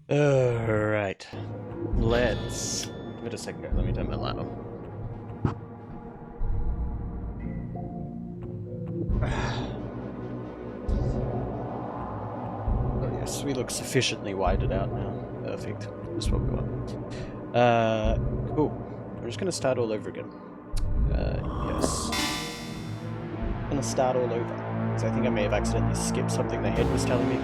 Alright. Let's... Give it a second, guys. Let me turn my light on. Oh yes, we look sufficiently whited out now. Perfect. That's what we want. Cool. We're just gonna start all over again. Yes. Gonna start all over. Because I think I may have accidentally skipped something the head was telling me.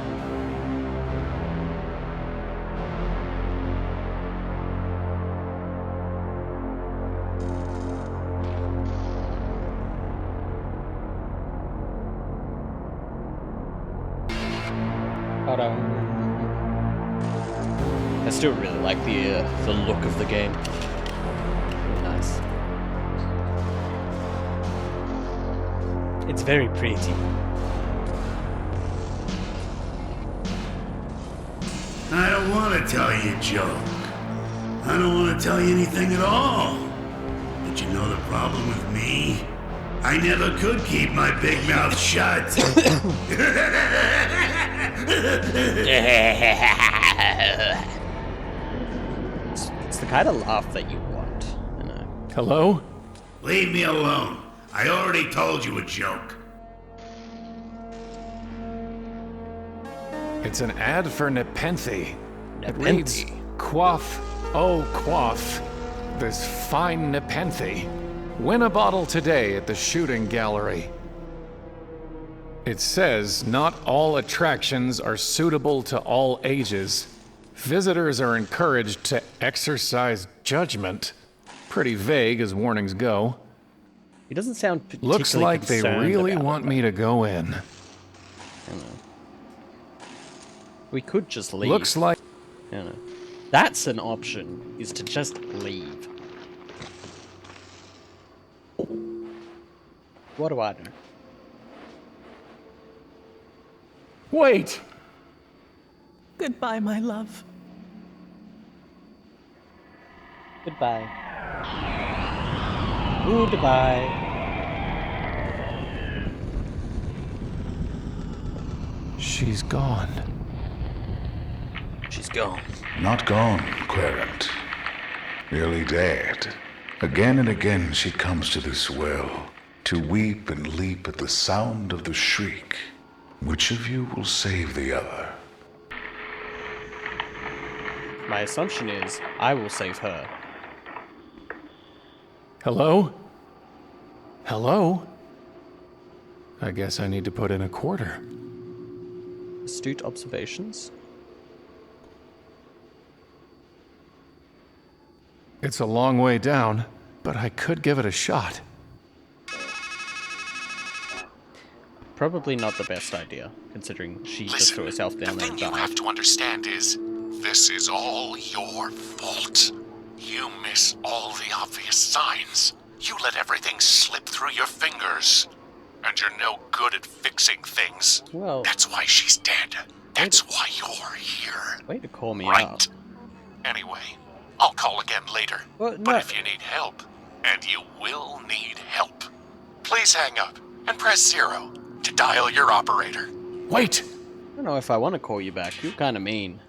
I still really like the look of the game. Really nice. It's very pretty. I don't want to tell you a joke. I don't want to tell you anything at all. But you know the problem with me? I never could keep my big mouth shut. It's the kind of laugh that you want, you know. Hello? Leave me alone. I already told you a joke. It's an ad for Nepenthe. It Nepenthe? reads, quaff, oh quaff, this fine Nepenthe. Win a bottle today at the shooting gallery. It says not all attractions are suitable to all ages. Visitors are encouraged to exercise judgment. Pretty vague as warnings go. He doesn't sound particularly Looks like they concerned really about want it, me to go in. I don't know. We could just leave. Looks like... I don't know. That's an option, is to just leave. What do I know? Wait! Goodbye, my love. Goodbye. Goodbye. She's gone. She's gone. Not gone, Querent. Nearly dead. Again and again she comes to this well, to weep and leap at the sound of the shriek. Which of you will save the other? My assumption is, I will save her. Hello? Hello? I guess I need to put in a quarter. Astute observations. It's a long way down, but I could give it a shot. Probably not the best idea, considering she just threw herself down there and The thing you died. have to understand is, this is all your fault. You miss all the obvious signs. You let everything slip through your fingers. And you're no good at fixing things. Well, That's why she's dead. That's why you're here. way to call me Right. out. Anyway, I'll call again later. Well, But no. if you need help, and you will need help, please hang up and press 0 to dial your operator. Wait! I don't know if I want to call you back. You're kind of mean.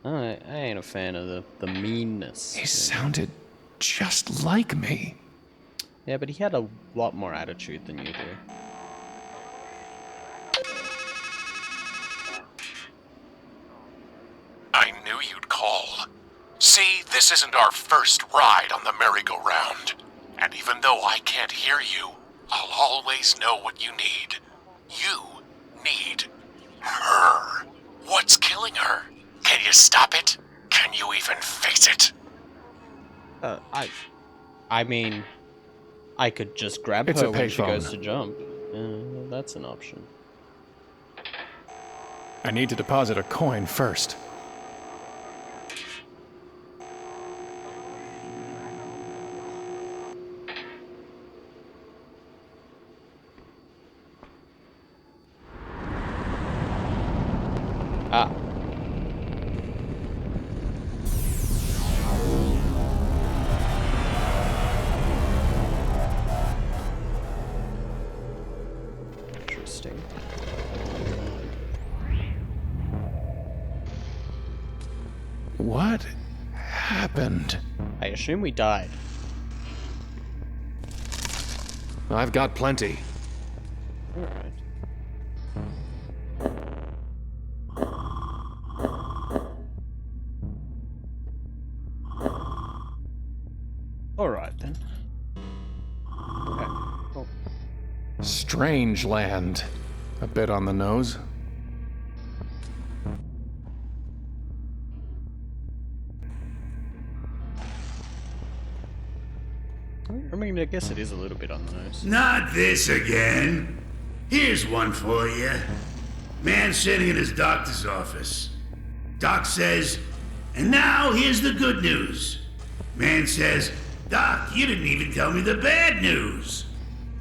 I ain't a fan of the meanness. He sounded just like me. Yeah, but he had a lot more attitude than you do. I knew you'd call. See, this isn't our first ride on the merry-go-round. And even though I can't hear you, I'll always know what you need. You need her. What's killing her? Can you stop it? Can you even face it? I mean, I could just grab It's her a when she payphone. goes to jump. That's an option. I need to deposit a coin first. Ah. Interesting. What happened? I assume we died. I've got plenty. Alright. Alright then. Okay, cool. Strangeland. A bit on the nose. I mean, I guess it is a little bit on the nose. Not this again. Here's one for you. Man sitting in his doctor's office. Doc says, and now here's the good news. Man says, Doc, you didn't even tell me the bad news.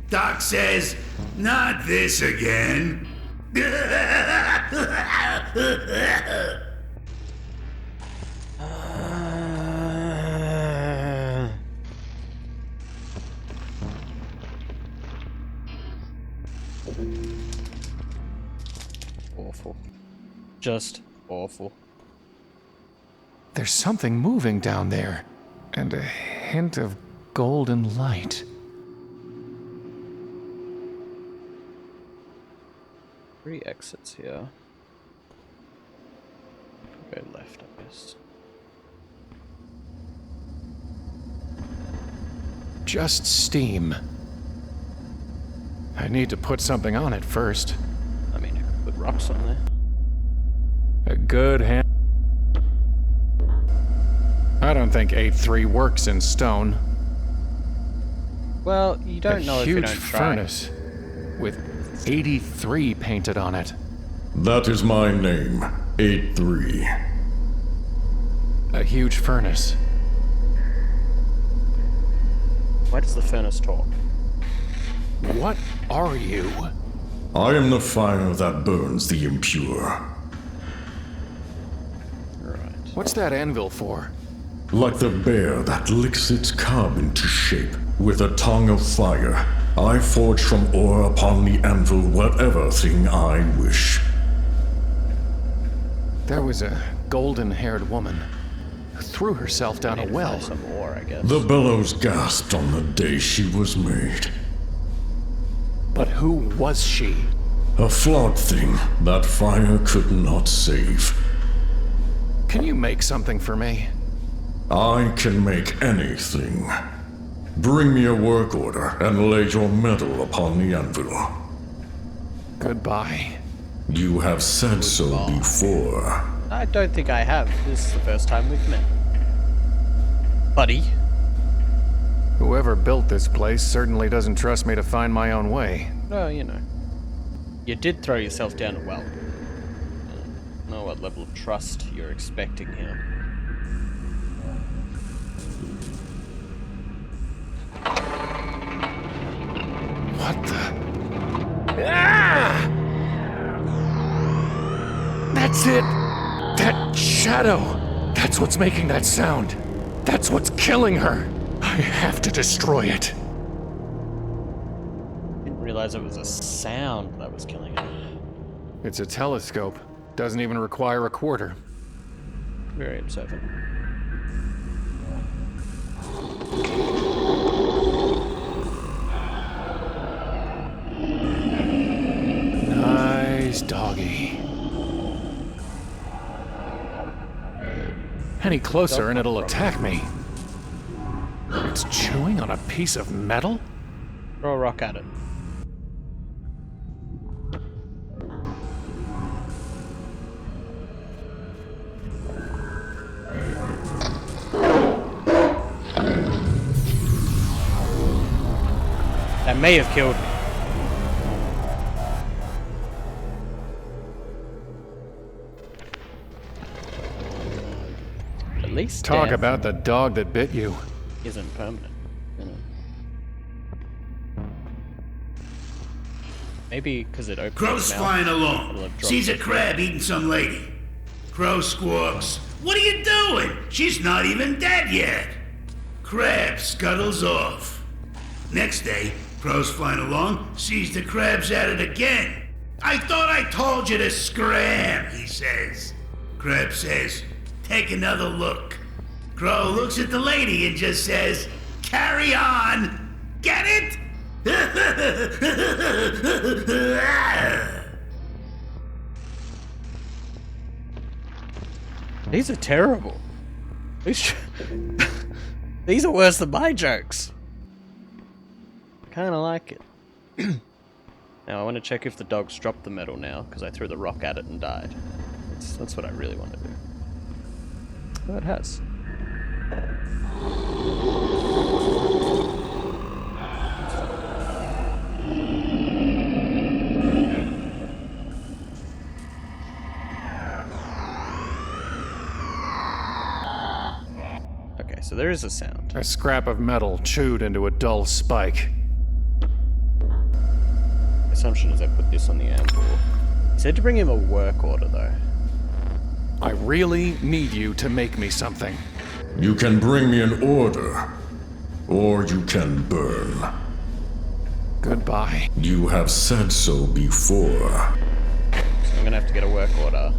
Doc says, not this again. Awful. Just awful. There's something moving down there, and a hint of golden light. 3 exits here. Go left, I guess. Just steam. I need to put something on it first. I mean, I could put rocks on there. A good hand. I don't think 8-3 works in stone. Well, you don't know if you huge don't try. furnace with 83 painted on it. That is my name, 8-3. A huge furnace. Why does the furnace talk? What are you? I am the fire that burns the impure. Right. What's that anvil for? Like the bear that licks its cub into shape with a tongue of fire, I forge from ore upon the anvil whatever thing I wish. There was a golden-haired woman who threw herself down a well. Some ore, I guess. The bellows gasped on the day she was made. But who was she? A flawed thing that fire could not save. Can you make something for me? I can make anything. Bring me a work order and lay your metal upon the anvil. Goodbye. You have said so before. I don't think I have. This is the first time we've met. Buddy. Whoever built this place certainly doesn't trust me to find my own way. Well, you know. You did throw yourself down a well. I don't know what level of trust you're expecting here. What the? Ah! That's it! That shadow! That's what's making that sound. That's what's killing her. I have to destroy it. Didn't realize it was a sound that was killing her. It's a telescope. Doesn't even require a quarter. Very observant. Nice doggy. Any closer and it'll attack me. It's chewing on a piece of metal? Throw a rock at it. That may have killed me. At least Talk death about the dog that bit you. isn't permanent. You know. Maybe because it opened Crow's its mouth, flying it'll along. have dropped Sees a it. crab eating some lady. Crow squawks, "What are you doing? She's not even dead yet." Crab scuttles off. Next day, Crow's flying along, sees the crab's at it again. "I thought I told you to scram," he says. Crab says, Take another look. Crow looks at the lady and just says, "Carry on." Get it? These are terrible. These are worse than my jokes. I kind of like it. Now I want to check if the dog's dropped the medal now, because I threw the rock at it and died. That's what I really want to do. Oh, it has. Okay, so there is a sound. A scrap of metal chewed into a dull spike. Assumption is I put this on the anvil. He said to bring him a work order, though. I really need you to make me something. You can bring me an order, or you can burn. Goodbye. You have said so before. So I'm gonna have to get a work order,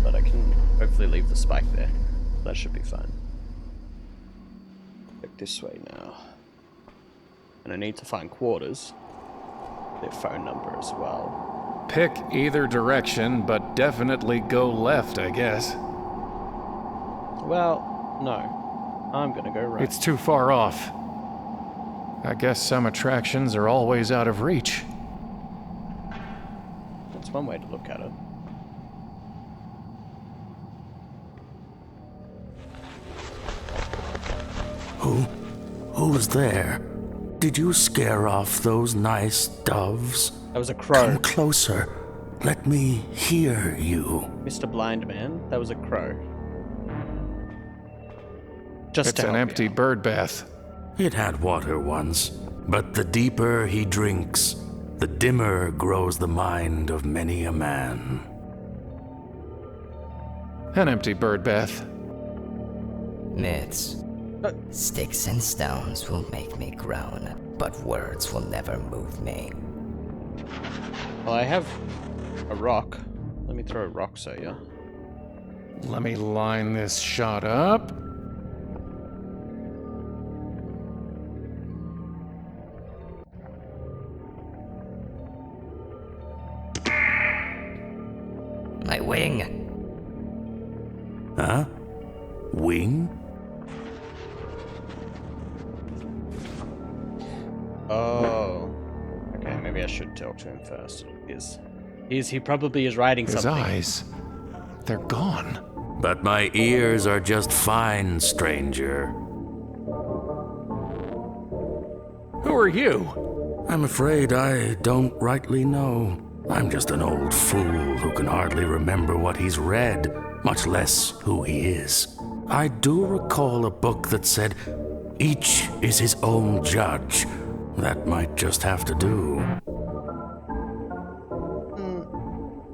but I can hopefully leave the spike there. That should be fine. Look this way now. And I need to find quarters. Their phone number as well. Pick either direction, but definitely go left, I guess. Well, no. I'm gonna go right. It's too far off. I guess some attractions are always out of reach. That's one way to look at it. Who's there? Did you scare off those nice doves? That was a crow. Come closer. Let me hear you. Mr. Blind Man, that was a crow. Just It's to an help empty you out. bird bath. It had water once, but the deeper he drinks, the dimmer grows the mind of many a man. An empty bird bath. Myths. Sticks and stones will make me groan, but words will never move me. Well, I have a rock. Let me throw a rock, so yeah. Let me line this shot up. My wing. Huh? Wing? Oh. Okay, maybe I should talk to him first. He probably is writing His something. eyes, they're gone. But my ears are just fine, stranger. Who are you? I'm afraid I don't rightly know. I'm just an old fool who can hardly remember what he's read, much less who he is. I do recall a book that said, "Each is his own judge." That might just have to do.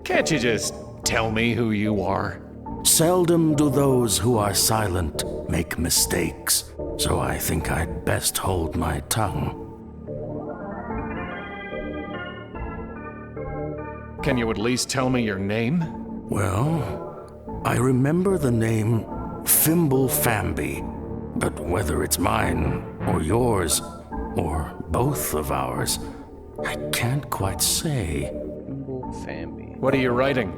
Can't you just tell me who you are? Seldom do those who are silent make mistakes, so I think I'd best hold my tongue. Can you at least tell me your name? Well, I remember the name Fimble Famby, but whether it's mine or yours, or both of ours, I can't quite say. Famby. What are you writing?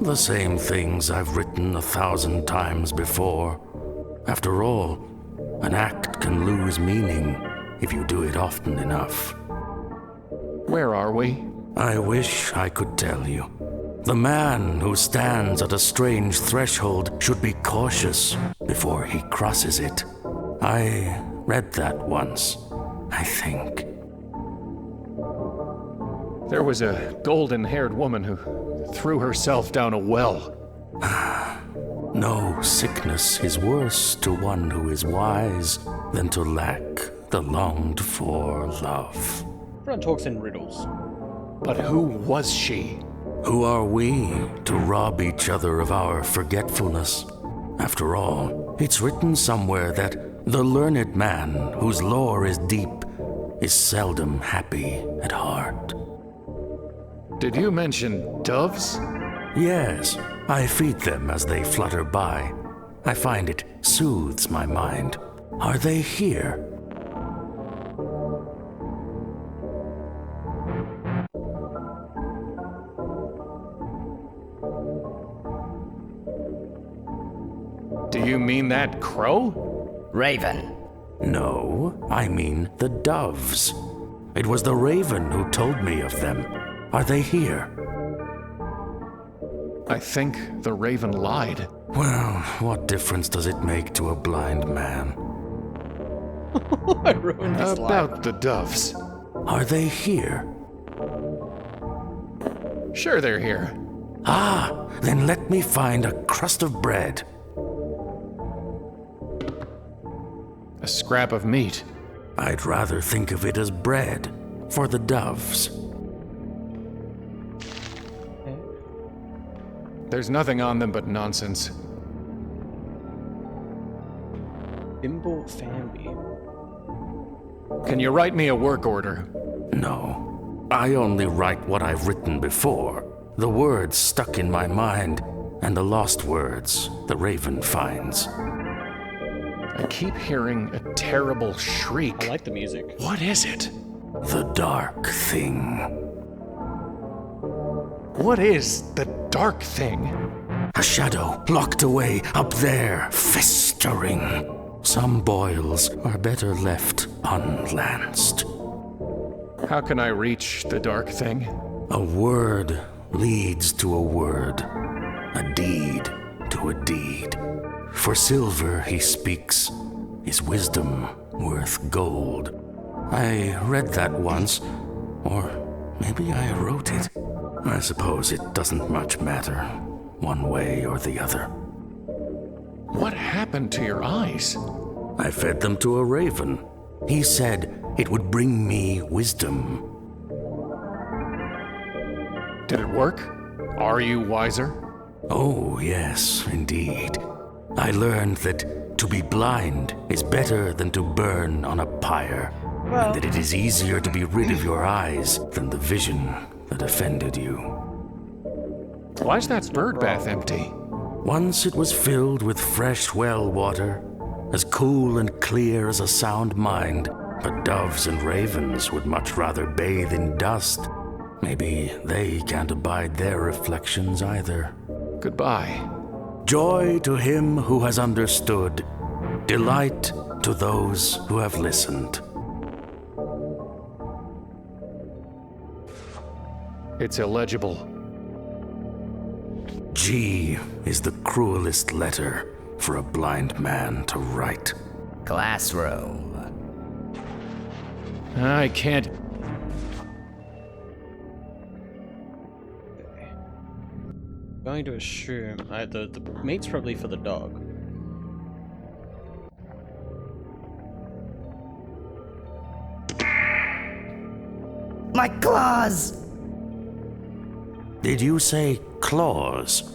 The same things I've written 1,000 times before. After all, an act can lose meaning if you do it often enough. Where are we? I wish I could tell you. The man who stands at a strange threshold should be cautious before he crosses it. I read that once, I think. There was a golden-haired woman who threw herself down a well. No sickness is worse to one who is wise than to lack the longed-for love. Everyone talks in riddles. But who was she? Who are we to rob each other of our forgetfulness? After all, it's written somewhere that the learned man whose lore is deep is seldom happy at heart. Did you mention doves? Yes, I feed them as they flutter by. I find it soothes my mind. Are they here? Do you mean that crow? Raven. No, I mean the doves. It was the raven who told me of them. Are they here? I think the raven lied. Well, what difference does it make to a blind man? I ruined his About life. the doves. Are they here? Sure they're here. Ah, then let me find a crust of bread. A scrap of meat. I'd rather think of it as bread for the doves. There's nothing on them but nonsense. Thimble Famby. Can you write me a work order? No, I only write what I've written before. The words stuck in my mind, and the lost words the raven finds. I keep hearing a terrible shriek. I like the music. What is it? The dark thing. What is the dark thing? A shadow locked away up there, festering. Some boils are better left unlanced. How can I reach the dark thing? A word leads to a word, a deed to a deed. For silver he speaks, his wisdom worth gold. I read that once, or maybe I wrote it. I suppose it doesn't much matter, one way or the other. What happened to your eyes? I fed them to a raven. He said it would bring me wisdom. Did it work? Are you wiser? Oh, yes, indeed. I learned that to be blind is better than to burn on a pyre, and that it is easier to be rid of your eyes than the vision that offended you. Why's that bird bath empty? Once it was filled with fresh well water, as cool and clear as a sound mind, but doves and ravens would much rather bathe in dust. Maybe they can't abide their reflections either. Goodbye. Joy to him who has understood, delight to those who have listened. It's illegible. G is the cruelest letter for a blind man to write. Classroom. I can't. Going to assume the meat's probably for the dog. My claws! Did you say claws?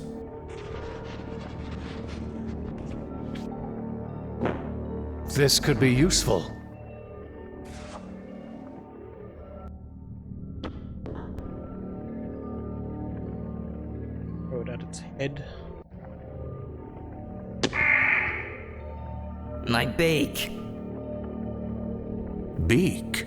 This could be useful. Throw it at its head. My beak. Beak?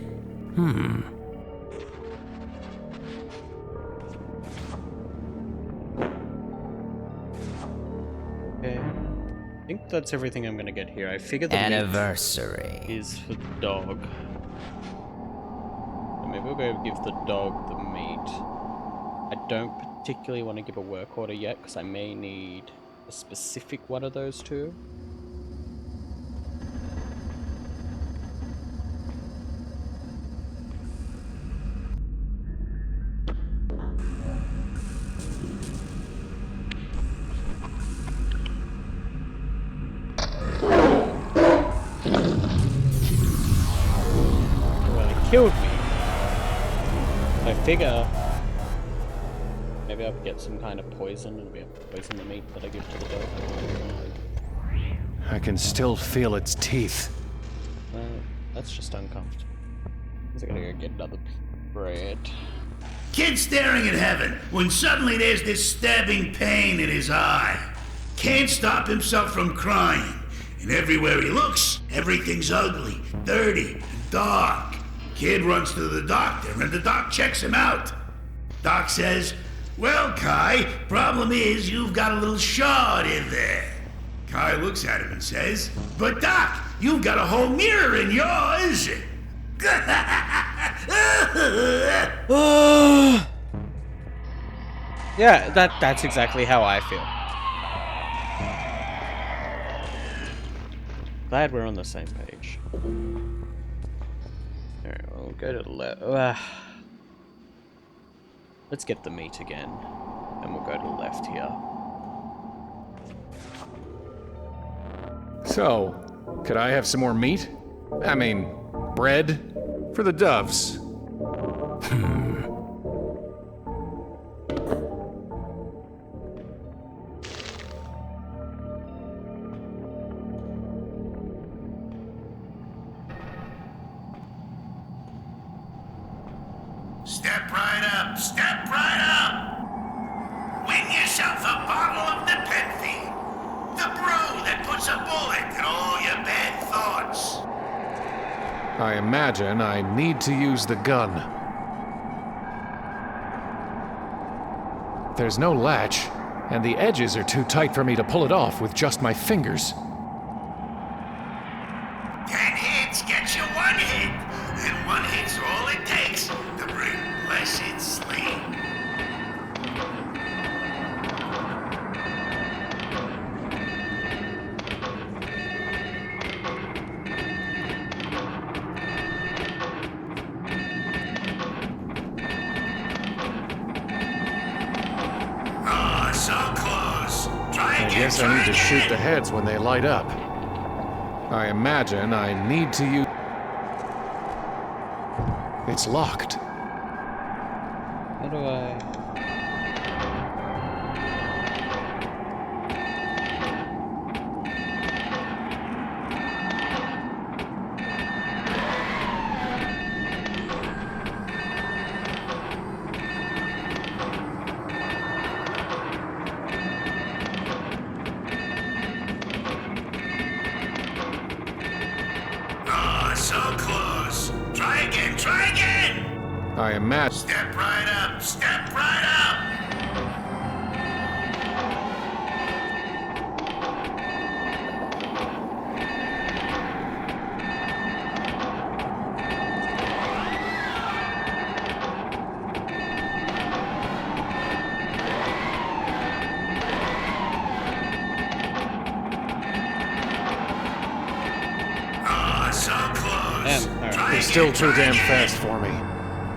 Okay. I think that's everything I'm gonna get here. I figure the Anniversary. meat is for the dog. So maybe we'll go give the dog the meat. I don't particularly want to give a work order yet because I may need a specific one of those two. Killed me. I figure maybe I'll get some kind of poison and be able to poison the meat that I give to the dog. I can still feel its teeth. That's just uncomfortable. I gotta go get another bread. Kid staring at heaven when suddenly there's this stabbing pain in his eye. can't stop himself from crying. And everywhere he looks, everything's ugly, dirty, and dark. Kid runs to the doctor, and the doc checks him out. Doc says, "Well, Kai, problem is you've got a little shard in there." Kai looks at him and says, "But Doc, you've got a whole mirror in yours." Yeah, that's exactly how I feel. Glad we're on the same page. Alright, we'll go to the left. Let's get the meat again. And we'll go to the left here. So, could I have some more meat? I mean, bread? For the doves. Step right up, step right up! Win yourself a bottle of Nepenthe, the brew that puts a bullet in all your bad thoughts. I imagine I need to use the gun. There's no latch, and the edges are too tight for me to pull it off with just my fingers. 10 hits get you 1 hit, and 1 hit's all it takes to bring blessed sleep. Ah, so close. Try I again, guess I need to shoot the heads when they light up. I imagine I need to use... It's locked. How do I... Ah, so close. Try again, try again. I imagine... Step right up, step right up. Ah, so close. Damn, all right. Try They're again, still too try damn again. fast for me.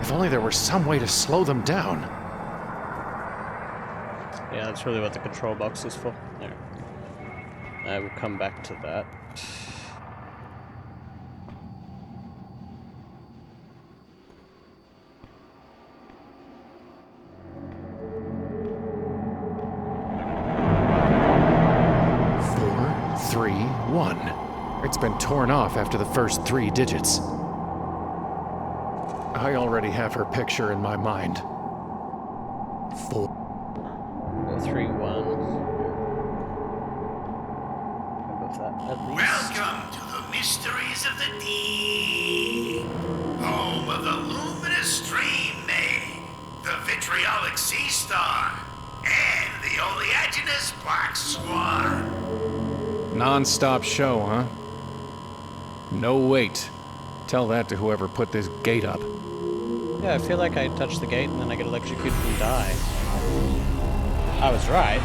If only there were some way to slow them down. Yeah, that's really what the control box is for. There. I will come back to that. Four, three, one. It's been torn off after the first 3 digits. I already have her picture in my mind. 4. 3, 1. Above that, at least. Welcome to the mysteries of the deep. Home of the luminous stream maid, the vitriolic sea star, and the oleaginous black swan. Non-stop show, huh? No wait. Tell that to whoever put this gate up. Yeah, I feel like I touch the gate and then I get electrocuted and die. I was right.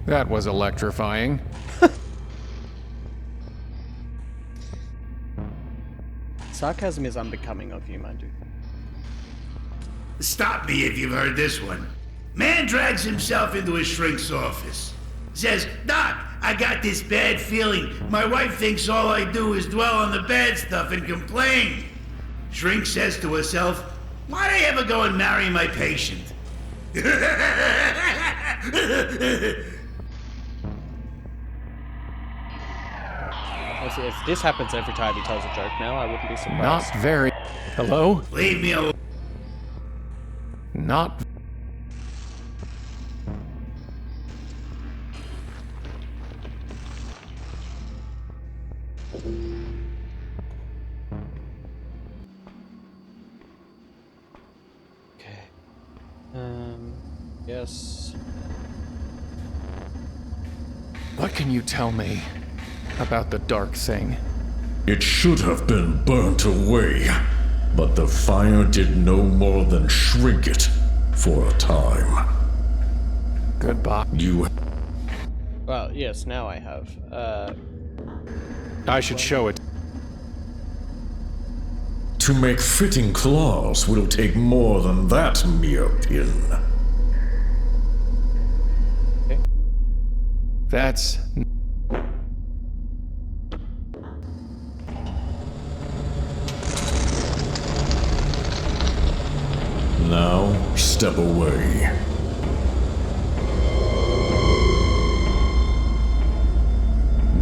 That was electrifying. Sarcasm is unbecoming of you, mind you. Stop me if you've heard this one. Man drags himself into his shrink's office. Says, "Doc, I got this bad feeling. My wife thinks all I do is dwell on the bad stuff and complain." Shrink says to herself, "Why'd I ever go and marry my patient?" If this happens every time he tells a joke now, I wouldn't be surprised. Not very... Hello? Leave me alone. Not. Okay. Yes. What can you tell me about the dark thing? It should have been burnt away, but the fire did no more than shrink it for a time. Goodbye. You Well, yes, now I have. I should show it. To make fitting claws will take more than that mere pin. That's. Now, step away.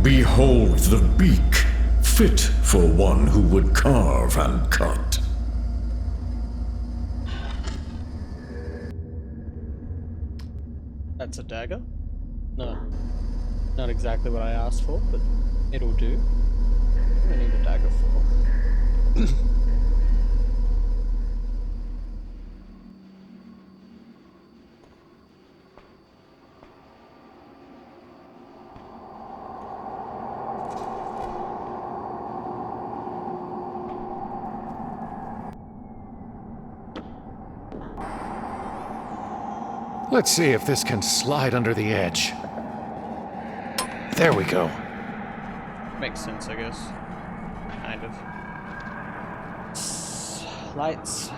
Behold the beak, fit for one who would carve and cut. That's a dagger? No. Not exactly what I asked for, but it'll do. What do I need a dagger for? Let's see if this can slide under the edge. There we go. Makes sense, I guess. Kind of. Lights.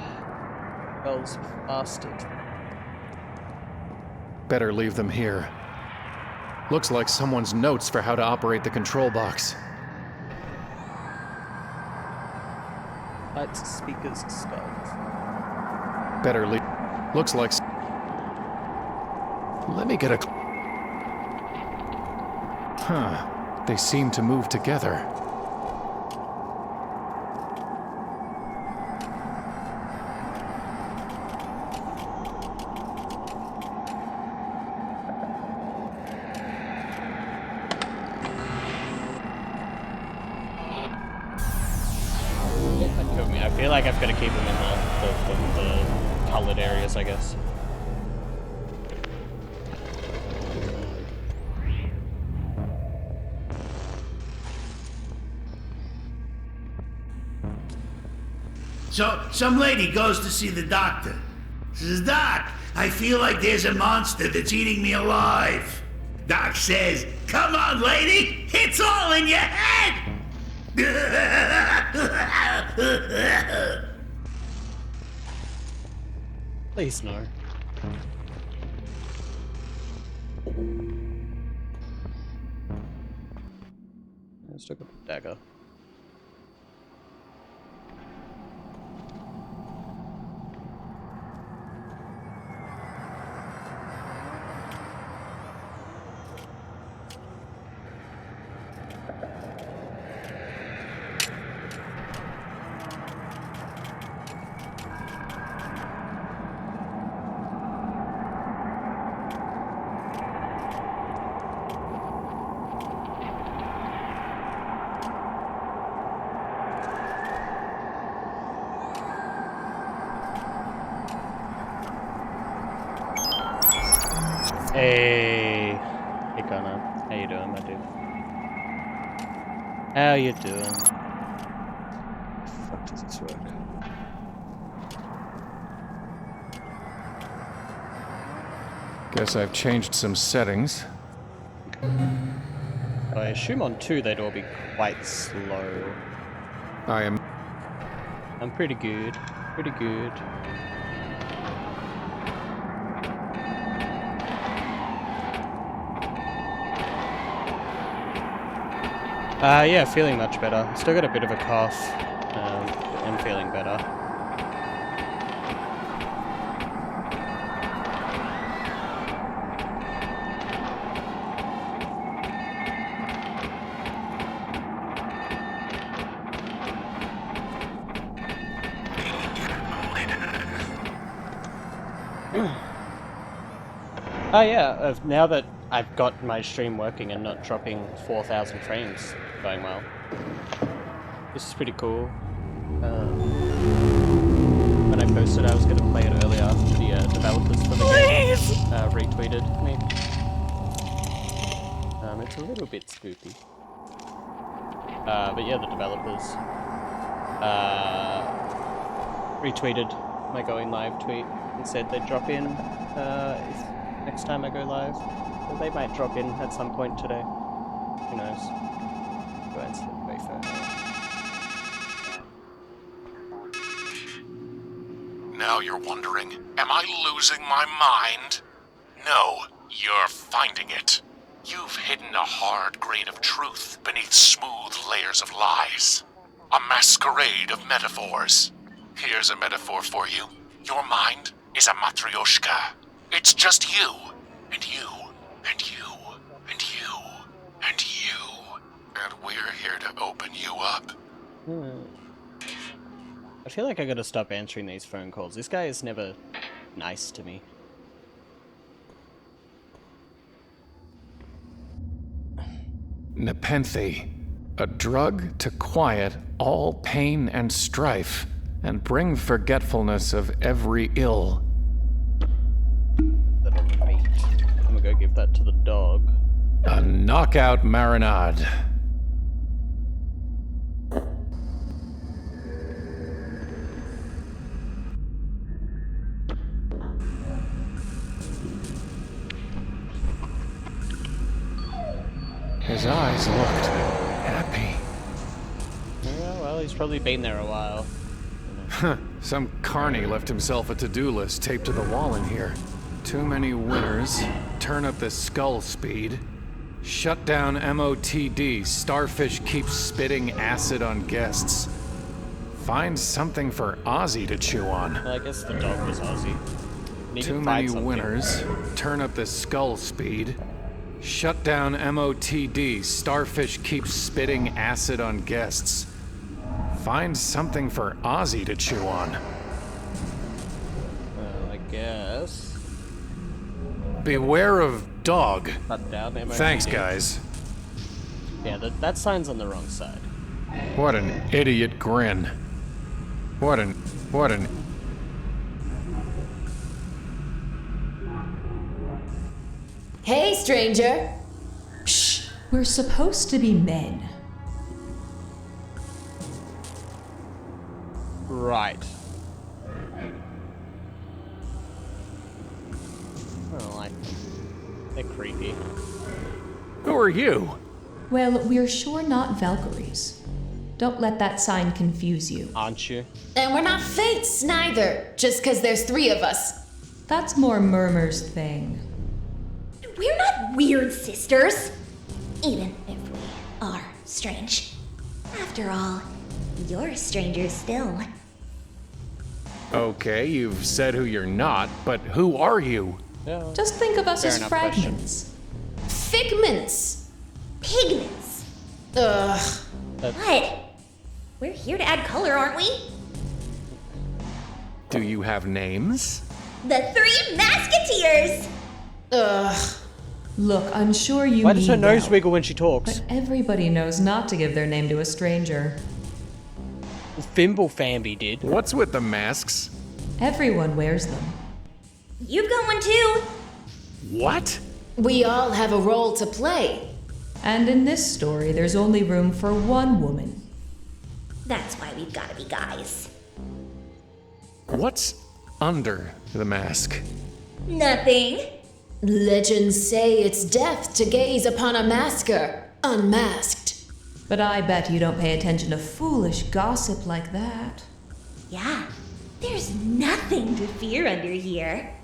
Bells bastard. Better leave them here. Looks like someone's notes for how to operate the control box. Lights, speakers, skulls. Better leave. Looks like. Let me get a. Huh. They seem to move together. I feel like I've got to keep them in the coloured areas, I guess. So, some lady goes to see the doctor. Says, Doc, I feel like there's a monster that's eating me alive. Doc says, come on, lady, it's all in your head. Please no. Let's look at the dagger. Hey Connor, how you doing, my dude? How you doing? Fuck does this work? Guess I've changed some settings. I assume on 2 they'd all be quite slow. I am. I'm pretty good. Pretty good. Yeah, feeling much better. Still got a bit of a cough. I'm feeling better. Oh yeah, now that I've got my stream working and not dropping 4,000 frames going well. This is pretty cool. When I posted I was going to play it earlier, the developers for the game retweeted me. It's a little bit spoopy. But yeah, the developers retweeted my going live tweet and said they'd drop in if next time I go live. Or they might drop in at some point today. Who knows? Go and slip away first. Now you're wondering, am I losing my mind? No, you're finding it. You've hidden a hard grain of truth beneath smooth layers of lies. A masquerade of metaphors. Here's a metaphor for you. Your mind is a matryoshka. It's just you, and you, and you, and you, and you. And we're here to open you up. I feel like I gotta stop answering these phone calls. This guy is never nice to me. Nepenthe, a drug to quiet all pain and strife, and bring forgetfulness of every ill. Little meat. I'm gonna go give that to the dog. A knockout marinade. His eyes looked happy. Yeah, well, he's probably been there a while. Huh, some carny left himself a to-do list taped to the wall in here. Too many winners, turn up the skull speed, shut down MOTD, starfish keeps spitting acid on guests. Find something for Ozzy to chew on. Well, I guess the dog was Aussie. Too many winners, turn up the skull speed, shut down MOTD, starfish keeps spitting acid on guests. Find something for Ozzy to chew on. Well, I guess. Beware of dog. Cut down MOTD. Thanks, guys. Yeah, that sign's on the wrong side. What an idiot grin. What an... Hey, stranger! Shh! We're supposed to be men. Right. I don't like them. They're creepy. Who are you? Well, we're sure not Valkyries. Don't let that sign confuse you. Aren't you? And we're not fates, neither, just 'cause there's 3 of us. That's more Murmur's thing. We're not weird sisters, even if we are strange. After all, you're a stranger still. Okay, you've said who you're not, but who are you? Yeah. Just think of us Fair as enough fragments. Figments! Pigments. Ugh. What? We're here to add color, aren't we? Do you have names? The 3 Masketeers! Ugh. Look, I'm sure you Why does her mean nose well, wiggle when she talks? but everybody knows not to give their name to a stranger. Thimble Famby did. What's with the masks? Everyone wears them. You've got one too. What? We all have a role to play. And in this story, there's only room for one woman. That's why we've got to be guys. What's under the mask? Nothing. Legends say it's death to gaze upon a masker, unmasked. But I bet you don't pay attention to foolish gossip like that. Yeah, there's nothing to fear under here.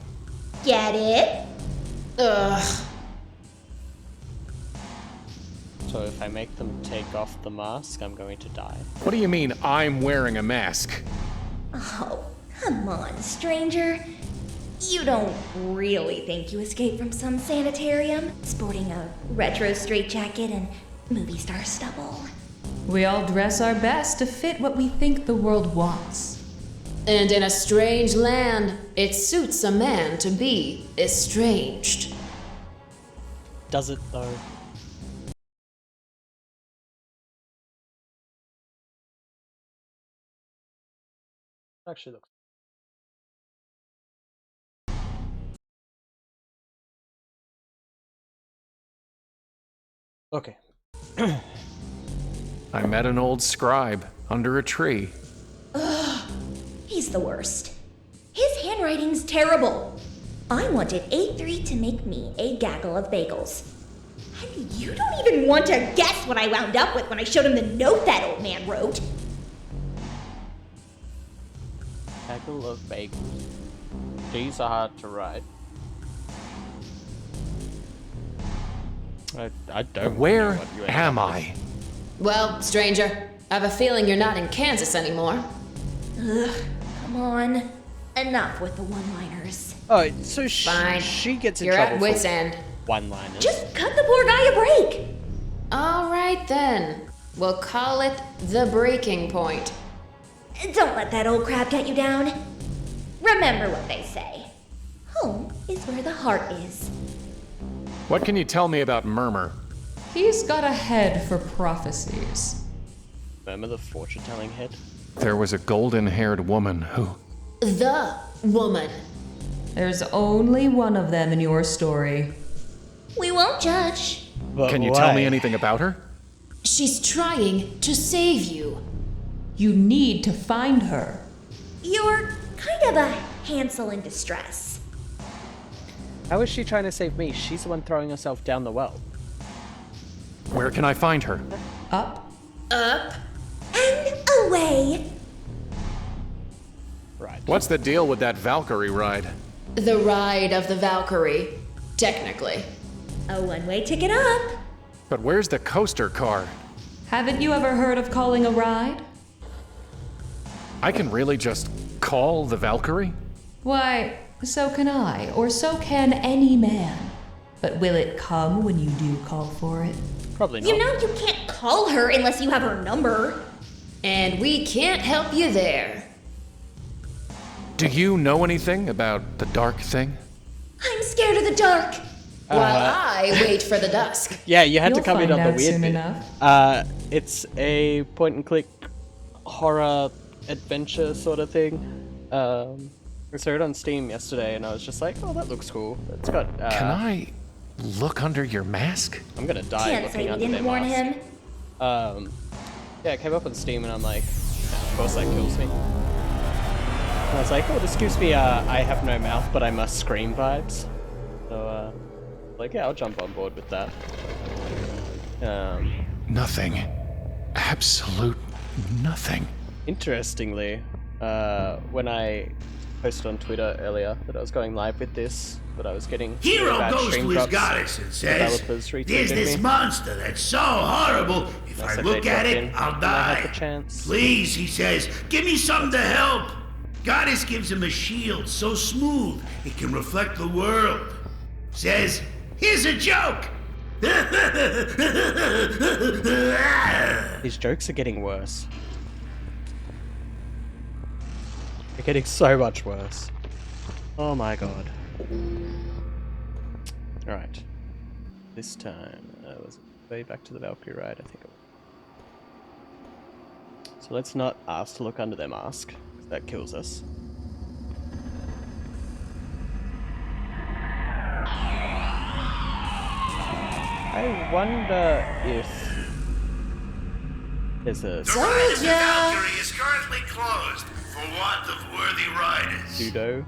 Get it? Ugh. So if I make them take off the mask, I'm going to die. What do you mean I'm wearing a mask? Oh, come on, stranger. You don't really think you escaped from some sanitarium, sporting a retro straitjacket and movie star stubble? We all dress our best to fit what we think the world wants. And in a strange land, it suits a man to be estranged. Does it though? Actually looks. Okay. I met an old scribe under a tree. Ugh, he's the worst. His handwriting's terrible. I wanted A3 to make me a gaggle of bagels. And you don't even want to guess what I wound up with when I showed him the note that old man wrote. Gaggle of bagels. These are hard to write. I don't Where know what you am I? Well, stranger, I have a feeling you're not in Kansas anymore. Ugh, come on. Enough with the one-liners. Oh, so Fine. she gets in You're trouble at wit's for end. one-liners. Just cut the poor guy a break. All right then. We'll call it the breaking point. Don't let that old crap get you down. Remember what they say. Home is where the heart is. What can you tell me about Murmur? He's got a head for prophecies. Remember the fortune-telling head? There was a golden-haired woman who... The woman. There's only one of them in your story. We won't judge. But Can you tell me anything about her? She's trying to save you. You need to find her. You're kind of a Hansel in distress. How is she trying to save me? She's the one throwing herself down the well. Where can I find her? Up. Up. And away. Right. What's the deal with that Valkyrie ride? The ride of the Valkyrie, technically. A one-way ticket up. But where's the coaster car? Haven't you ever heard of calling a ride? I can really just call the Valkyrie? Why, so can I, or so can any man. But will it come when you do call for it? Probably not. You know you can't call her unless you have her number. And we can't help you there. Do you know anything about the dark thing? I'm scared of the dark. While I wait for the dusk. Yeah, you had You'll to come in find on the out weird soon bit. enough. It's a point-and-click horror adventure sort of thing. I saw it on Steam yesterday, and I was just like, "Oh, that looks cool." It's got. Can I look under your mask? I'm gonna die Can't looking say we under didn't their warn mask. him. Yeah, it came up on Steam, and I'm like, of course that kills me. And I was like, "Oh, this gives me I have no mouth, but I must scream" vibes. So, like, yeah, I'll jump on board with that. Nothing. Absolute nothing. Interestingly, when I posted on Twitter earlier that I was going live with this, but I was getting Hero bad goes stream to his drops, goddess and says, developers "There's retweeted this me. monster that's so horrible, if I I said look they at dropped it, in, I'll and I had die. the chance. Please," he says, "give me something to help." Goddess gives him a shield so smooth it can reflect the world. Says, "Here's a joke." These jokes are getting worse. They're getting so much worse. Oh my god. Alright. This time, was it way back to the Valkyrie ride, I think it was. So let's not ask to look under their mask, 'cause that kills us. I wonder if there's a The ride of the Valkyrie is currently closed for want of worthy riders. pseudo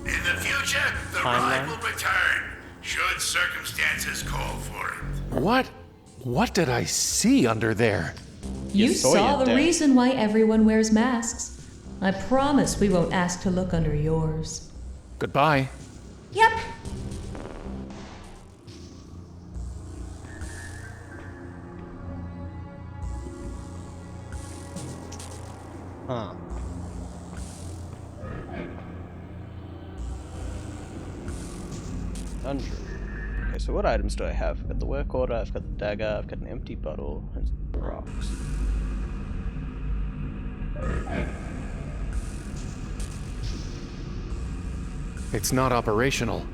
In the future, the ride will return, should circumstances call for it. What did I see under there? You saw saw your the death. reason why everyone wears masks. I promise we won't ask to look under yours. Goodbye. Yep. Huh. Dungeon. Okay, so what items do I have? I've got the work order, I've got the dagger, I've got an empty bottle, and some rocks. It's not operational.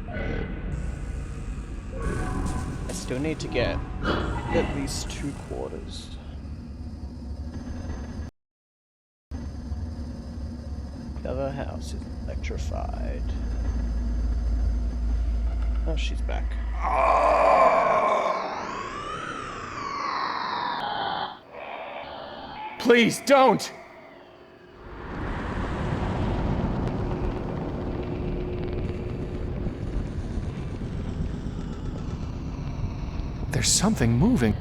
I still need to get at least 2 quarters. The other house is electrified. Oh, she's back. Please don't! There's something moving.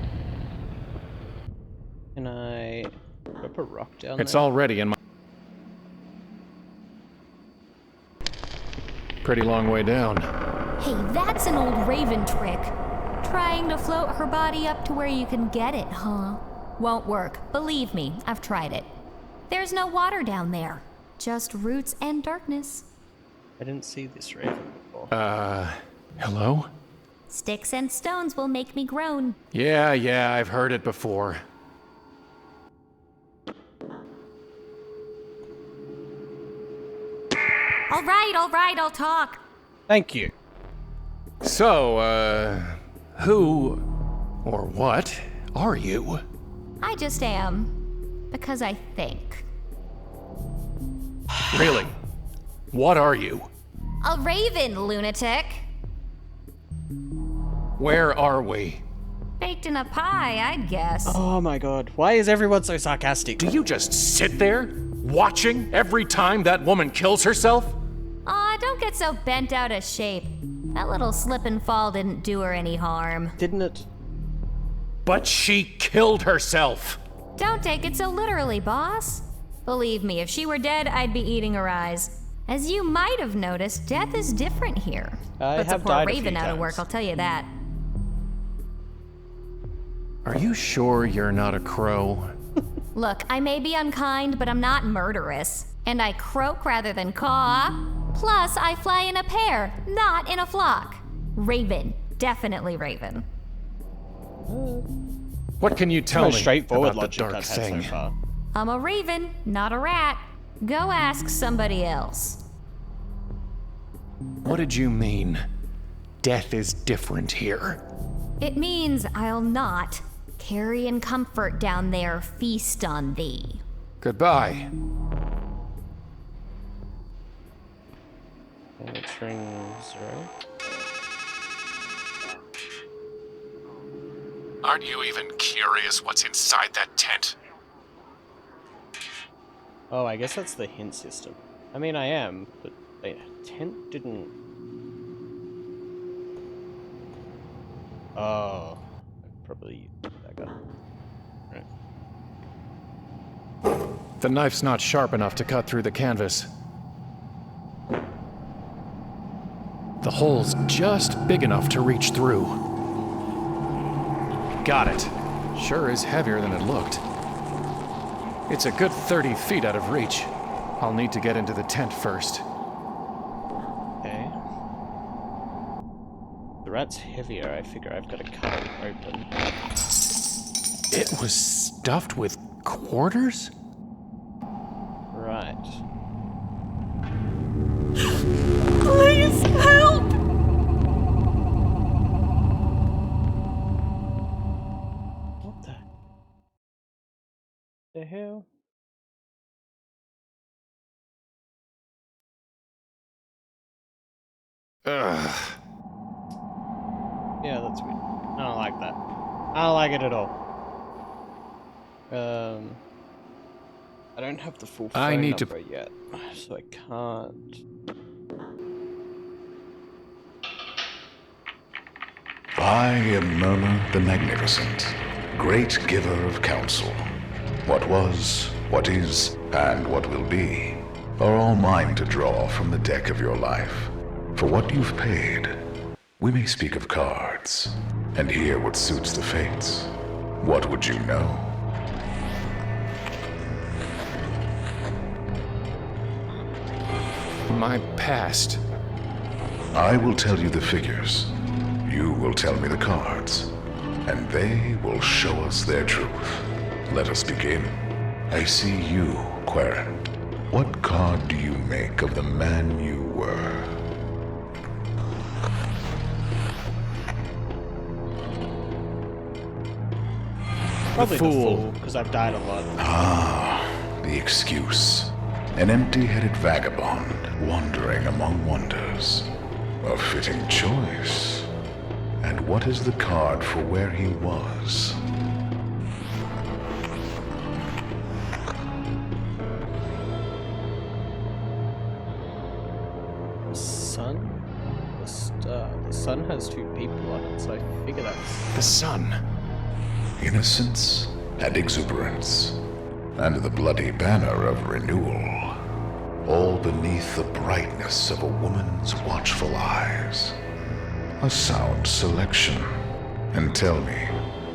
Can I drop a rock down It's there? already in my... Pretty long way down. Hey, that's an old Raven trick. Trying to float her body up to where you can get it, huh? Won't work. Believe me, I've tried it. There's no water down there. Just roots and darkness. I didn't see this Raven before. Hello? Sticks and stones will make me groan. Yeah, I've heard it before. All right, I'll talk. Thank you. So, who or what are you? I just am. Because I think. Really? What are you? A raven, lunatic. Where are we? Baked in a pie, I'd guess. Oh my god, why is everyone so sarcastic? Do you just sit there, watching every time that woman kills herself? Aw, don't get so bent out of shape. That little slip and fall didn't do her any harm. Didn't it? But she killed herself. Don't take it so literally, boss. Believe me, if she were dead, I'd be eating her eyes. As you might have noticed, death is different here. I Puts have a poor died a raven few out of times. work, I'll tell you that. Are you sure you're not a crow? Look, I may be unkind, but I'm not murderous. And I croak rather than caw. Plus, I fly in a pair, not in a flock. Raven. Definitely raven. What can you tell me straightforward about the logic dark I've had thing? so far. I'm a raven, not a rat. Go ask somebody else. What did you mean? Death is different here. It means I'll not carry in comfort down there, feast on thee. Goodbye. And it's ring 0. Aren't you even curious what's inside that tent? Oh, I guess that's the hint system. I mean, I am, but the tent didn't... Oh, I probably used that gun. Right. The knife's not sharp enough to cut through the canvas. The hole's just big enough to reach through. Got it. Sure is heavier than it looked. It's a good 30 feet out of reach. I'll need to get into the tent first. Okay. The rat's heavier. I figure I've got to cut it open. It was stuffed with quarters? Right. Please help! What the hell? Ugh. Yeah, that's weird. I don't like that. I don't like it at all. I don't have the full phone number yet, so I can't. I am Murmur the Magnificent, great giver of counsel. What was, what is, and what will be are all mine to draw from the deck of your life. For what you've paid, we may speak of cards, and hear what suits the fates. What would you know? My past. I will tell you the figures. You will tell me the cards. And they will show us their truth. Let us begin. I see you, Quarren. What card do you make of the man you were? Probably the fool, because I've died a lot. Ah, the excuse. An empty-headed vagabond wandering among wonders. A fitting choice. And what is the card for where he was? Sun? The star. The sun has two people on it, so I figure that's... The sun. Innocence and exuberance, and the bloody banner of renewal, all beneath the brightness of a woman's watchful eyes. A sound selection. And tell me,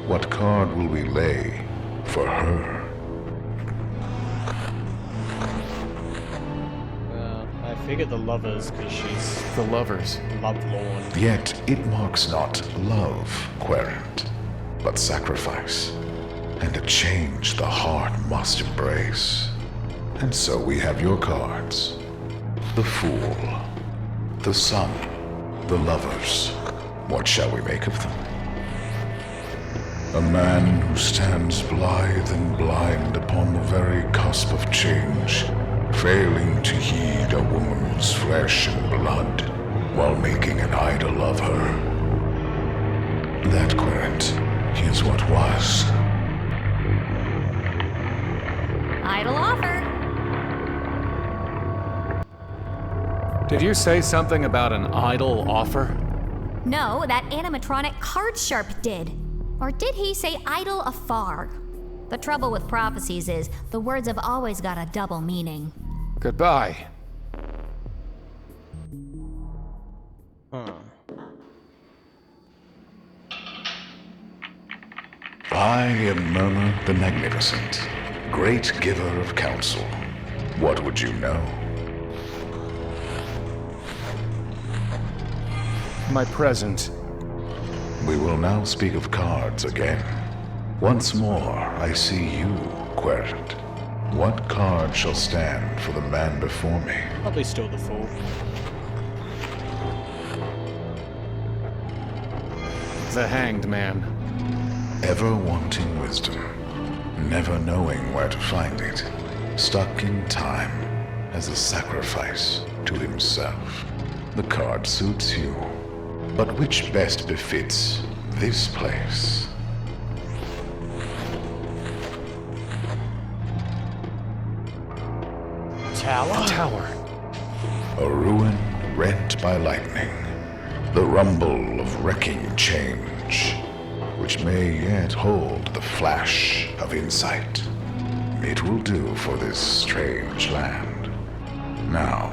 what card will we lay for her? I figured the lovers, because she's... The lovers. Lovelorn. Yet it marks not love, Querent, but sacrifice, and a change the heart must embrace. And so we have your cards. The Fool, the Sun, the Lovers. What shall we make of them? A man who stands blithe and blind upon the very cusp of change, failing to heed a woman's flesh and blood, while making an idol of her. That, Querent, is what was. Idle offer. Did you say something about an idle offer? No, that animatronic card sharp did. Or did he say idle afar? The trouble with prophecies is the words have always got a double meaning. Goodbye. I am Murmur the Magnificent, great giver of counsel. What would you know? My present. We will now speak of cards again. Once more, I see you, Querent. What card shall stand for the man before me? Probably still the Fool. The Hanged Man. Ever wanting wisdom, never knowing where to find it, stuck in time as a sacrifice to himself. The card suits you, but which best befits this place? Tower. A ruin rent by lightning, the rumble of wrecking change, which may yet hold the flash of insight. It will do for this strange land. Now,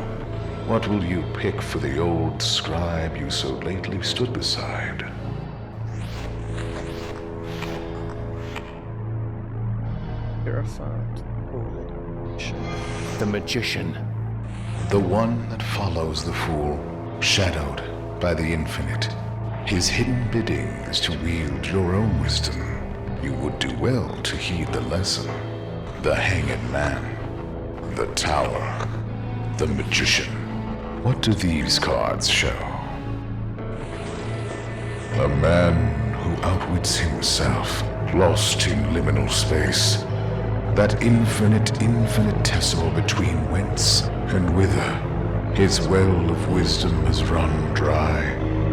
what will you pick for the old scribe you so lately stood beside? Purified. The Magician. The one that follows the Fool, shadowed by the infinite. His hidden bidding is to wield your own wisdom. You would do well to heed the lesson. The Hanged Man, the Tower, the Magician. What do these cards show? A man who outwits himself, lost in liminal space. That infinitesimal between whence and whither. His well of wisdom has run dry.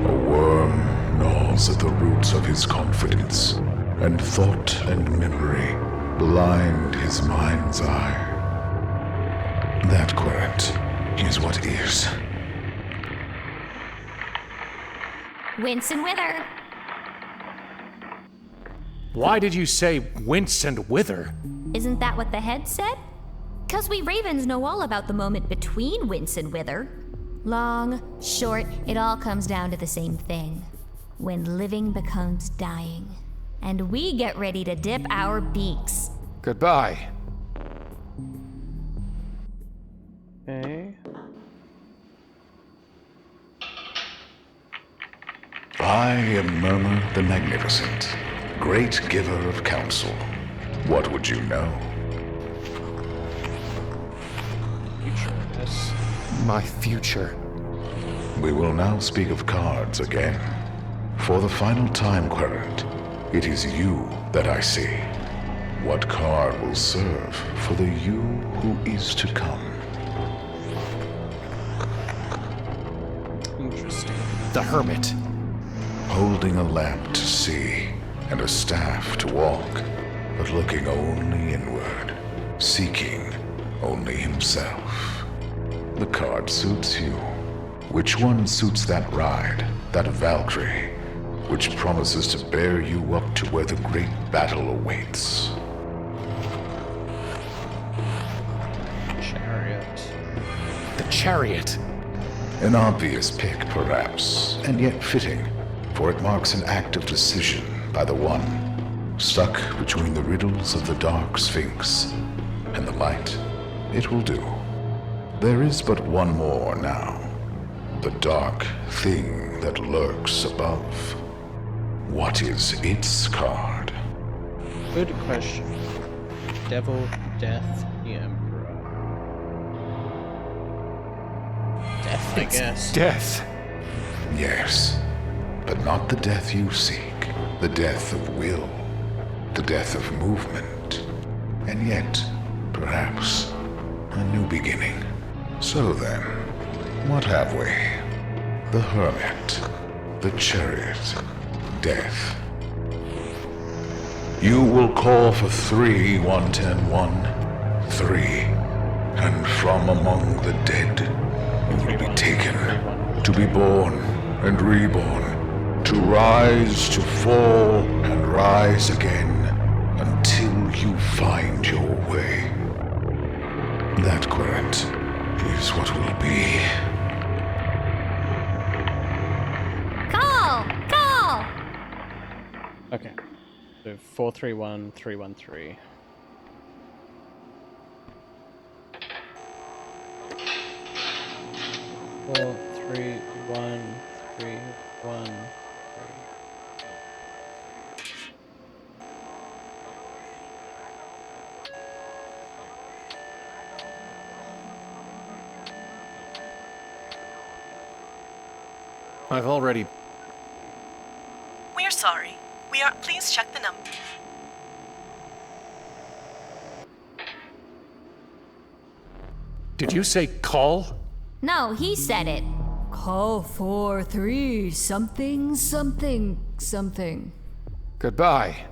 A worm gnaws at the roots of his confidence, and thought and memory blind his mind's eye. That, Querent, is what is. Wince and wither. Why did you say wince and wither? Isn't that what the head said? 'Cause we ravens know all about the moment between wince and wither. Long, short, it all comes down to the same thing. When living becomes dying. And we get ready to dip our beaks. Goodbye. Okay. I am Murmur the Magnificent, great giver of counsel. What would you know? Yes. My future. We will now speak of cards again. For the final time, Querent, it is you that I see. What card will serve for the you who is to come? Interesting. The Hermit. Holding a lamp to see and a staff to walk, but looking only inward, seeking only himself. The card suits you. Which one suits that ride, that Valkyrie, which promises to bear you up to where the great battle awaits? Chariot. The Chariot. An obvious pick, perhaps, and yet fitting, for it marks an act of decision by the one, stuck between the riddles of the dark sphinx and the light. It will do. There is but one more now. The dark thing that lurks above. What is its card? Good question. Devil, Death, the Emperor. Death, I guess. Death. Yes, but not the death you seek. The death of will. The death of movement. And yet, perhaps, a new beginning. So then, what have we? The Hermit. The Chariot. Death. You will call for 3, 110-1. 3. And from among the dead, you will be taken, to be born and reborn, to rise, to fall, and rise again, until you find your way. That, Querent, is what will be. Call! Call! Okay. So 431 313. Four, 3, 1, 3, 1, 3. I've already... We're sorry. Please check the number. Did you say call? No, he said it. Call 43 something something something. Goodbye.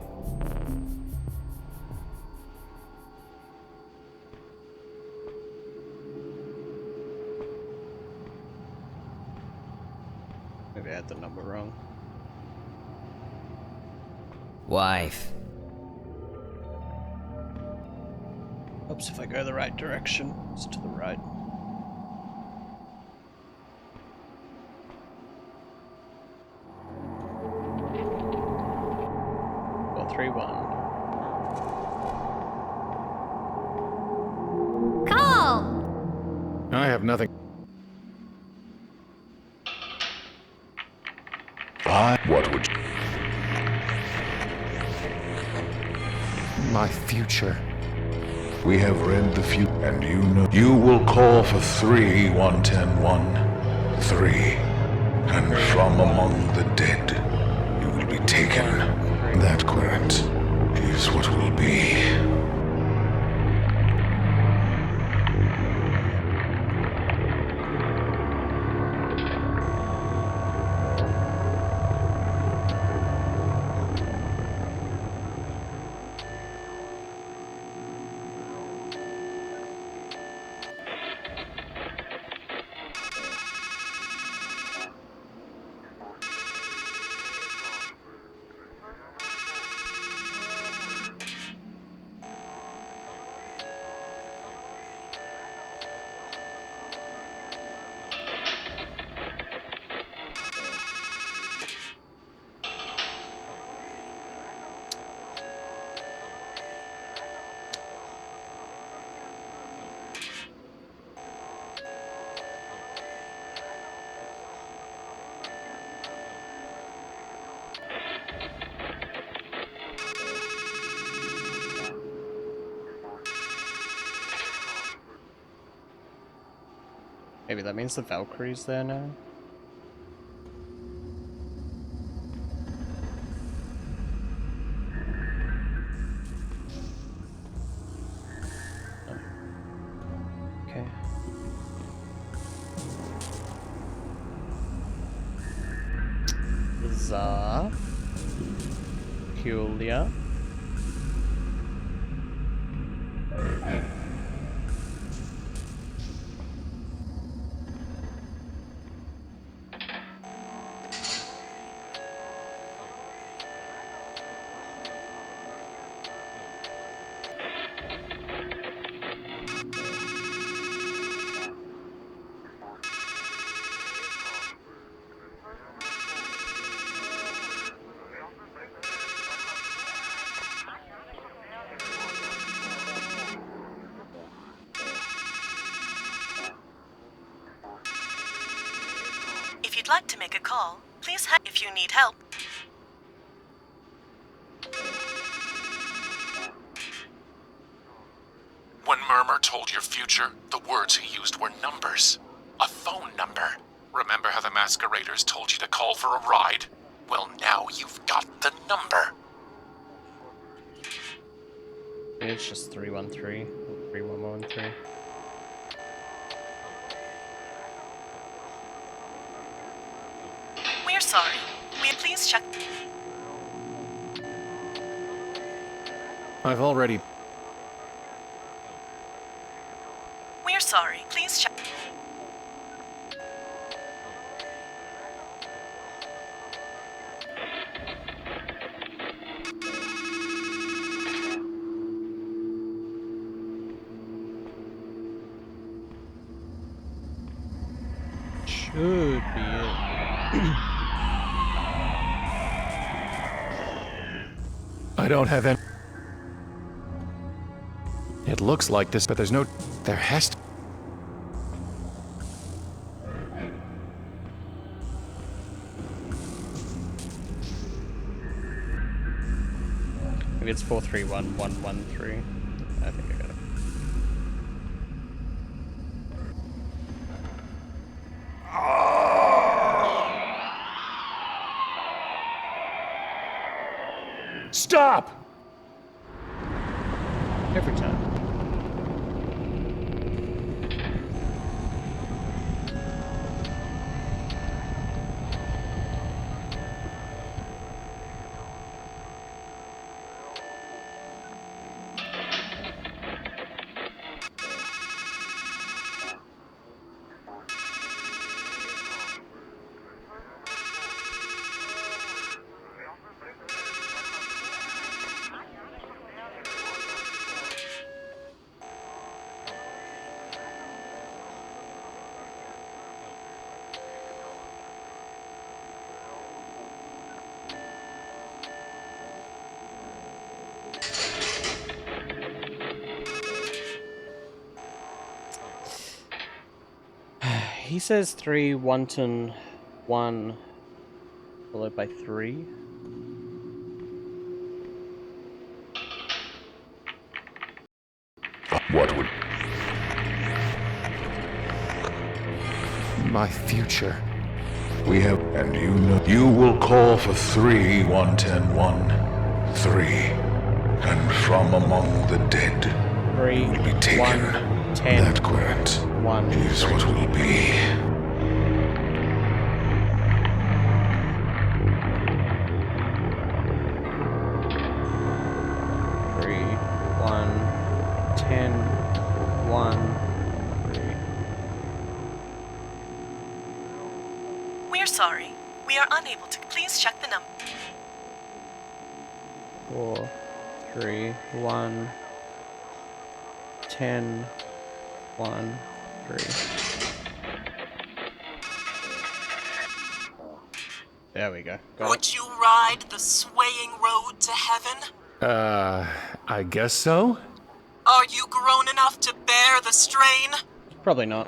Maybe I had the number wrong. Wife. Oops, if I go the right direction, it's to the right. Well, 3-1. Call! I have nothing. What would you... My future. We have read the future, and you know... You will call for 3, 110-1. 3. And from among the dead, you will be taken. That, Querent, is what will be. Maybe that means the Valkyrie's there now? Okay. Bizarre. Peculiar. If you'd like to make a call, please if you need help. When Murmur told your future, the words he used were numbers. A phone number. Remember how the masqueraders told you to call for a ride? Well, now you've got the number. It's just 313. 31113. We're sorry. Please check. I've already... We're sorry. Please check. Should be it. I don't have any... It looks like this, but there's no... There has to... Maybe it's 431113. I think I got it. Stop! Every time. He says 3, wanton 1, followed by 3. What would... My future. We have... And you know... You will call for 3, 110, 1, 3. And from among the dead 3 will be taken. 1 10 That grant 1 is what will be. We're sorry. We are unable to. Please check the number. 4, 3, 1, 10, 1, 3. There we go. Got Would you ride the swaying road to heaven? I guess so? Are you grown enough to bear the strain? Probably not.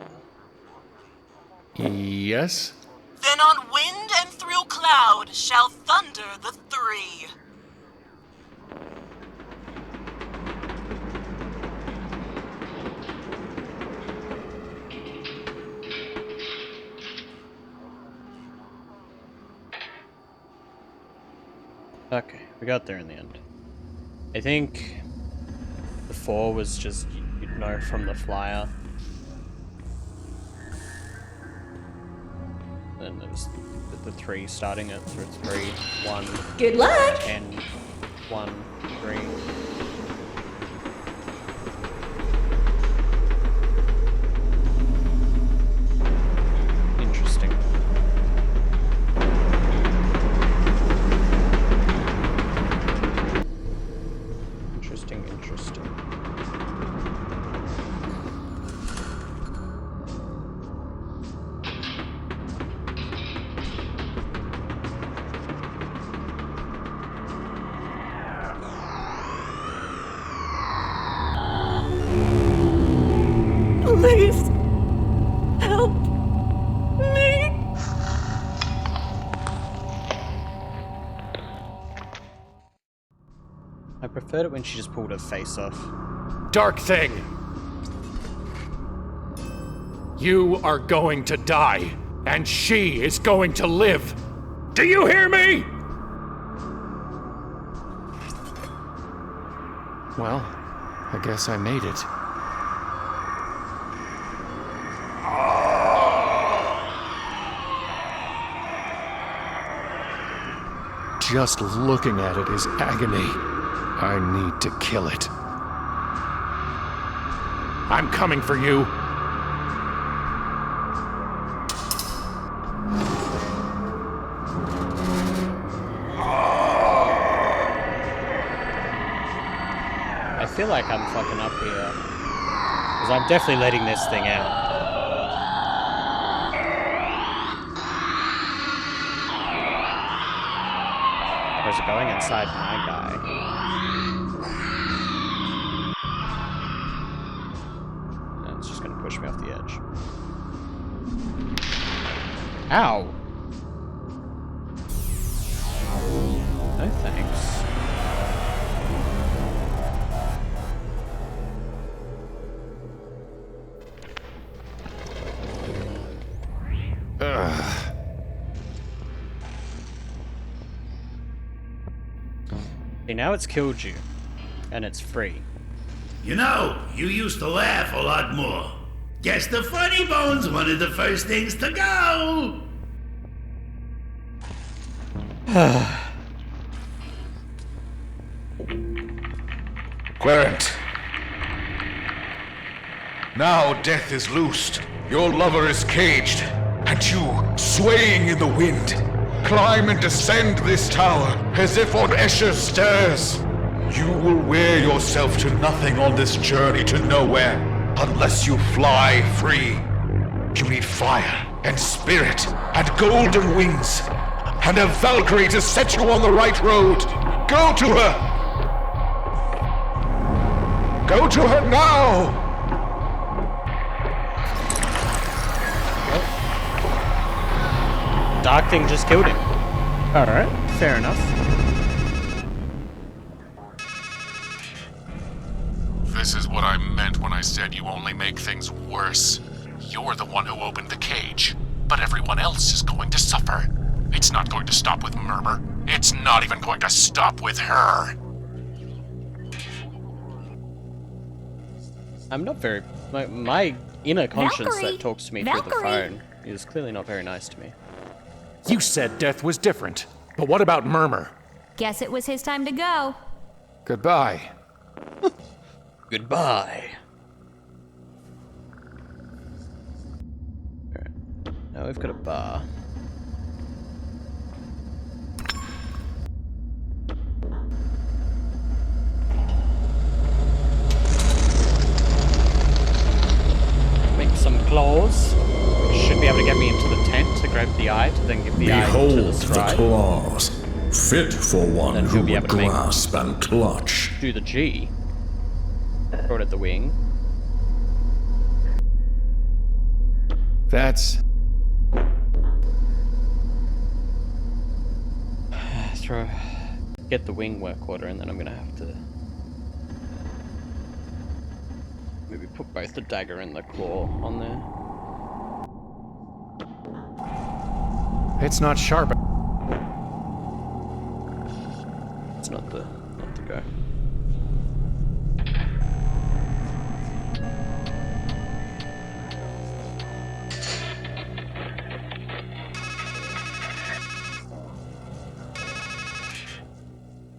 Yes? Then on wind and through cloud shall thunder the 3. Okay, we got there in the end. I think the 4 was just, you'd know from the flyer. And there's the 3 starting it, so it's 3, 1. Good luck! 10, 1, 3. Interesting. Interesting. Please, help me. I preferred it when she just pulled her face off. Dark thing! You are going to die, and she is going to live. Do you hear me? Well, I guess I made it. Just looking at it is agony. I need to kill it. I'm coming for you. I feel like I'm fucking up here. Because I'm definitely letting this thing out. Or is it going inside my guy? And it's just gonna push me off the edge. Ow! No thanks. See, now it's killed you, and it's free. You know, you used to laugh a lot more. Guess the funny bone's one of the first things to go. Querent. Now death is loosed. Your lover is caged, and you, swaying in the wind, climb and descend this tower as if on Escher's stairs. You will wear yourself to nothing on this journey to nowhere unless you fly free. You need fire and spirit and golden wings and a Valkyrie to set you on the right road. Go to her! Go to her now! Dark thing just killed him. Alright, fair enough. This is what I meant when I said you only make things worse. You're the one who opened the cage, but everyone else is going to suffer. It's not going to stop with Murmur. It's not even going to stop with her. I'm not very... My inner conscience Valkyrie! that talks to me through the Valkyrie! phone is clearly not very nice to me. You said death was different, but what about Murmur? Guess it was his time to go. Goodbye. Goodbye. Alright, now we've got a bar. Make some claws. Should be able to get me into the tent to grab the eye, to then give the eye to Behold the the stride. claws, fit for one Then who he'll be would able to make- grasp and clutch. Do the G. Throw it at the wing. That's... Get the wing work order, and then I'm gonna have to maybe put both the dagger and the claw on there. It's not sharp. not the go.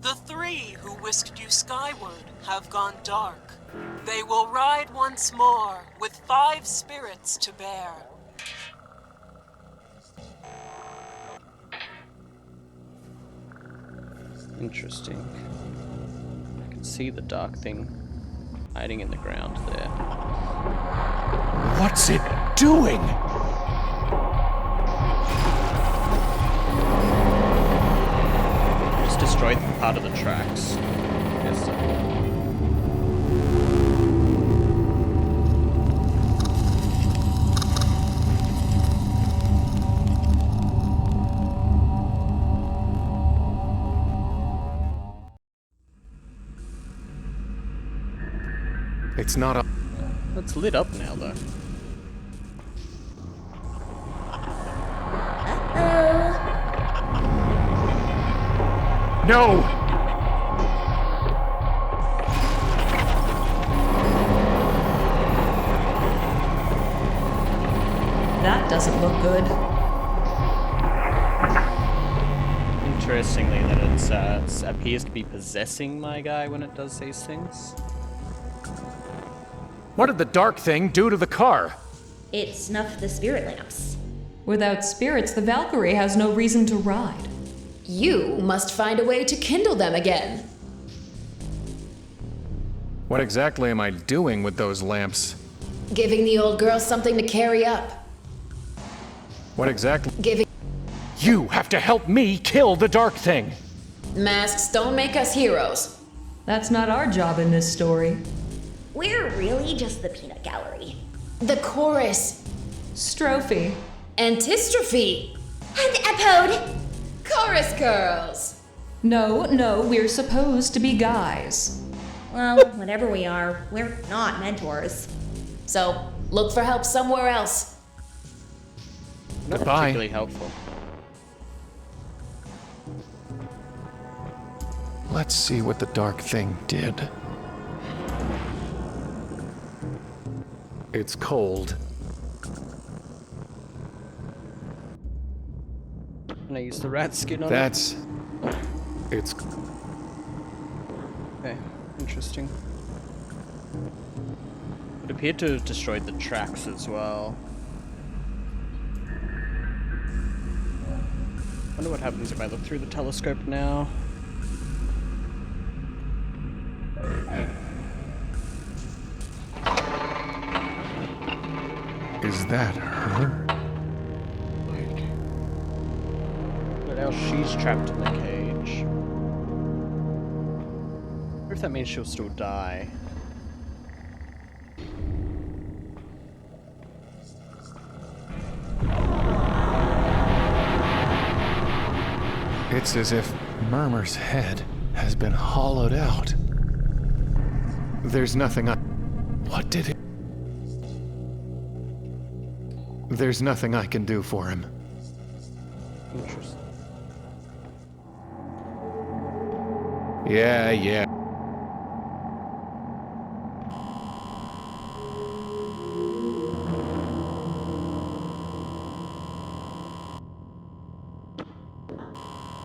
The three who whisked you skyward have gone dark. They will ride once more, with 5 spirits to bear. Interesting. I can see the dark thing hiding in the ground there. What's it doing? Just destroyed part of the tracks. Yes, sir. It's not a... It's lit up now, though. No! That doesn't look good. Interestingly, that it appears to be possessing my guy when it does these things. What did the dark thing do to the car? It snuffed the spirit lamps. Without spirits, the Valkyrie has no reason to ride. You must find a way to kindle them again. What exactly am I doing with those lamps? Giving the old girl something to carry up. What exactly? Giving... You have to help me kill the dark thing! Masks don't make us heroes. That's not our job in this story. We're really just the peanut gallery. The chorus. Strophe. Antistrophe. And epode. Chorus girls. No, we're supposed to be guys. Well, whatever we are, we're not mentors. So, look for help somewhere else. Not Goodbye. particularly helpful. Let's see what the dark thing did. It's cold. Can I use the rat skin on That's... It's... it? Okay, interesting. It appeared to have destroyed the tracks as well. Wonder what happens if I look through the telescope now. Is that her? But now she's trapped in the cage. I wonder if that means she'll still die. It's as if Murmur's head has been hollowed out. There's nothing I... What did it... There's nothing I can do for him. Interesting. Yeah.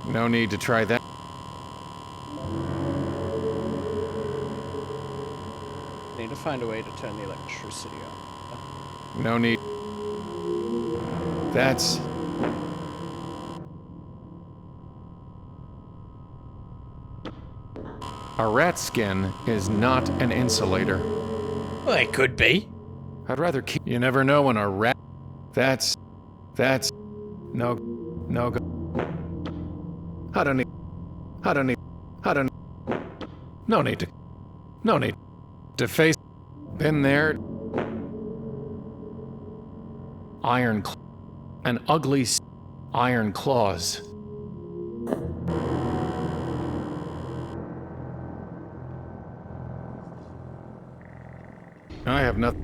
No need to try that. Need to find a way to turn the electricity on. No need. That's... A rat skin is not an insulator. Well, it could be. I'd rather keep... You never know when a rat... That's... No go... I don't need... No need to face... Been there... An ugly iron claws. I have nothing.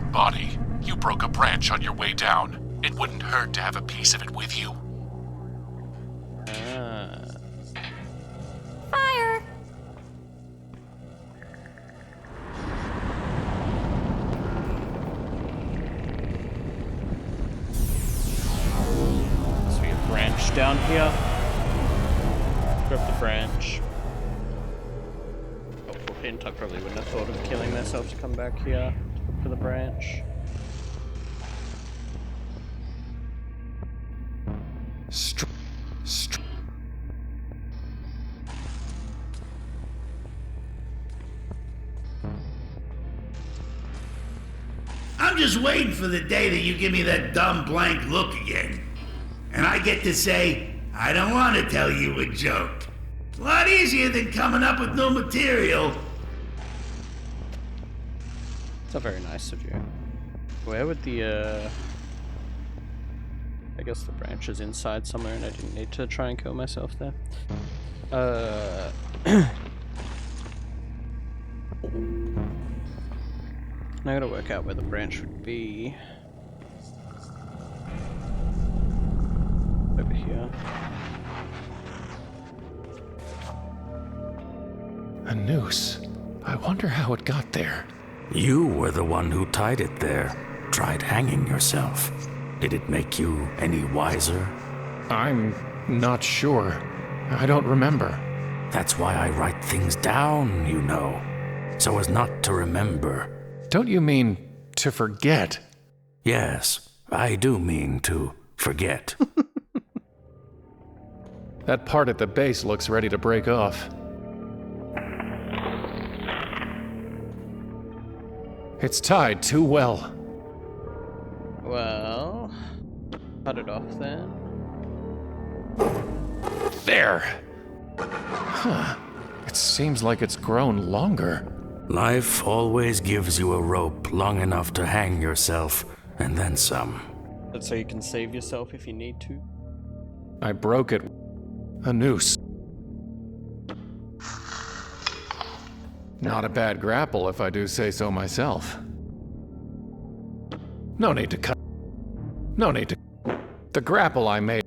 dead body. You broke a branch on your way down. It wouldn't hurt to have a piece of it with you. Fire! So we have branch down here. Grab the branch. Helpful hint, I probably wouldn't have thought of killing myself to come back here to look for the branch. I'm just waiting for the day that you give me that dumb blank look again. And I get to say, I don't want to tell you a joke. A lot easier than coming up with no material. It's not very nice of you. Where would the, I guess the branch is inside somewhere and I didn't need to try and kill myself there. Now I gotta work out where the branch would be. Over here. A noose. I wonder how it got there. You were the one who tied it there. Tried hanging yourself. Did it make you any wiser? I'm not sure. I don't remember. That's why I write things down, you know. So as not to remember. Don't you mean to forget? Yes, I do mean to forget. That part at the base looks ready to break off. It's tied too well. Well, cut it off then. There! Huh. It seems like it's grown longer. Life always gives you a rope long enough to hang yourself, and then some. That's so you can save yourself if you need to. I broke it. A noose. Not a bad grapple, if I do say so myself. No need to cut. No need to. The grapple I made.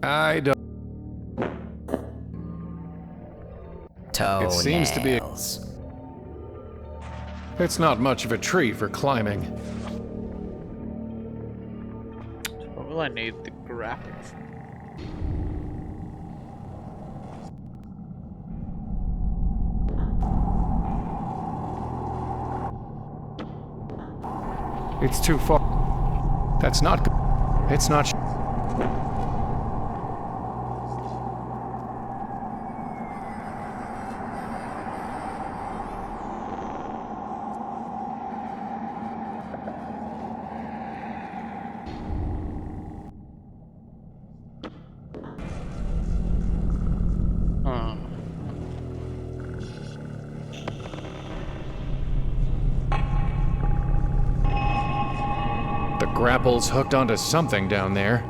I don't. It seems to be. It's not much of a tree for climbing. What will I need the grapple for? It's too far. That's not good. It's not. The grapple's hooked onto something down there.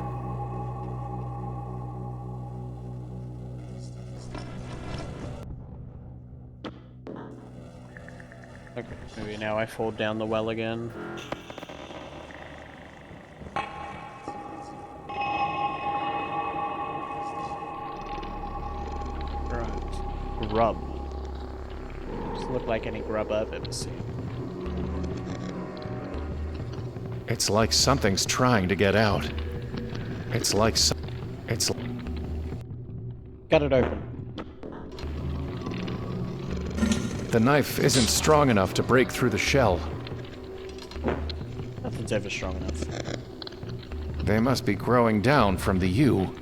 Okay, maybe now I fall down the well again. Right. Grub. Doesn't look like any grub I've ever seen. It's like something's trying to get out. It's like it's. Got it open. The knife isn't strong enough to break through the shell. Nothing's ever strong enough. They must be growing down from the U.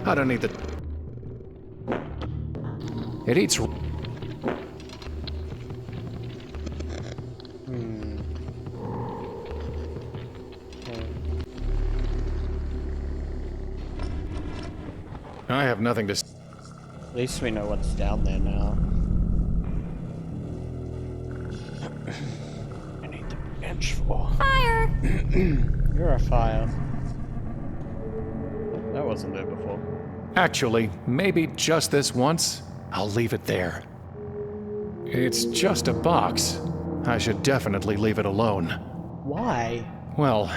I don't need the. It eats. I have nothing to. At least we know what's down there now. I need the bench for. Fire! You're a fire. That wasn't there before. Actually, maybe just this once, I'll leave it there. It's just a box. I should definitely leave it alone. Why? Well,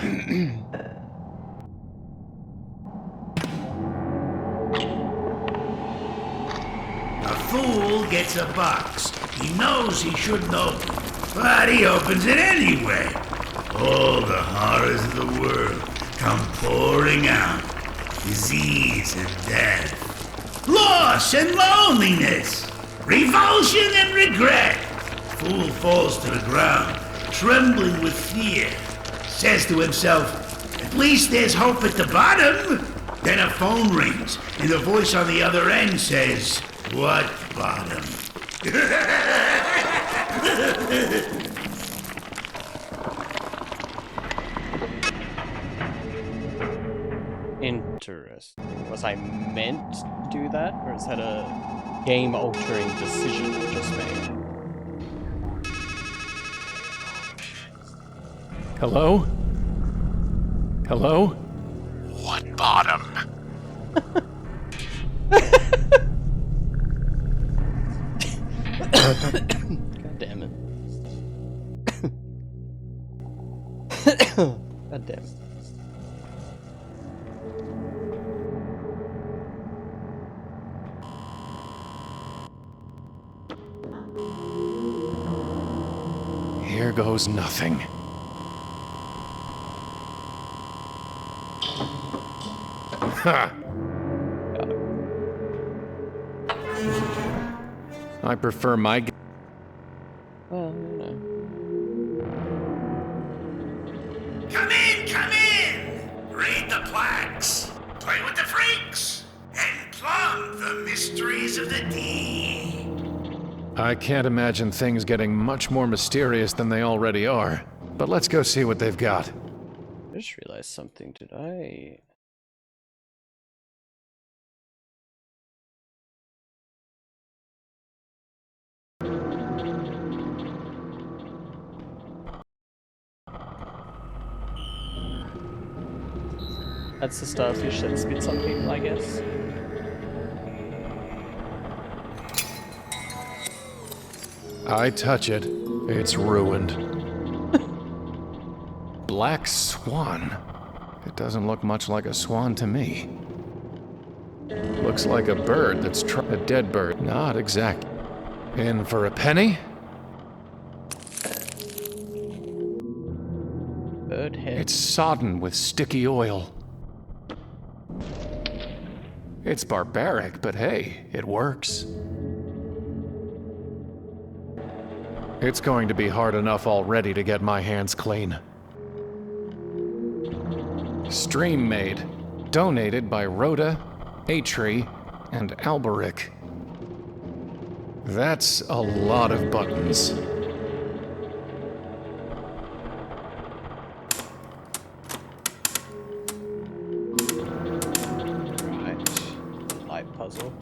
A fool gets a box. He knows he shouldn't open, but he opens it anyway. All the horrors of the world come pouring out. Disease and death. Loss and loneliness. Revulsion and regret. Fool falls to the ground, trembling with fear. Says to himself, at least there's hope at the bottom. Then a phone rings, and the voice on the other end says, what bottom? Interesting. Was I meant to do that, or is that a game-altering decision I just made? hello? Hello? What bottom? God damn it. God damn it. Here goes nothing. Ha! I prefer my... Well, you know. Come in, come in! Read the plaques, play with the freaks, and plumb the mysteries of the deep. I can't imagine things getting much more mysterious than they already are. But let's go see what they've got. I just realized something, did I? That's the starfish that spits on people, I guess. I touch it, it's ruined. Black swan. It doesn't look much like a swan to me. Looks like a bird that's a dead bird. Not exact. In for a penny? Bird head. It's sodden with sticky oil. It's barbaric, but hey, it works. It's going to be hard enough already to get my hands clean. Stream made. Donated by Rhoda, Atri, and Alberic. That's a lot of buttons. Right. Light puzzle.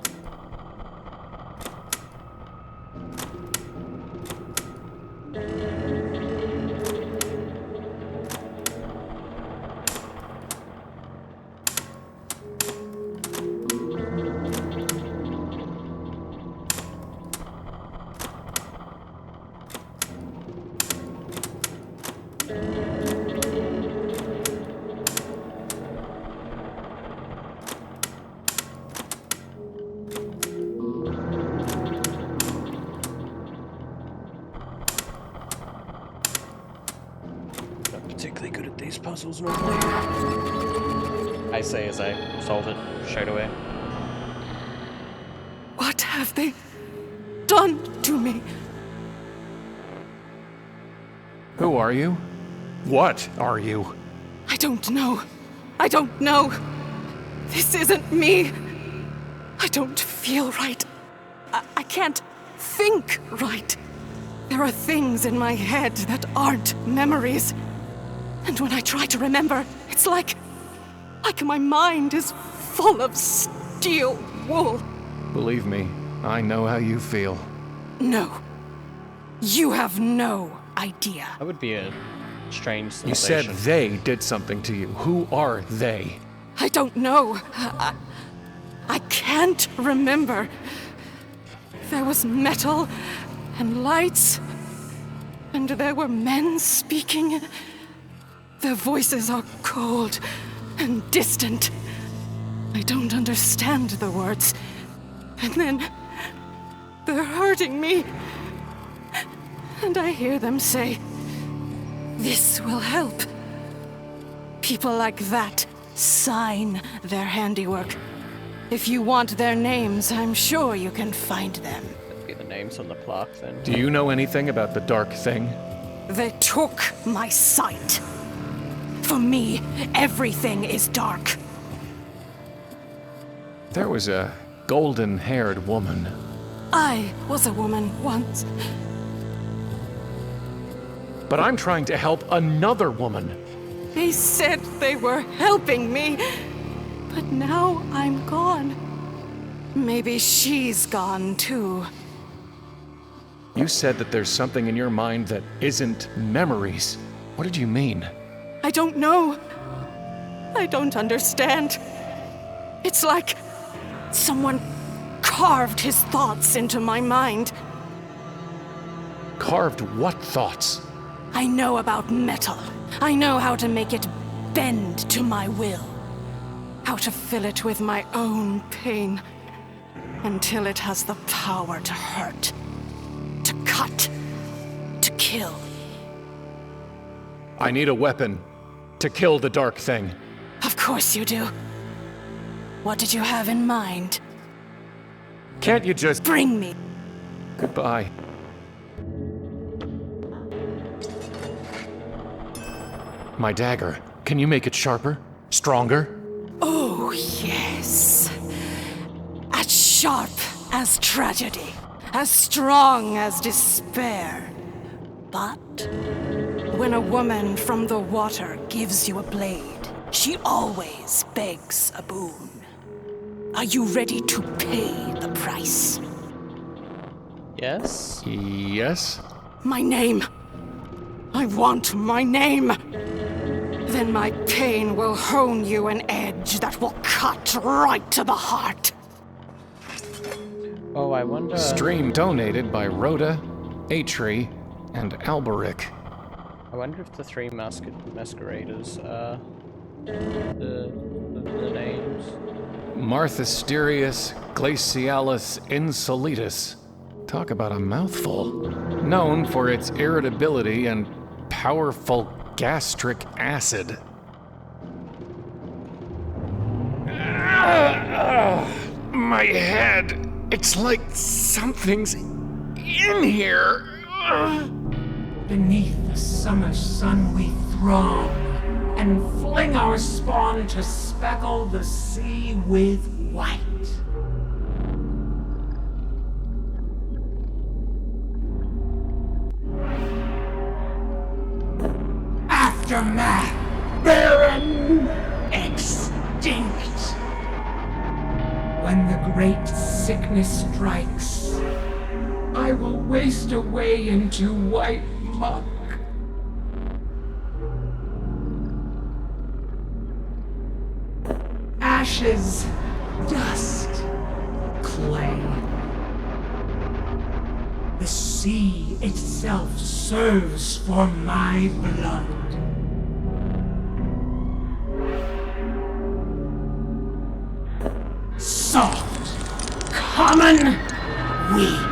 Particularly good at these puzzles normally. I say as I solve it straight away. What have they done to me? Who are you? What are you? I don't know. I don't know. This isn't me. I don't feel right. I can't think right. There are things in my head that aren't memories. And when I try to remember, it's like my mind is full of steel wool. Believe me, I know how you feel. No. You have no idea. That would be a strange sensation. You said they did something to you. Who are they? I don't know. I can't remember. There was metal and lights, and there were men speaking. Their voices are cold and distant. I don't understand the words. And then they're hurting me. And I hear them say, "This will help." People like that sign their handiwork. If you want their names, I'm sure you can find them. That'd be the names on the plaque then. Do you know anything about the dark thing? They took my sight. For me, everything is dark. There was a golden-haired woman. I was a woman once. But I'm trying to help another woman. They said they were helping me, but now I'm gone. Maybe she's gone too. You said that there's something in your mind that isn't memories. What did you mean? I don't know. I don't understand. It's like someone carved his thoughts into my mind. Carved what thoughts? I know about metal. I know how to make it bend to my will. How to fill it with my own pain until it has the power to hurt, to cut, to kill. I need a weapon to kill the dark thing. Of course you do. What did you have in mind? Can't you just bring me? Goodbye. My dagger. Can you make it sharper? Stronger? Oh, yes. As sharp as tragedy. As strong as despair. But when a woman from the water gives you a blade, she always begs a boon. Are you ready to pay the price? Yes? Yes? My name. I want my name. Then my pain will hone you an edge that will cut right to the heart. Oh, I wonder... Stream donated by Rhoda, Atri, and Alberic. I wonder if the three masqueraders are the names. Marthasterius Glacialis Insolitus. Talk about a mouthful. Known for its irritability and powerful gastric acid. My head. It's like something's in here. Beneath the summer sun we throng, and fling our spawn to speckle the sea with white. Aftermath, barren, extinct. When the great sickness strikes, I will waste away into white muck. Ashes, dust, clay. The sea itself serves for my blood. Soft, common, weak.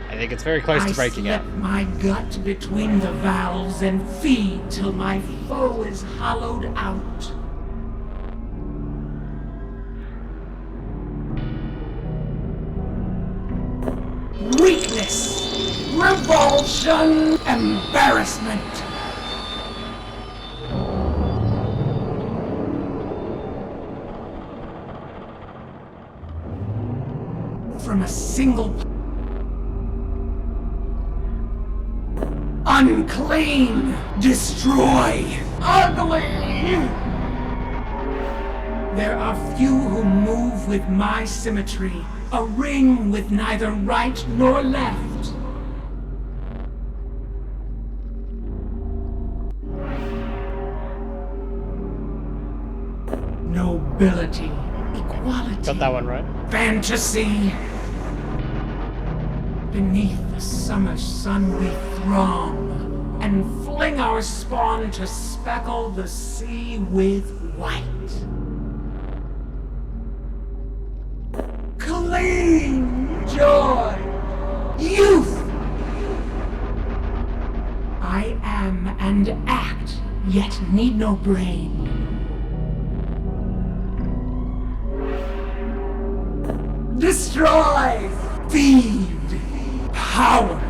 I think it's very close to breaking out. I slip my gut between the valves and feed till my foe is hollowed out. Weakness, revulsion, embarrassment. From a single unclean, destroy, ugly. There are few who move with my symmetry, a ring with neither right nor left. Nobility, equality. Got that one right. Fantasy. Beneath the summer sun we throng, and fling our spawn to speckle the sea with white. Clean joy, youth. I am and act, yet need no brain. Destroy, feed, power.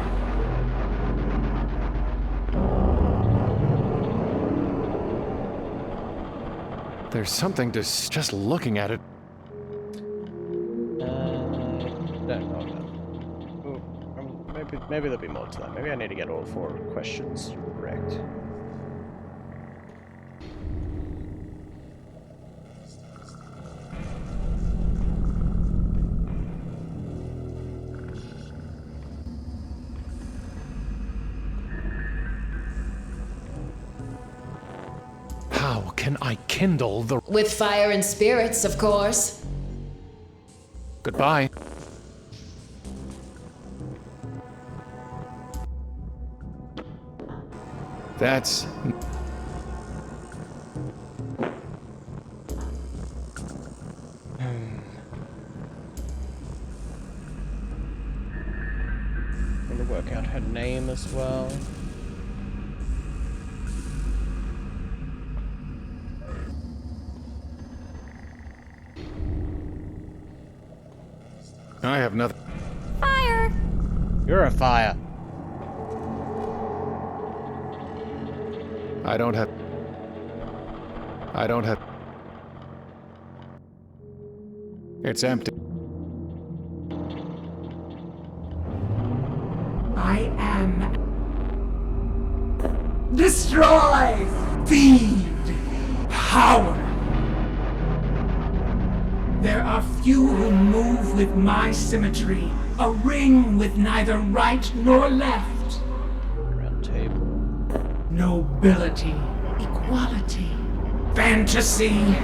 There's something to just looking at it. Maybe there'll be more to that. Maybe I need to get all 4 questions correct. How can I kindle the... With fire and spirits, of course. Goodbye. That's... I'm gonna work out her name as well. I have nothing. Fire! You're a fire. I don't have... It's empty. I am. Destroy, feed, power. There are few who move with my symmetry, a ring with neither right nor left. Round table. Nobility, equality, fantasy.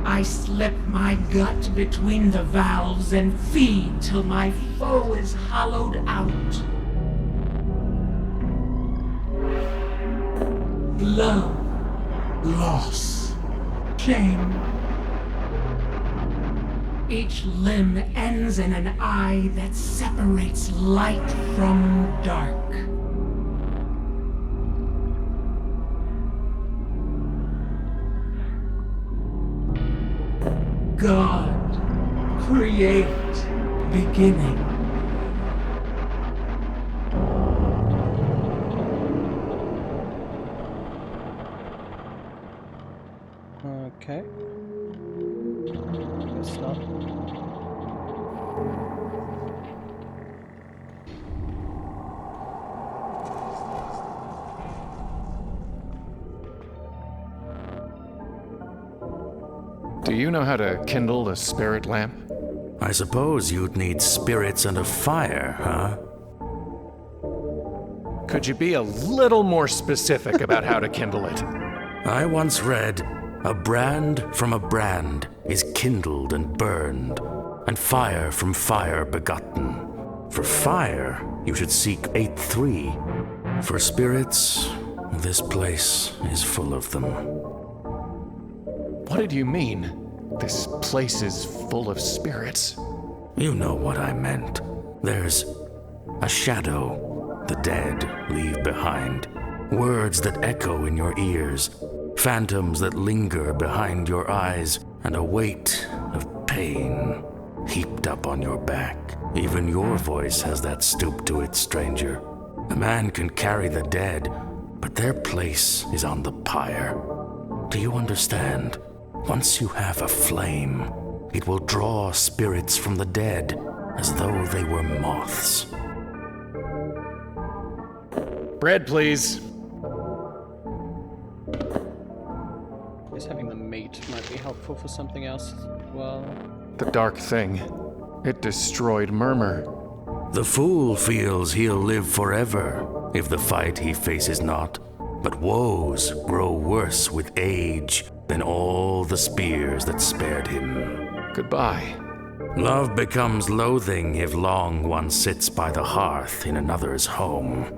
I slip my gut between the valves and feed till my foe is hollowed out. Love, loss, shame. Each limb ends in an eye that separates light from dark. God, create, beginning. Okay. Guess not. Do you know how to kindle a spirit lamp? I suppose you'd need spirits and a fire, huh? Could you be a little more specific about how to kindle it? I once read, a brand from a brand is kindled and burned, and fire from fire begotten. For fire, you should seek 8-3. For spirits, this place is full of them. What did you mean? This place is full of spirits. You know what I meant. There's a shadow the dead leave behind. Words that echo in your ears. Phantoms that linger behind your eyes. And a weight of pain heaped up on your back. Even your voice has that stoop to it, stranger. A man can carry the dead, but their place is on the pyre. Do you understand? Once you have a flame, it will draw spirits from the dead as though they were moths. Bread, please. I guess having the meat might be helpful for something else as well. The dark thing. It destroyed Murmur. The fool feels he'll live forever if the fight he faces not. But woes grow worse with age, than all the spears that spared him. Goodbye. Love becomes loathing if long one sits by the hearth in another's home.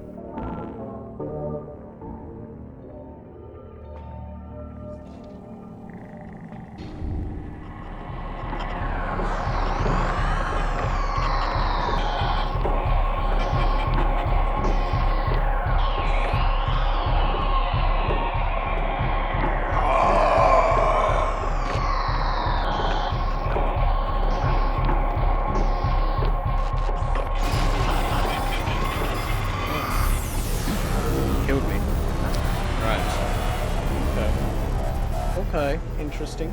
Okay, interesting.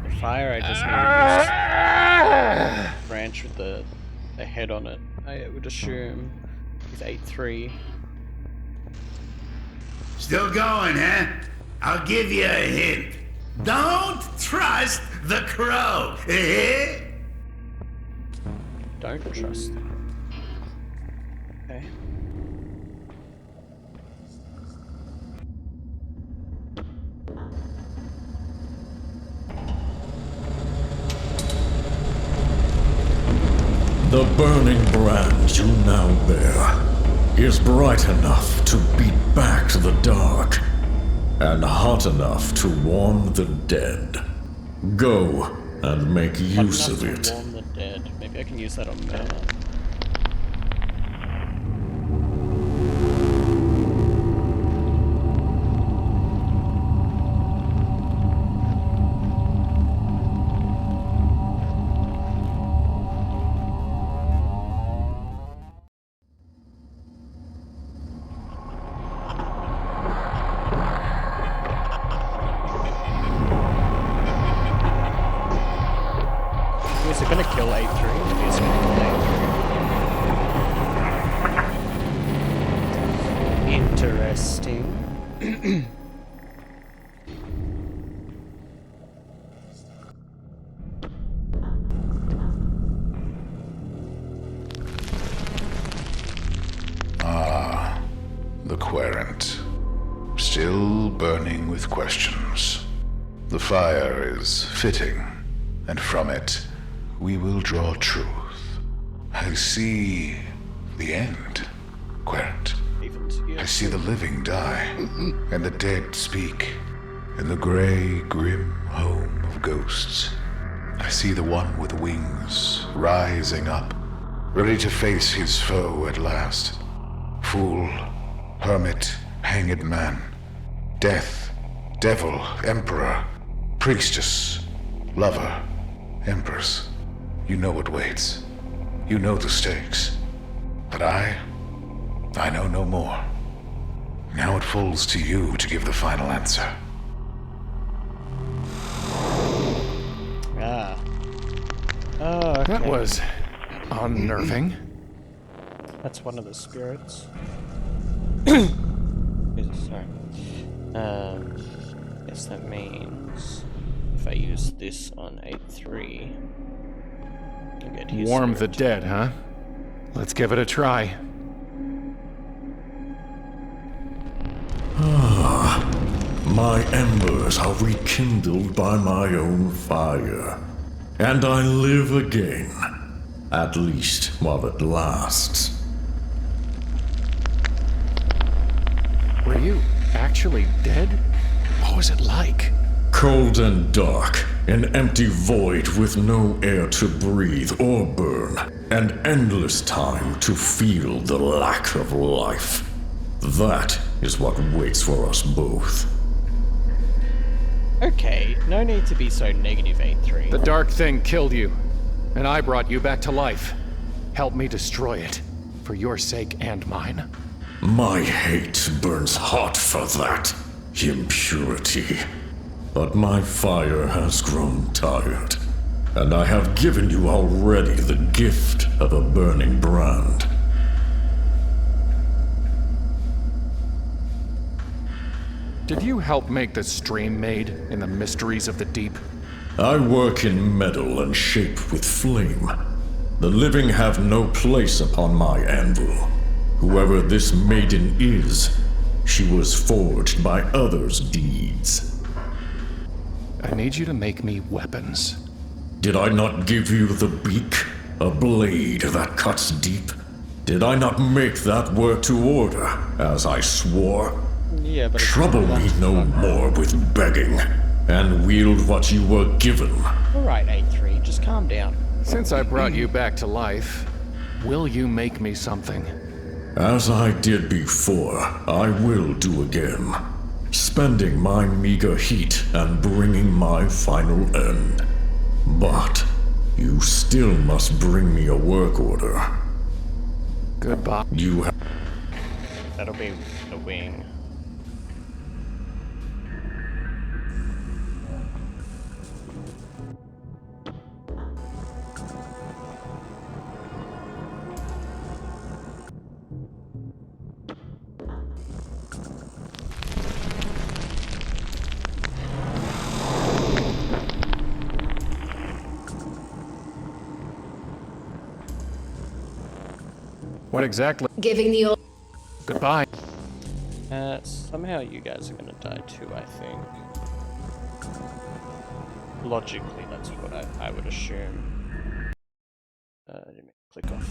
The fire, I just need to use branch with the head on it. I would assume with 8-3. Still going, huh? I'll give you a hint. Don't trust the crow. Don't trust. Okay. The burning brand you now bear is bright enough to beat back the dark, and hot enough to warm the dead. Go and make use of it. Warm the dead. Maybe I can use that on Mel. Is it gonna kill 8-3? It's gonna kill 8-3. Interesting. The querent. Still burning with questions. The fire is fitting, and from it we will draw truth. I see the end, querent. I see the living die, and the dead speak, in the gray, grim home of ghosts. I see the one with wings rising up, ready to face his foe at last. Fool, hermit, hanged man, death, devil, emperor, priestess, lover, empress. You know what waits. You know the stakes. But I know no more. Now it falls to you to give the final answer. Ah. Oh, okay. That was unnerving. That's one of the spirits. Jesus, sorry. Guess that means if I use this on 8-3, I get his Warm the spirit. dead, huh? Let's give it a try. My embers are rekindled by my own fire, and I live again, at least while it lasts. Were you actually dead? What was it like? Cold and dark, an empty void with no air to breathe or burn, and endless time to feel the lack of life. That is what waits for us both. Okay, no need to be so negative, 8-3. The dark thing killed you, and I brought you back to life. Help me destroy it, for your sake and mine. My hate burns hot for that impurity. But my fire has grown tired, and I have given you already the gift of a burning brand. Did you help make the stream made in the mysteries of the deep? I work in metal and shape with flame. The living have no place upon my anvil. Whoever this maiden is, she was forged by others' deeds. I need you to make me weapons. Did I not give you the beak? A blade that cuts deep? Did I not make that work to order, as I swore? Yeah, but trouble me no more with begging, and wield what you were given. Alright, A3, just calm down. Since I brought you back to life, will you make me something? As I did before, I will do again, spending my meager heat and bringing my final end. But you still must bring me a work order. Goodbye. You have... That'll be the wing. What exactly? Giving the old. Goodbye. Somehow you guys are gonna die too, I think. Logically, that's what I would assume. Let me click off.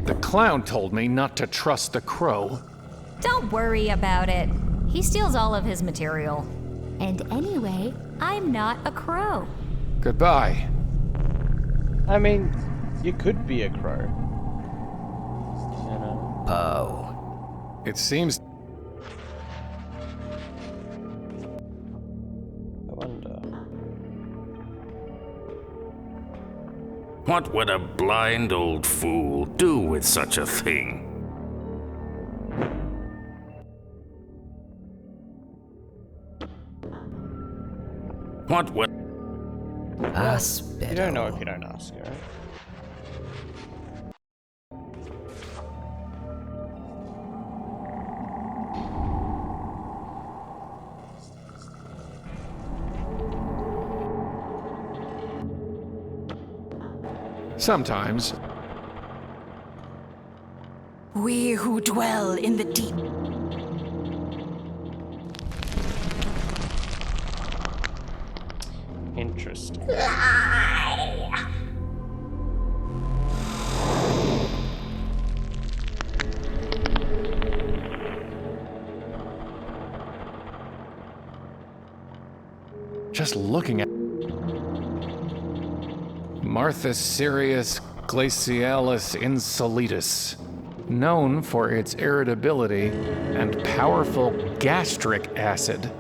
The clown told me not to trust the crow. Don't worry about it. He steals all of his material. And anyway, I'm not a crow. Goodbye. I mean, you could be a crow. You know? Poe. It seems... I wonder. What would a blind old fool do with such a thing? What would... You don't know if you don't ask, right? Sometimes. We who dwell in the deep. Interesting. Just looking at... Martha Sirius glacialis insolitus, known for its irritability and powerful gastric acid.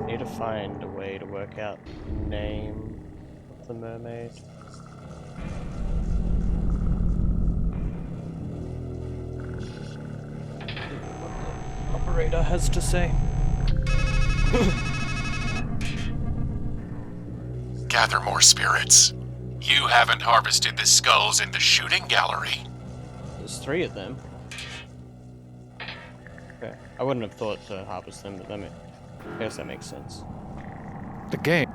Need to find a way to work out the name of the mermaid. Operator has to say. Gather more spirits. You haven't harvested the skulls in the shooting gallery. There's 3 of them. Okay. I wouldn't have thought to harvest them, but I guess that makes sense. The game.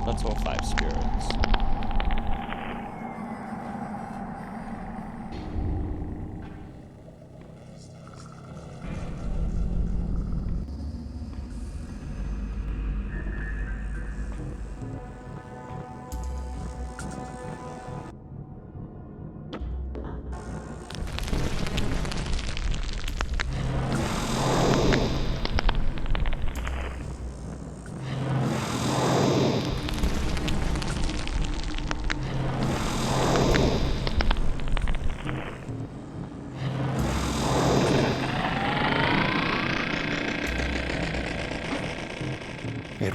That's all 5 spirits.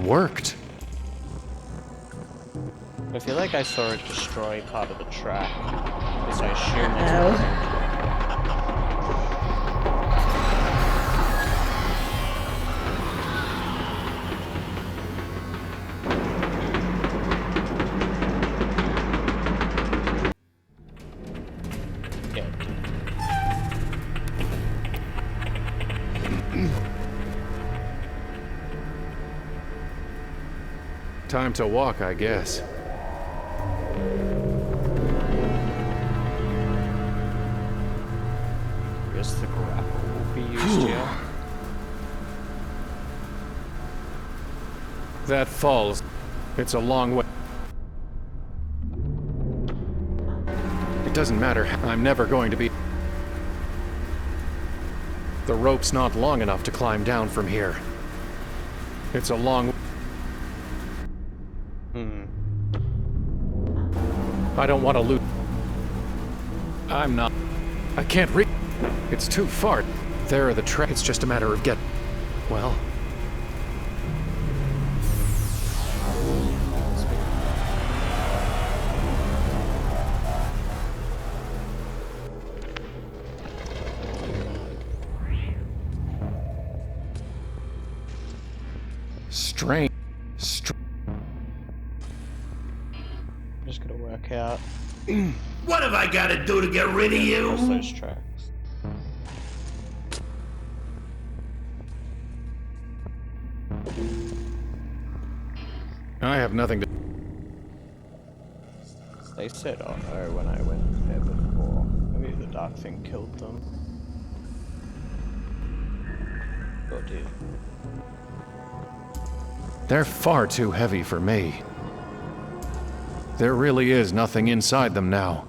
worked. I feel like I saw it destroy part of the track. Because I assume that's Time to walk, I guess. Guess the grapple will be used here. That falls. It's a long way. It doesn't matter. I'm never going to be... The rope's not long enough to climb down from here. It's a long... I don't want to lose. I'm not... I can't reach. It's too far. There are the tracks. It's just a matter of get... Well... Strange. I'm just gonna work out. What have I got to do to get rid of you? Across those tracks. I have nothing to... They said, oh no, when I went there before. Maybe the dark thing killed them. Oh dear. They're far too heavy for me. There really is nothing inside them now.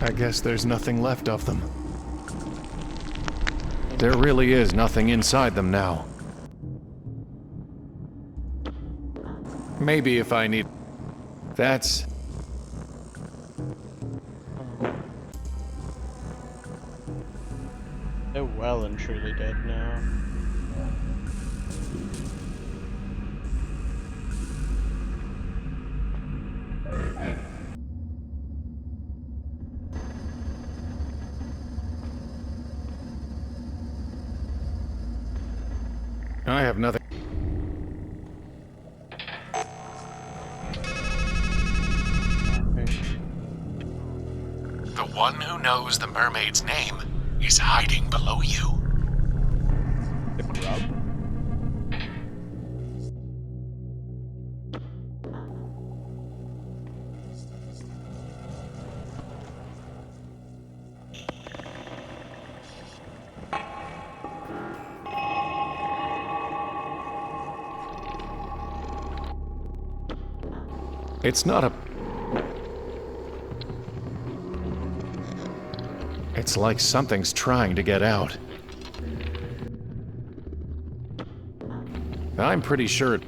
I guess there's nothing left of them. There really is nothing inside them now. Maybe if I need... That's... They're well and truly dead now. I have nothing. The one who knows the mermaid's name is hiding below you. The grub? It's not a... It's like something's trying to get out. I'm pretty sure...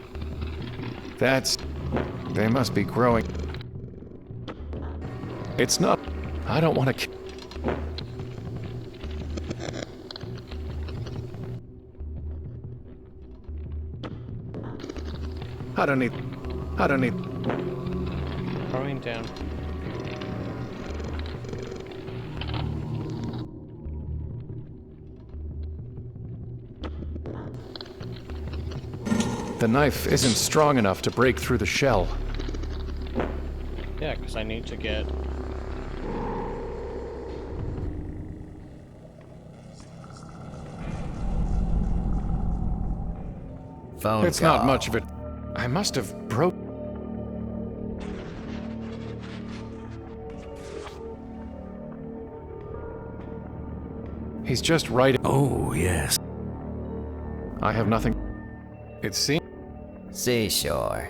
That's... They must be growing... It's not... I don't want to... I don't need... Throwing down. The knife isn't strong enough to break through the shell. Yeah, because I need to get... Phone It's call. not much of it. I must have broke... He's just writing. Oh, yes. I have nothing. It seems... Seashore.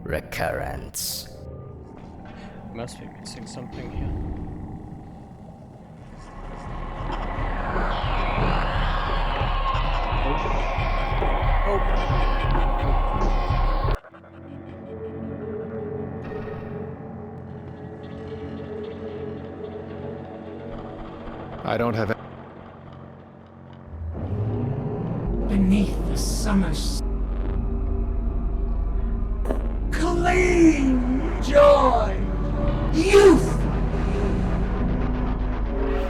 Recurrence. Must be missing something here. don't have... Beneath the summer clean joy, youth.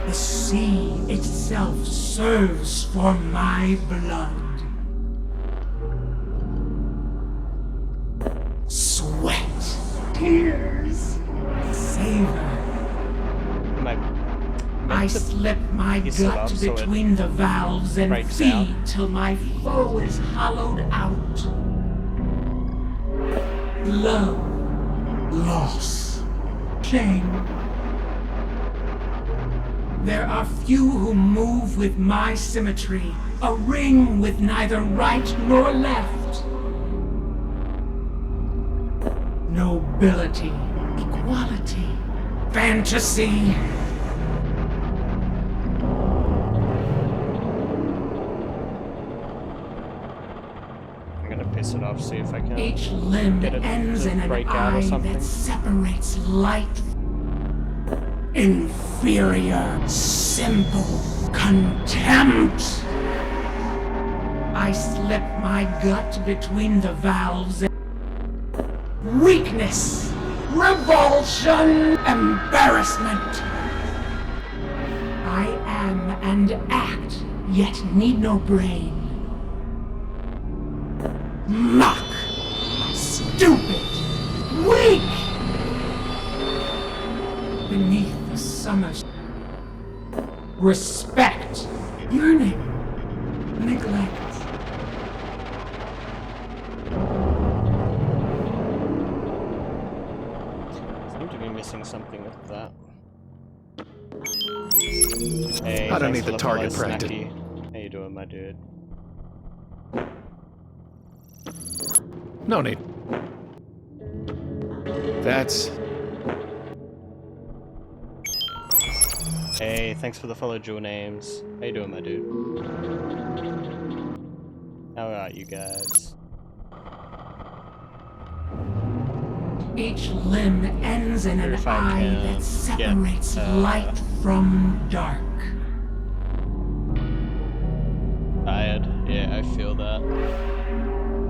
The sea itself serves for my blood. Sweat, tears, savor. I slip my gut between the valves and feed till my foe is hollowed out. Love, loss, shame. There are few who move with my symmetry, a ring with neither right nor left. Nobility, equality, fantasy. Piss it off, see if I can. Each limb ends in an eye that separates light. Inferior, simple contempt. I slip my gut between the valves. Weakness, revulsion, embarrassment. I am and act, yet need no brain. Muck, stupid, weak. Beneath the summer, respect, yearning, neglect. Seem to be missing something with that. Hey, I don't need the target practice. How you doing, my dude? No need. That's... Hey, thanks for the follow, Jewel Names. How you doing, my dude? How are you guys? Each limb ends in an eye that separates light from dark. Tired. Yeah, I feel that.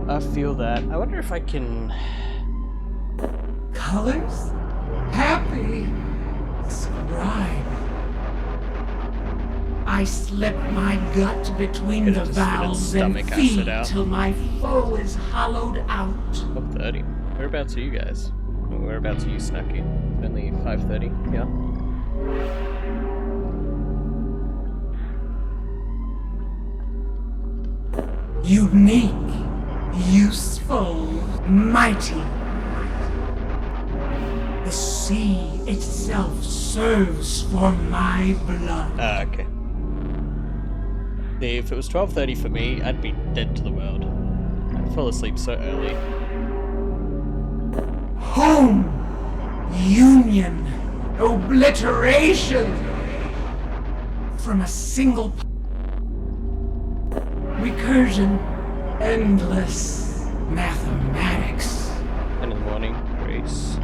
I feel that. I wonder if I can... Colors? Happy. Scribe. I slip my gut between the valves and feed till my foe is hollowed out. 12:30. Whereabouts are you guys? Whereabouts are you, Snacky? It's only 5:30. Yeah. Unique. Useful, mighty. The sea itself serves for my blood. Okay. If it was 12:30 for me, I'd be dead to the world. I'd fall asleep so early. Home, union, obliteration. From a single recursion. Endless mathematics. And in the morning, Grace.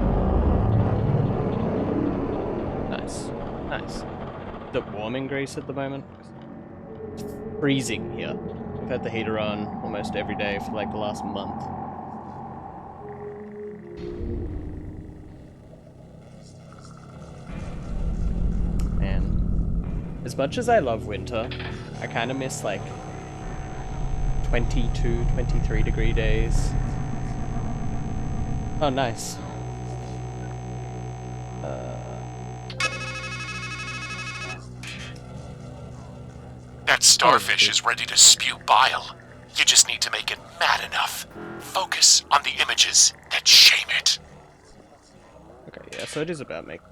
Nice. Nice. Is it warming, Grace, at the moment? It's freezing here. I've had the heater on almost every day for like the last month. Man. As much as I love winter, I kind of miss like 22, 23 degree days. Oh, nice. That starfish is ready to spew bile. You just need to make it mad enough. Focus on the images that shame it. Okay, yeah, so it is about making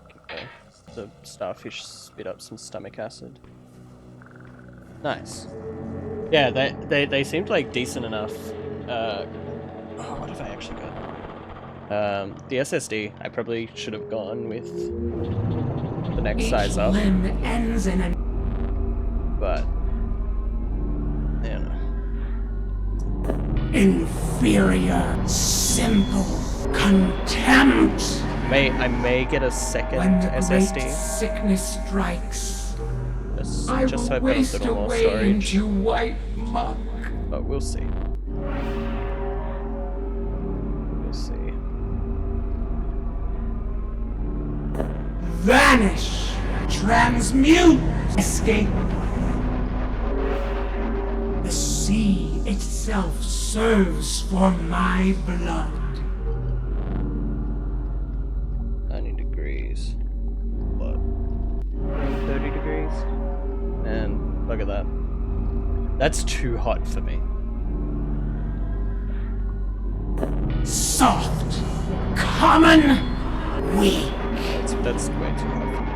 the starfish spit up some stomach acid. Nice. Yeah, they seemed like decent enough. Oh, what have I actually got? The SSD, I probably should have gone with the next size up. But, I don't know. Inferior, simple, contempt. I may get a second when the SSD. Great sickness strikes, A Let's I just will hope I have a waste little more away storage. into white muck. But we'll see. We'll see. Vanish! Transmute! Escape! The sea itself serves for my blood. 90 degrees. What? 30 degrees? Man, look at that. That's too hot for me. Soft, common, weak. That's way too hot for me.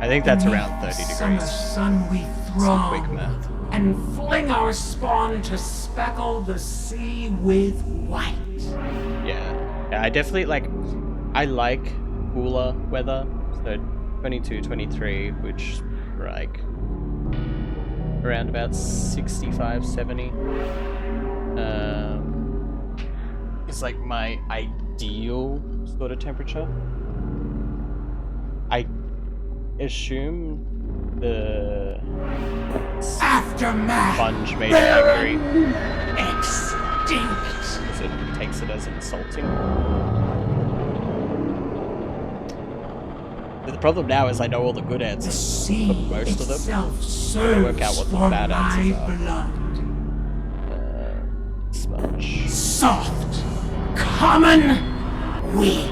I think that's around 30 Summer degrees. sun we Some throng, quick math. and fling our spawn to speckle the sea with white. Yeah, I definitely I like cooler weather. So 22, 23, which like around about 65, 70. It's like my ideal sort of temperature. I assume the Aftermath. sponge made it angry. Extinct. Because it takes it as insulting. But the problem now is I know all the good answers for most of them. I work out what the bad answers are. Sponge. Soft, common, weak.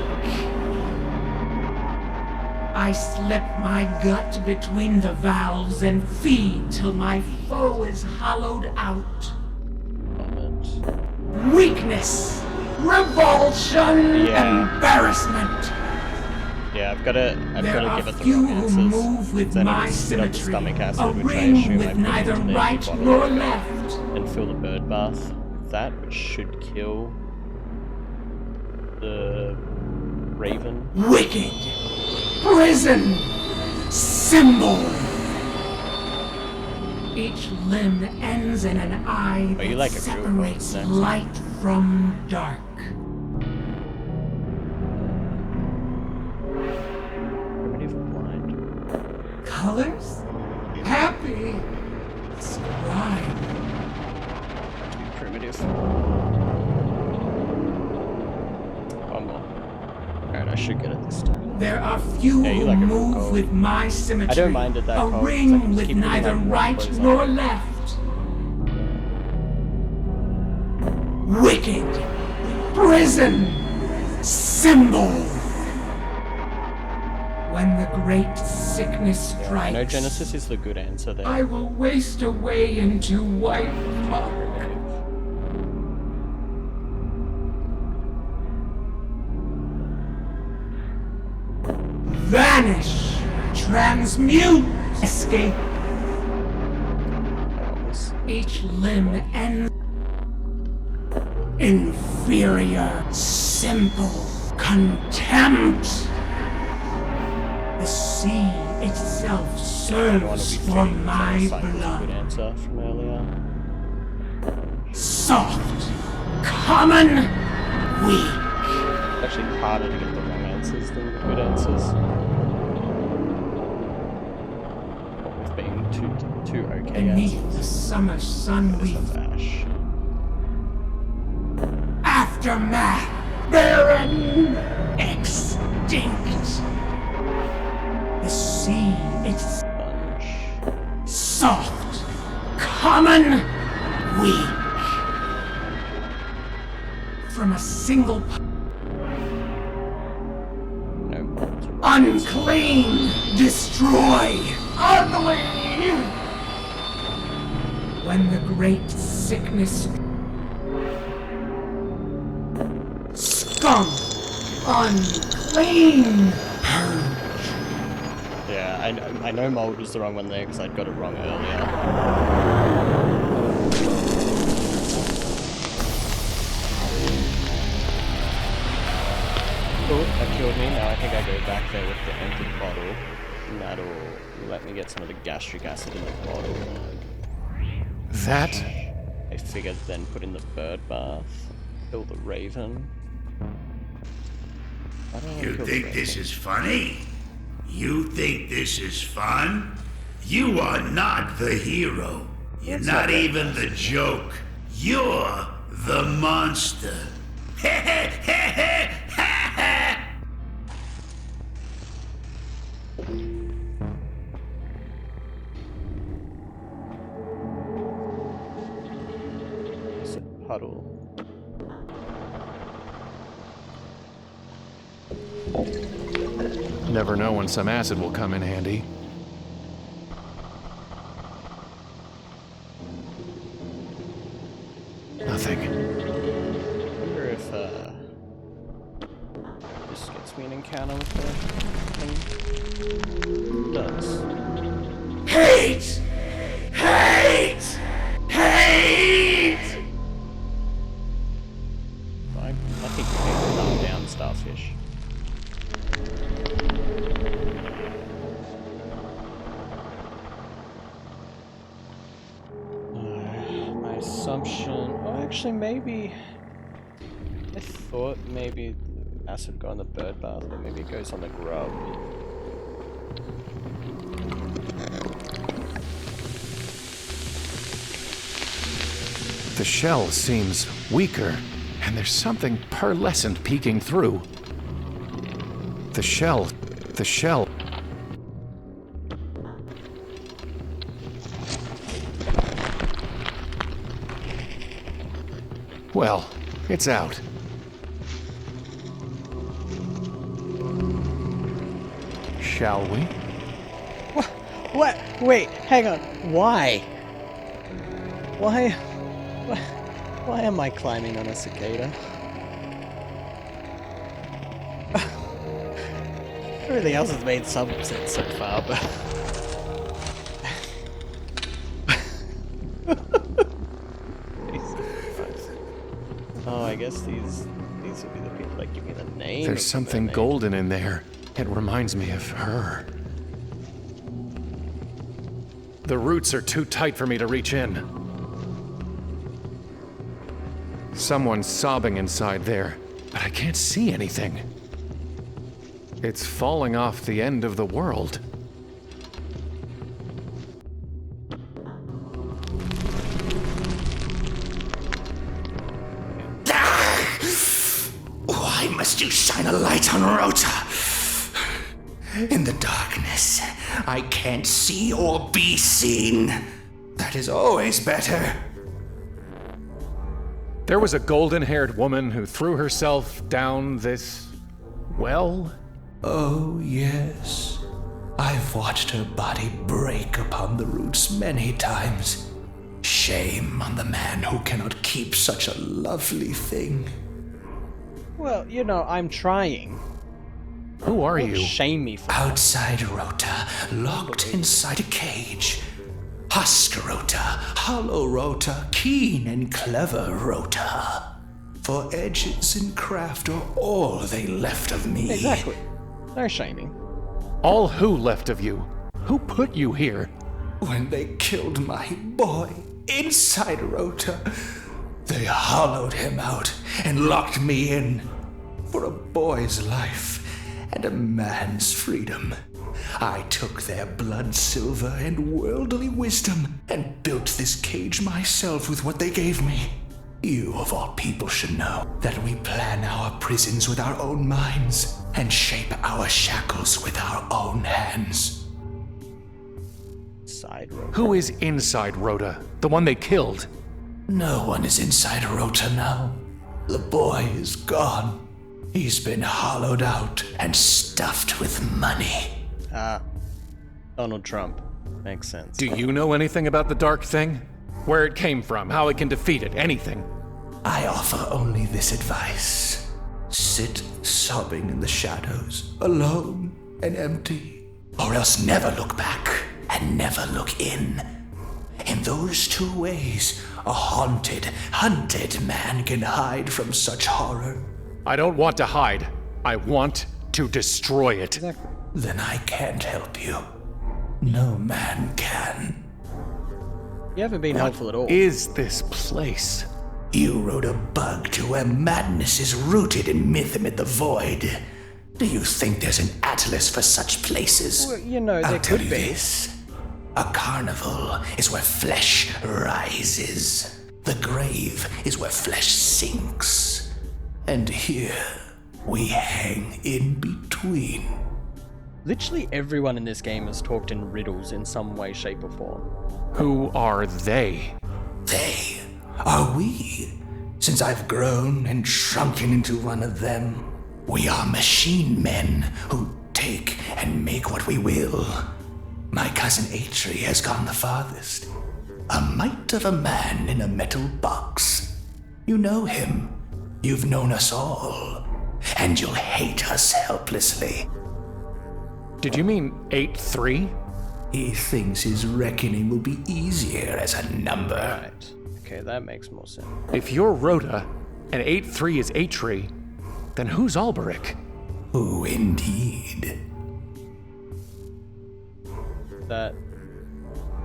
I slip my gut between the valves and feed till my foe is hollowed out. Weakness, revulsion, embarrassment. Yeah, I've got to give it the few wrong who answers. move with Then my it'll sit up the symmetry, stomach a acid, which I ring assume with I put neither into the right bottle nor of it, left. and fill the bird bath with that, which should kill the raven. Wicked, prison, symbol. Each limb ends in an eye Oh, you that like a real separates next. light from dark. Primitive blind. Colors? Happy. Scribe. Primitive. One more. Alright, I should get it this time. There are few Yeah, you who like it real move cold. with my symmetry. I don't mind it that a cold, 'cause I ring can just with keep putting, neither like, warm right clothes nor on. left. Wicked, prison, symbol. When the great sickness strikes, I know Genesis is the good answer there. I will waste away into white muck. Vanish, transmute, escape. Each limb ends. Inferior, simple, contempt. The sea itself serves for my Good blood. answer from earlier. Soft, common, weak. It's actually harder to get the wrong answers than the good answers. What with being two okay Beneath answers. the summer sun we Ash. Aftermath, barren, extinct. The sea is soft, common, weak. From a single unclean, destroy, ugly. When the great sickness skunk, unclean. Yeah, I know mold was the wrong one there because I'd got it wrong earlier. Cool, that killed me. Now I think I go back there with the empty bottle, and that'll let me get some of the gastric acid in the bottle. That? I figured then put in the bird bath, kill the raven. I don't You think this is funny? You think this is fun? You are not the hero. You're not even the joke. You're the monster. It's a puddle. Never know when some acid will come in handy. Nothing. I wonder if this gets me an encounter with the thing. It does. Hate! Hate! Hate! I think we need to calm down, starfish. My assumption... Oh, actually, maybe... I thought maybe acid go on the bird bath, but maybe it goes on the grub. The shell seems weaker, and there's something pearlescent peeking through. The shell. Well, it's out. Shall we? What? Wait, hang on. Why? Why am I climbing on a cicada? Everything else has made some sense so far, but... Oh, I guess these would be the people that give me the name. There's something golden in there. It reminds me of her. The roots are too tight for me to reach in. Someone's sobbing inside there, but I can't see anything. It's falling off the end of the world. Why must you shine a light on Rota? In the darkness, I can't see or be seen. That is always better. There was a golden-haired woman who threw herself down this well? Oh, yes. I've watched her body break upon the roots many times. Shame on the man who cannot keep such a lovely thing. Well, you know, I'm trying. Who are you? Don't shame me for Outside Rota, locked inside a cage. Husk Rota, hollow Rota, keen and clever Rota. For edges and craft are all they left of me. Exactly. No shaming. All who left of you? Who put you here? When they killed my boy inside Rota, they hollowed him out and locked me in for a boy's life and a man's freedom. I took their blood, silver, and worldly wisdom and built this cage myself with what they gave me. You, of all people, should know that we plan our prisons with our own minds and shape our shackles with our own hands. Inside Rota. Who is inside Rhoda? The one they killed? No one is inside Rota now. The boy is gone. He's been hollowed out and stuffed with money. Donald Trump. Makes sense. Do you know anything about the Dark Thing? Where it came from, how it can defeat it, anything? I offer only this advice. Sit sobbing in the shadows, alone and empty. Or else never look back and never look in. In those two ways, a haunted, hunted man can hide from such horror. I don't want to hide. I want to destroy it. Exactly. Then I can't help you. No man can. You haven't been helpful at all. What is this place? You rode a bug to where madness is rooted in myth amid the void. Do you think there's an atlas for such places? Well, you know, I'll there tell could you be. this. A carnival is where flesh rises. The grave is where flesh sinks. And here we hang in between. Literally everyone in this game has talked in riddles in some way, shape, or form. Who are they? They are we. Since I've grown and shrunken into one of them, we are machine men who take and make what we will. My cousin Atri has gone the farthest. A mite of a man in a metal box. You know him. You've known us all. And you'll hate us helplessly. Did you mean 8-3? He thinks his reckoning will be easier as a number. Right. Okay, that makes more sense. If you're Rhoda and 8-3 is Atri, then who's Alberic? Who indeed? That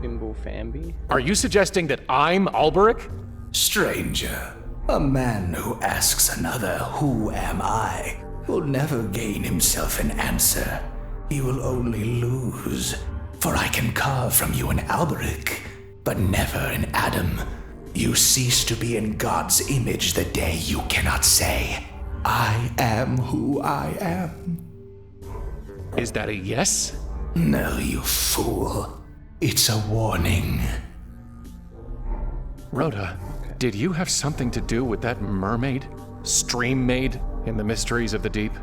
Bimble Famby? Are you suggesting that I'm Alberic? Stranger, a man who asks another, who am I, will never gain himself an answer. He will only lose. For I can carve from you an Alberic, but never an Adam. You cease to be in God's image the day you cannot say, I am who I am. Is that a yes? No, you fool. It's a warning. Rhoda, did you have something to do with that mermaid, stream maid, in the mysteries of the deep?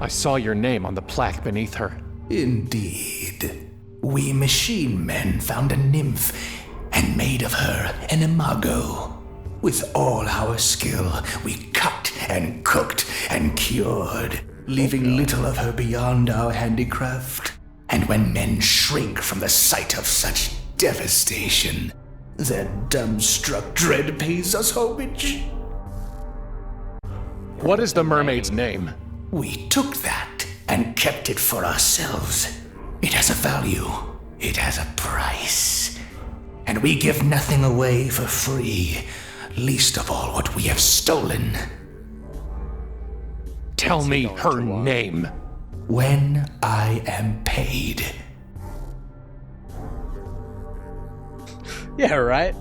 I saw your name on the plaque beneath her. Indeed. We machine men found a nymph and made of her an imago. With all our skill, we cut and cooked and cured, leaving little of her beyond our handicraft. And when men shrink from the sight of such devastation, their dumbstruck dread pays us homage. What is the mermaid's name? We took that and kept it for ourselves. It has a value. It has a price. And we give nothing away for free, least of all what we have stolen. Tell me her name. When I am paid. Yeah, right?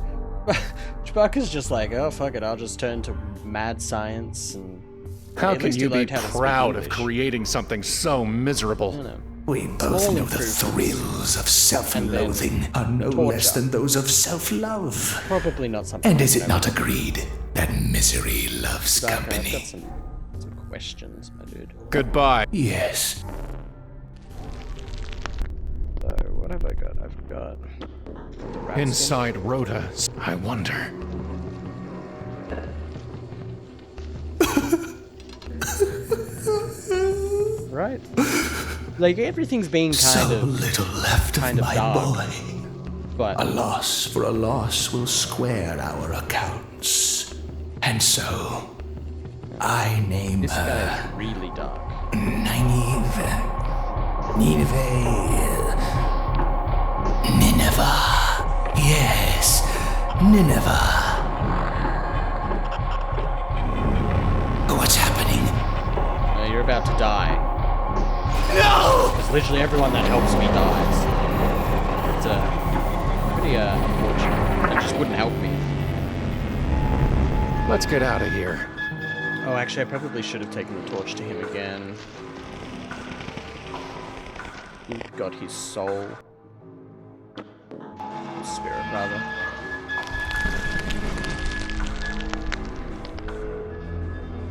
Chewbacca's just like, oh, fuck it, I'll just turn to mad science and... How at can least you he be learned how to speak proud of English. creating something so miserable? I know. We both know the thrills of self-loathing are no less than those of self-love. Probably not something. And is it not agreed that misery loves company? I've got some questions, my dude. Goodbye. Yes. So, what have I got? I've got... Inside Rhoda, I wonder. Right? Like, everything's being kind of... So little left of my dark, boy. But... A loss for a loss will square our accounts. And so, I name This her... guy is really dark. Nineveh. Yes, Nineveh. What's happening? You're about to die. No! Because literally everyone that helps me dies. It's pretty unfortunate. It just wouldn't help me. Let's get out of here. Oh, actually, I probably should have taken the torch to him again. He got his soul. His spirit, rather.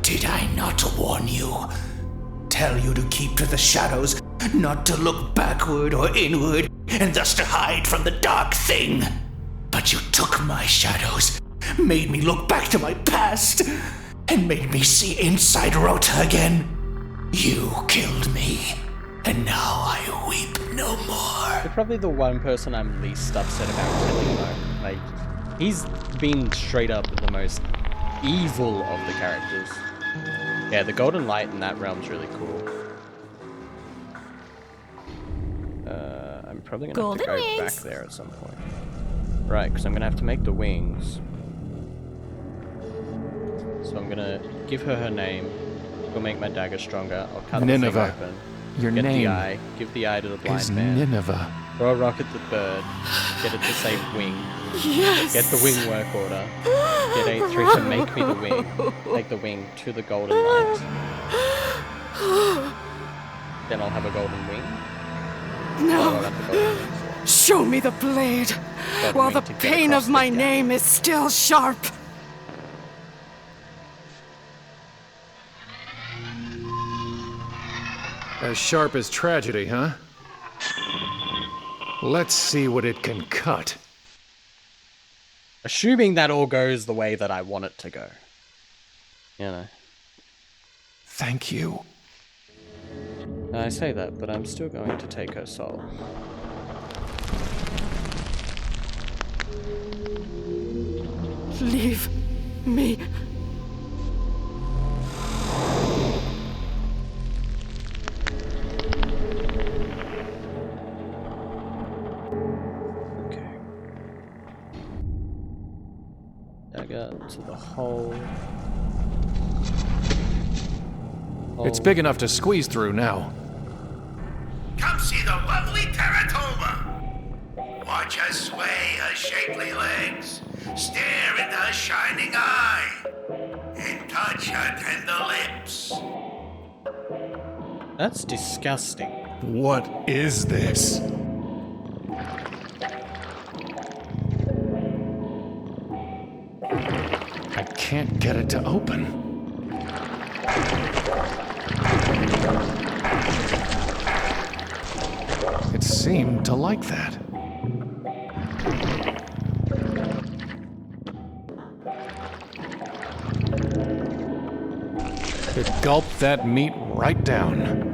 Did I not warn you? Tell you to keep to the shadows, not to look backward or inward, and thus to hide from the dark thing. But you took my shadows, made me look back to my past, and made me see inside Rota again. You killed me, and now I weep no more. You're probably the one person I'm least upset about killing, though. Like, he's been straight up the most evil of the characters. Yeah, the golden light in that realm's really cool. I'm probably gonna have to go back there at some point. Right, because I'm gonna have to make the wings. So I'm gonna give her her name. Go make my dagger stronger. I'll cut Nineveh. the thing open. Your Get name the eye. Give the eye to the blind is man. Nineveh. Throw a rock at the bird. Get it to say wing. Yes! Get the wing work order. Get 8-3 to make me the wing. Take the wing to the golden light. Then I'll have a golden wing. No! Show me the blade, while the pain of my name is still sharp. As sharp as tragedy, huh? Let's see what it can cut. Assuming that all goes the way that I want it to go. You know. Thank you. I say that, but I'm still going to take her soul. Leave me. Okay. Dagger to the hole. It's big enough to squeeze through now. Come see the lovely Teratoma. Watch her sway her shapely legs, stare into her shining eye, and touch her tender lips. That's disgusting. What is this? I can't get it to open. It seemed to like that. It gulped that meat right down.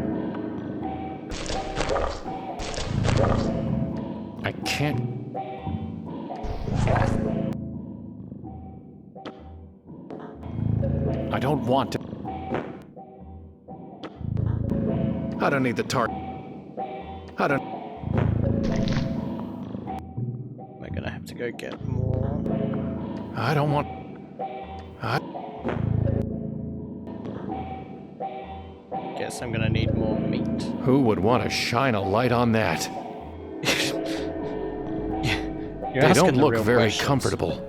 I can't... I don't want to... I don't need the tart. I don't... Am I gonna have to go get more? I don't want... Guess I'm gonna need more meat. Who would want to shine a light on that? They don't look very comfortable.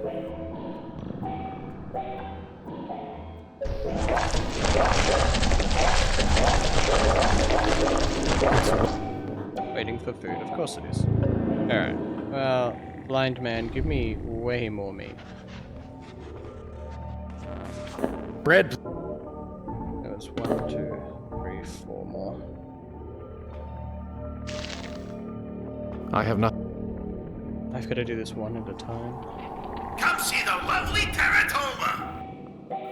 Waiting for food, of course it is. Alright, well, blind man, give me way more meat. Bread. There was 1, 2, 3, 4 more. I have not. I've got to do this one at a time. Come see the lovely Teratoma.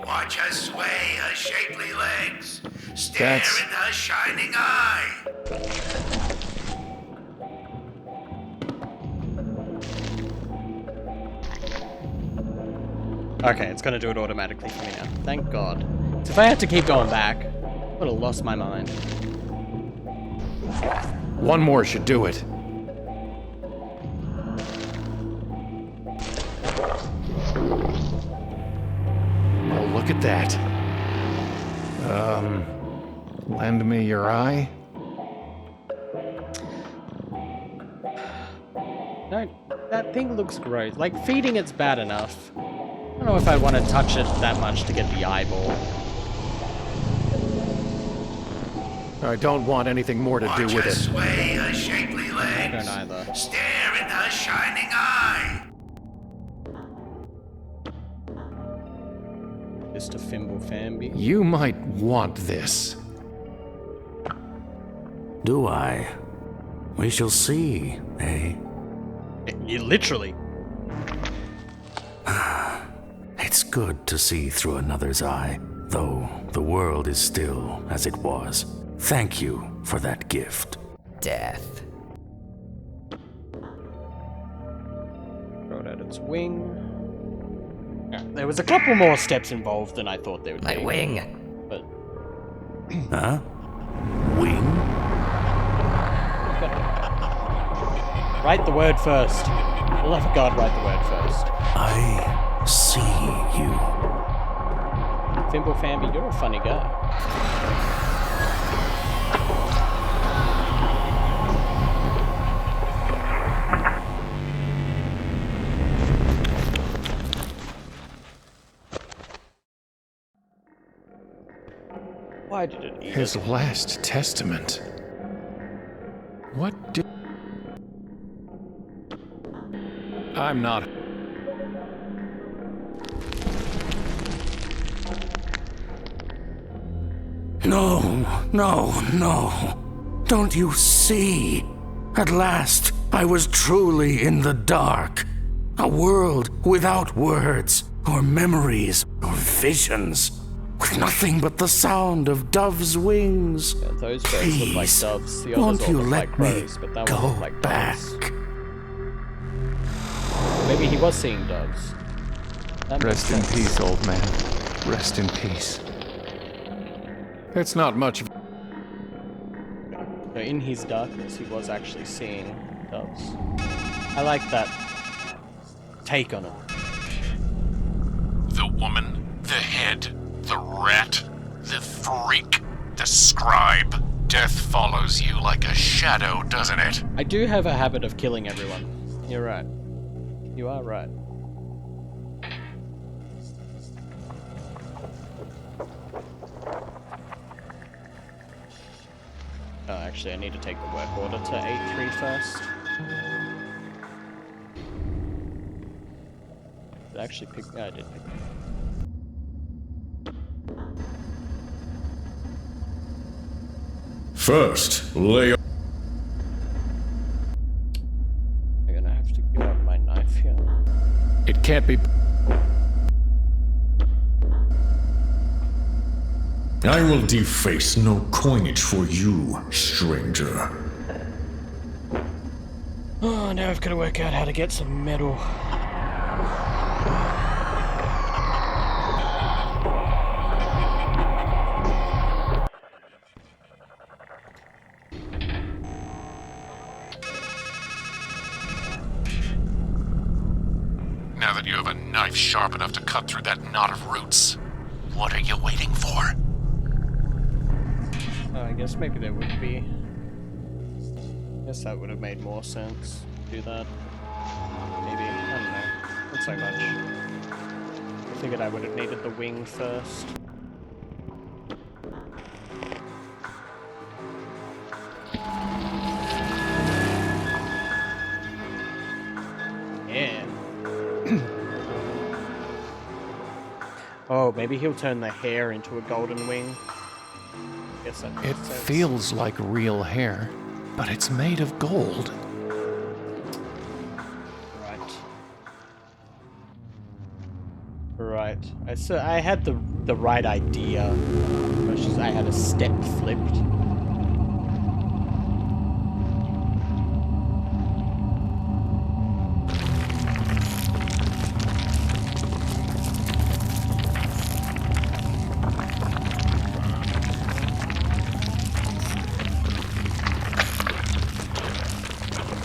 Watch her sway her shapely legs, stare into her shining eye. Okay, it's gonna do it automatically for me now. Thank God. So if I had to keep going back, I would have lost my mind. One more should do it. Oh, look at that. Lend me your eye? No, that thing looks gross. Like, feeding it's bad enough. I don't know if I want to touch it that much to get the eyeball. I don't want anything more to do with it. Sway her shapely legs. I don't either. Stare into her shining eye. Mr. Fimble Famby. You might want this. Do I? We shall see, eh? You literally. It's good to see through another's eye, though the world is still as it was. Thank you for that gift. Death. Throw it at its wing. There was a couple more steps involved than I thought there would be. My wing. But... Huh? Wing? Write the word first. For the love of God, write the word first. I see you. Fimble Famby, you're a funny guy. Why did it eat His it? last testament. What did... I'm not... No, no, no. Don't you see? At last, I was truly in the dark. A world without words, or memories, or visions. With nothing but the sound of doves' wings. Yeah, those birds look like doves. The won't others all you look let like me crows, but that go one looked like back? doves. Maybe he was seeing doves. That makes Rest in sense. peace, old man. Rest in peace. It's not much of... No, in his darkness, he was actually seeing doves. I like that take on it. The woman, the head, the rat, the freak, the scribe. Death follows you like a shadow, doesn't it? I do have a habit of killing everyone. You're right. You are right. Oh, actually, I need to take the work order to 8-3 first. Did I actually pick... Oh, I did pick it. First, lay I'm gonna have to give up my knife here. It can't be... I will deface no coinage for you, stranger. Oh, now I've got to work out how to get some metal. Now that you have a knife sharp enough to cut through that knot of roots, what are you waiting for? Oh, I guess maybe there would be. I guess that would have made more sense. Do that. Maybe. I don't know. Not so much. I figured I would have needed the wing first. Yeah. Oh, maybe he'll turn the hair into a golden wing. Guess that makes It sense. feels like real hair, but it's made of gold. Right. I had the right idea. It's just I had a step flipped.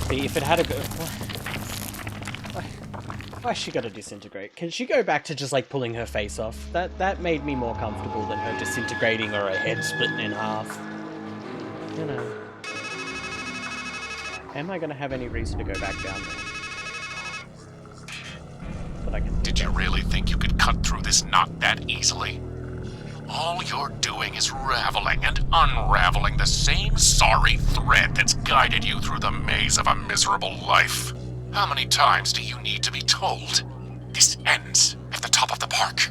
See, if it had a go. Why she gotta disintegrate? Can she go back to just like pulling her face off? That made me more comfortable than her disintegrating or her head splitting in half. You know. Am I gonna have any reason to go back down there? But I can. Did you really think you could cut through this knot that easily? All you're doing is raveling and unraveling the same sorry thread that's guided you through the maze of a miserable life. How many times do you need to be told? This ends at the top of the park.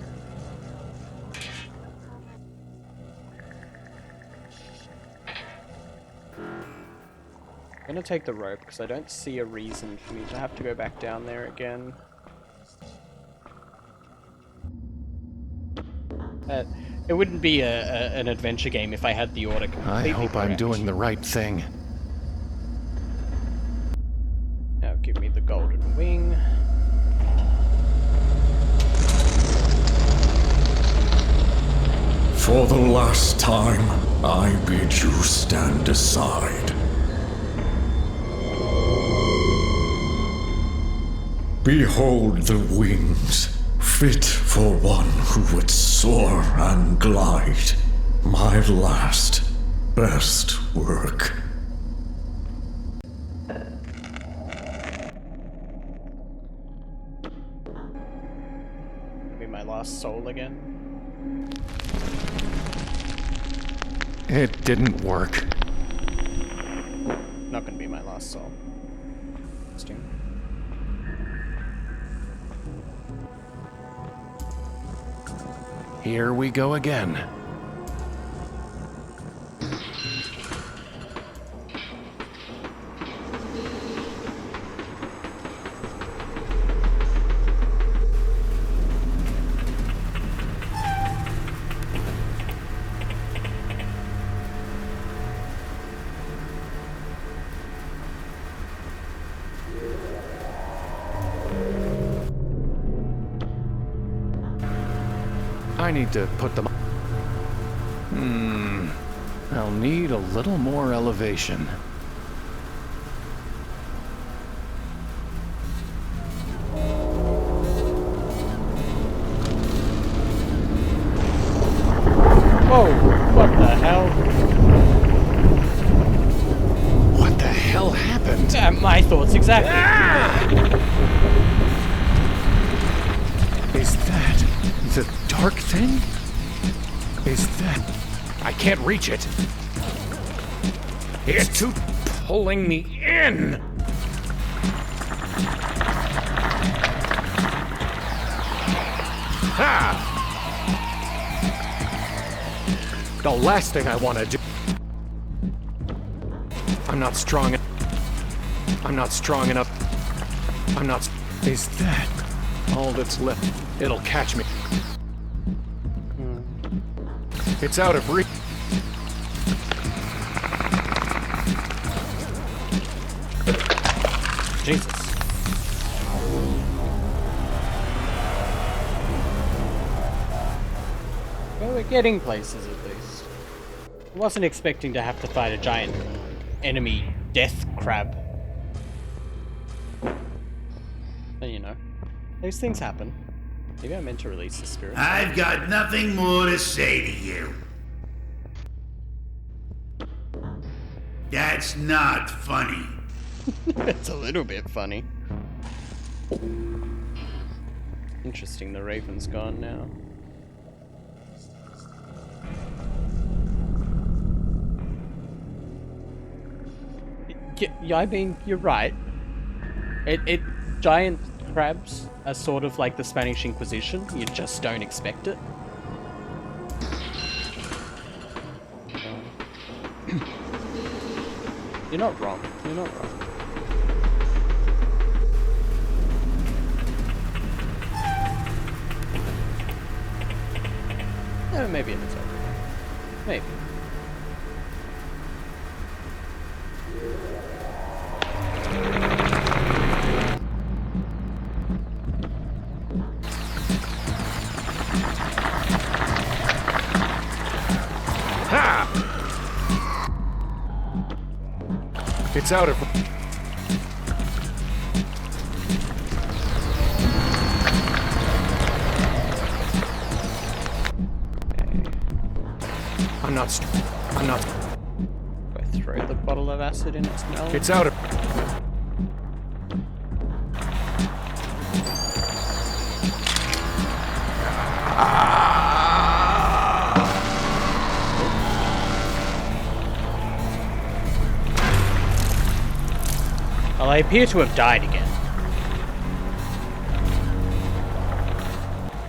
I'm gonna take the rope because I don't see a reason for me to have to go back down there again. It wouldn't be an adventure game if I had the order completely I hope I'm correct. doing the right thing. Now give me the golden wing. For the last time, I bid you stand aside. Behold the wings, fit for one who would soar and glide. My last, best work. Be my last soul again. It didn't work. Not gonna be my last soul. Interesting. Here we go again. I need to put them... I'll need a little more elevation. Whoa! What the hell? What the hell happened? My thoughts exactly. Is that the dark thing? Is that... I can't reach it. It's too pulling me in. Ha! The last thing I want to do... I'm not strong enough. I'm not strong enough. I'm not... Is that all that's left? It'll catch me. It's out of reach. Jesus. Well, we're getting places at least. I wasn't expecting to have to fight a giant enemy death crab. But you know, those things happen. Maybe I meant to release the spirit. I've got nothing more to say to you. That's not funny. It's a little bit funny. Interesting, the raven's gone now. Yeah, I mean, you're right. Giant crabs are sort of like the Spanish Inquisition. You just don't expect it. You're not wrong. You're not wrong. Maybe it's over. Maybe. Ha! It's out of... I'm not... Do I throw the bottle of acid in its mouth? It's out of... Well, I appear to have died again.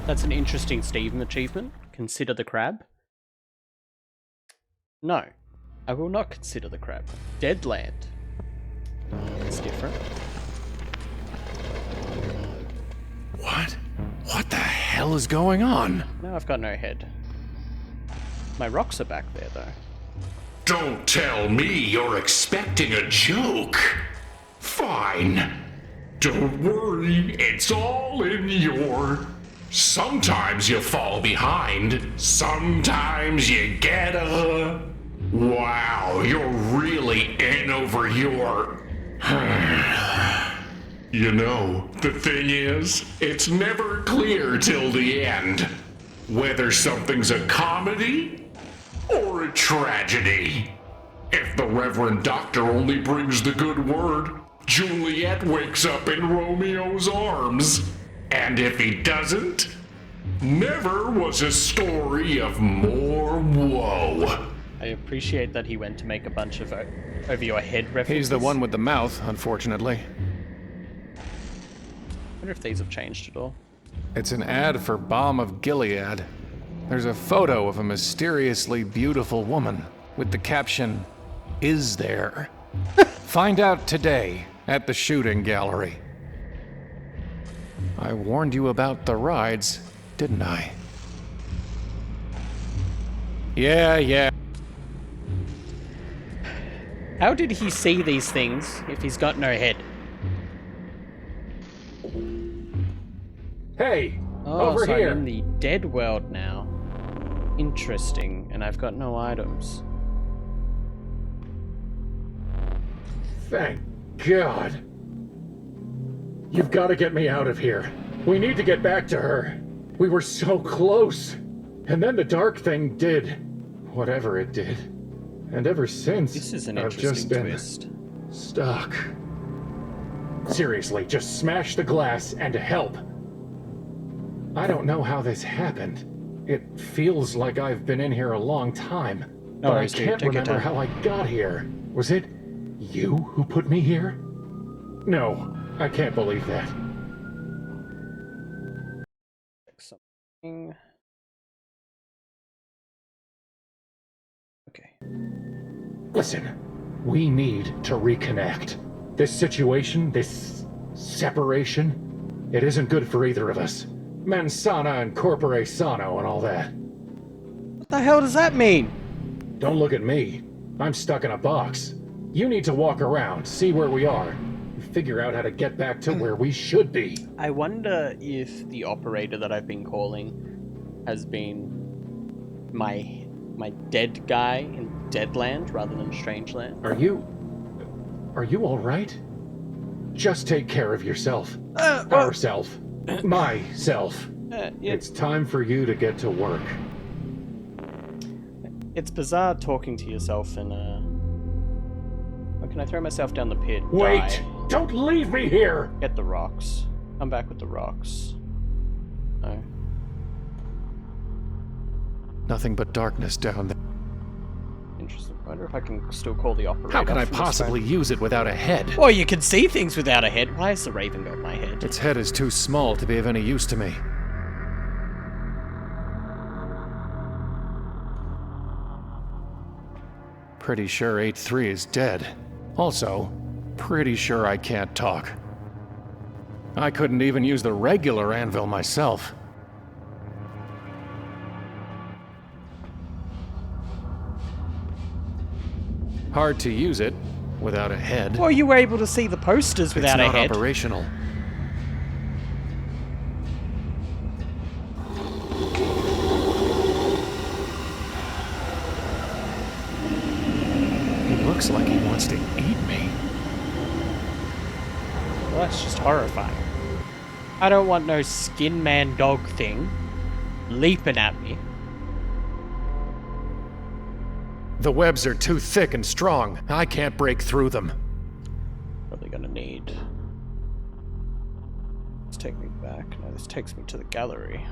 That's an interesting Steven achievement. Consider the crab. No, I will not consider the crab. Deadland. It's different. What? What the hell is going on? Now I've got no head. My rocks are back there, though. Don't tell me you're expecting a joke. Fine. Don't worry, it's all in your... Sometimes you fall behind, sometimes you get a... Wow, you're really in over your... You know, the thing is, it's never clear till the end whether something's a comedy or a tragedy. If the Reverend Doctor only brings the good word, Juliet wakes up in Romeo's arms. And if he doesn't, never was a story of more woe. I appreciate that he went to make a bunch of over-your-head references. He's the one with the mouth, unfortunately. I wonder if these have changed at all. It's an ad for Balm of Gilead. There's a photo of a mysteriously beautiful woman with the caption, "Is there?" Find out today at the shooting gallery. I warned you about the rides, didn't I? Yeah. How did he see these things if he's got no head? Hey, over here. I'm in the dead world now. Interesting, and I've got no items. Thank God. You've got to get me out of here. We need to get back to her. We were so close. And then the dark thing did whatever it did. And ever since, this is an I've just been stuck. Seriously, just smash the glass and help. I don't know how this happened. It feels like I've been in here a long time. But I can't remember how I got here. Was it you who put me here? No, I can't believe that. Something. Okay. Listen, we need to reconnect. This situation, this separation, it isn't good for either of us. Mens sana and corpore sano and all that. What the hell does that mean? Don't look at me. I'm stuck in a box. You need to walk around, see where we are, and figure out how to get back to where we should be. I wonder if the operator that I've been calling has been my dead guy in Deadland rather than Strangeland. Are you all right? Just take care of yourself. Ourself. Myself. Yeah. It's time for you to get to work. It's bizarre talking to yourself in a... Or can I throw myself down the pit? Wait! Die? Don't leave me here! Get the rocks. Come back with the rocks. No. Nothing but darkness down there. Interesting. I wonder if I can still call the operator. How can I possibly use it without a head? Well, you can see things without a head. Why has the raven got my head? Its head is too small to be of any use to me. Pretty sure 8-3 is dead. Also, pretty sure I can't talk. I couldn't even use the regular anvil myself. Hard to use it without a head. Well, you were able to see the posters without a head. It's not operational. He looks like he wants to eat me. Well, that's just horrifying. I don't want no skin man dog thing leaping at me. The webs are too thick and strong. I can't break through them. Probably gonna need... Let's take me back. No, this takes me to the gallery.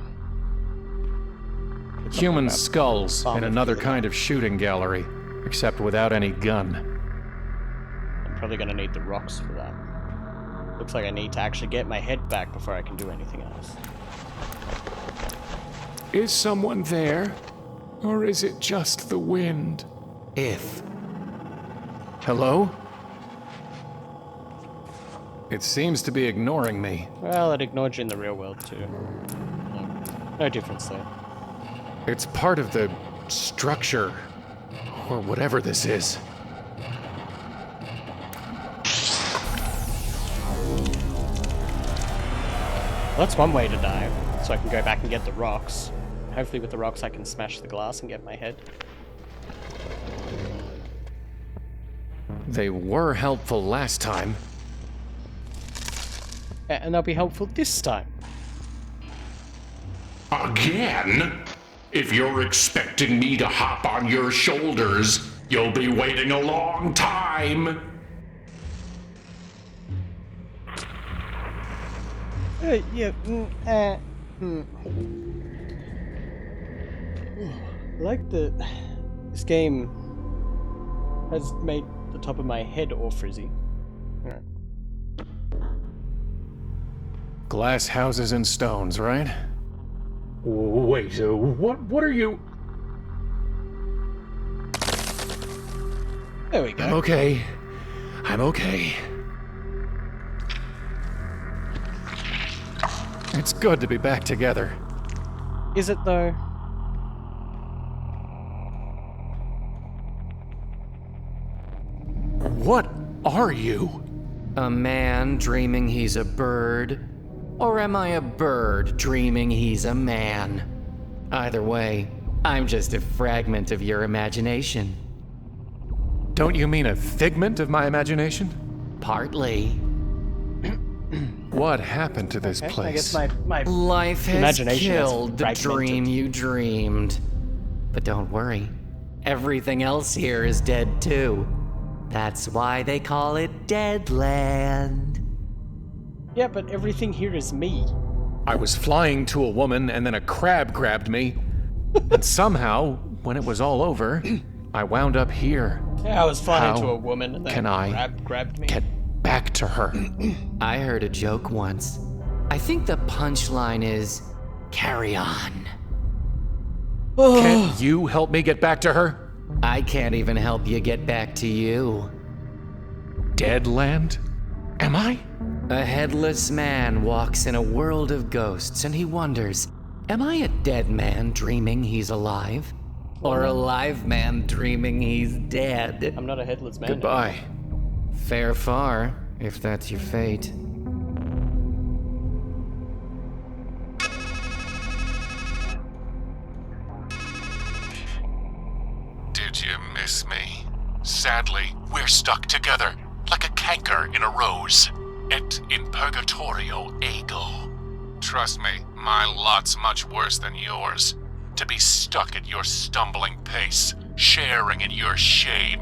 Human skulls in another kind of shooting gallery, except without any gun. I'm probably gonna need the rocks for that. Looks like I need to actually get my head back before I can do anything else. Is someone there? Or is it just the wind? Hello? It seems to be ignoring me. Well, it ignored you in the real world too. No difference there. It's part of the structure, or whatever this is. Well, that's one way to die, so I can go back and get the rocks. Hopefully with the rocks I can smash the glass and get my head. They were helpful last time. And they'll be helpful this time. Again? If you're expecting me to hop on your shoulders, you'll be waiting a long time. Yeah. I like the This game has made the top of my head all frizzy. Alright. Glass houses and stones, right? Wait, what are you... There we go. I'm okay. I'm okay. It's good to be back together. Is it though? What are you? A man dreaming he's a bird? Or am I a bird dreaming he's a man? Either way, I'm just a fragment of your imagination. Don't you mean a figment of my imagination? Partly. What happened to this place? I guess my Life has imagination killed the has dream you dreamed. But don't worry, everything else here is dead too. That's why they call it Deadland. Yeah, but everything here is me. I was flying to a woman and then a crab grabbed me. And somehow, when it was all over, I wound up here. Yeah, I was flying How to a woman and then can I grabbed me. get back to her? I heard a joke once. I think the punchline is, carry on. Can't you help me get back to her? I can't even help you get back to you. Deadland? Am I? A headless man walks in a world of ghosts and he wonders, am I a dead man dreaming he's alive? Or a live man dreaming he's dead? I'm not a headless man. Goodbye. Fare far, if that's your fate. Did you miss me? Sadly, we're stuck together, like a canker in a rose. Et in purgatorio ego. Trust me, my lot's much worse than yours. To be stuck at your stumbling pace, sharing in your shame,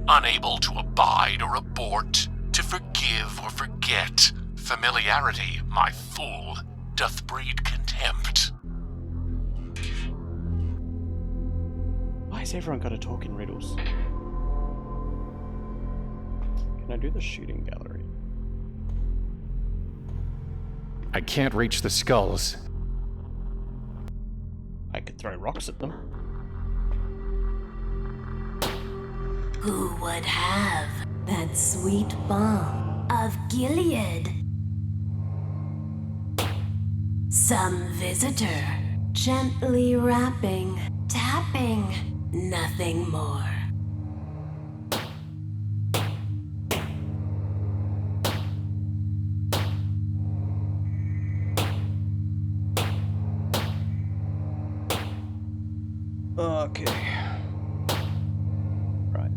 unable to abide or abort, to forgive or forget. Familiarity, my fool, doth breed contempt. Why has everyone got to talk in riddles? Can I do the shooting gallery? I can't reach the skulls. I could throw rocks at them. Who would have that sweet balm of Gilead? Some visitor, gently rapping, tapping, nothing more. Okay. Right.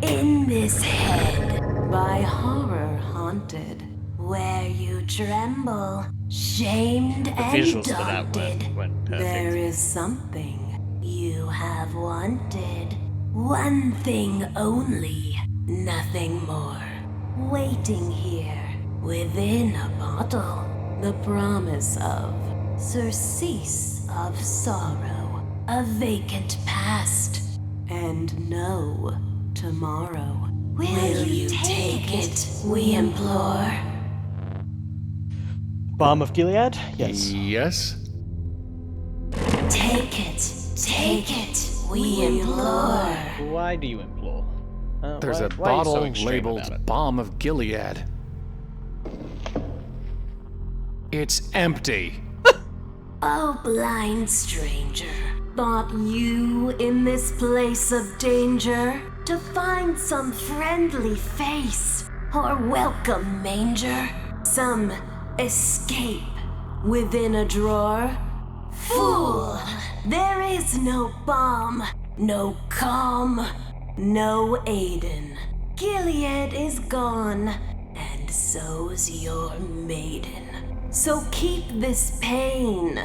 In this head, by horror haunted, where you tremble, shamed and daunted, there is something you have wanted. One thing only, nothing more. Waiting here, within a bottle, the promise of surcease of sorrow, a vacant past, and no tomorrow. Will you take it, we implore? Balm of Gilead? Yes. Yes? Take it, We implore. Why do you implore? There's why a are you so bottle extreme labeled about it? Balm of Gilead. It's empty. Oh, blind stranger, thought you in this place of danger to find some friendly face or welcome manger, some escape within a drawer? Fool! There is no balm, no calm, no Aiden. Gilead is gone, and so's your maiden. So keep this pain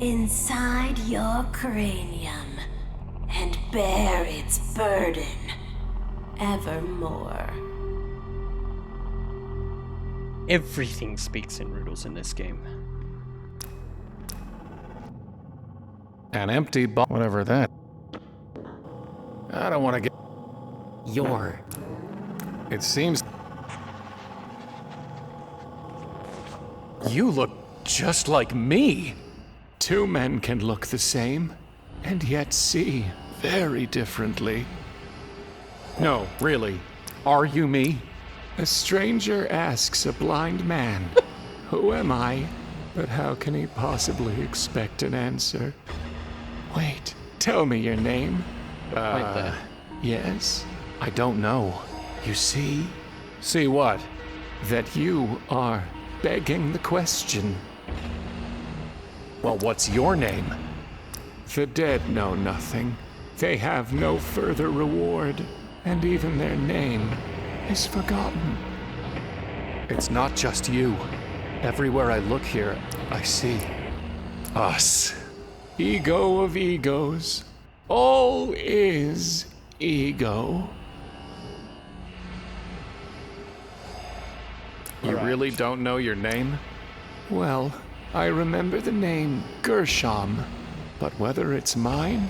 inside your cranium and bear its burden evermore. Everything speaks in riddles in this game. An empty bottle. Whatever that. I don't want to get. It seems. You look just like me. Two men can look the same, and yet see very differently. No, really. Are you me? A stranger asks a blind man, "Who am I?" But how can he possibly expect an answer? Wait, tell me your name. Right there. Yes? I don't know. You see? See what? That you are begging the question. Well, what's your name? The dead know nothing. They have no further reward, and even their name is forgotten. It's not just you. Everywhere I look here, I see us. Ego of egos. All is ego. You really don't know your name? Well, I remember the name Gershom, but whether it's mine,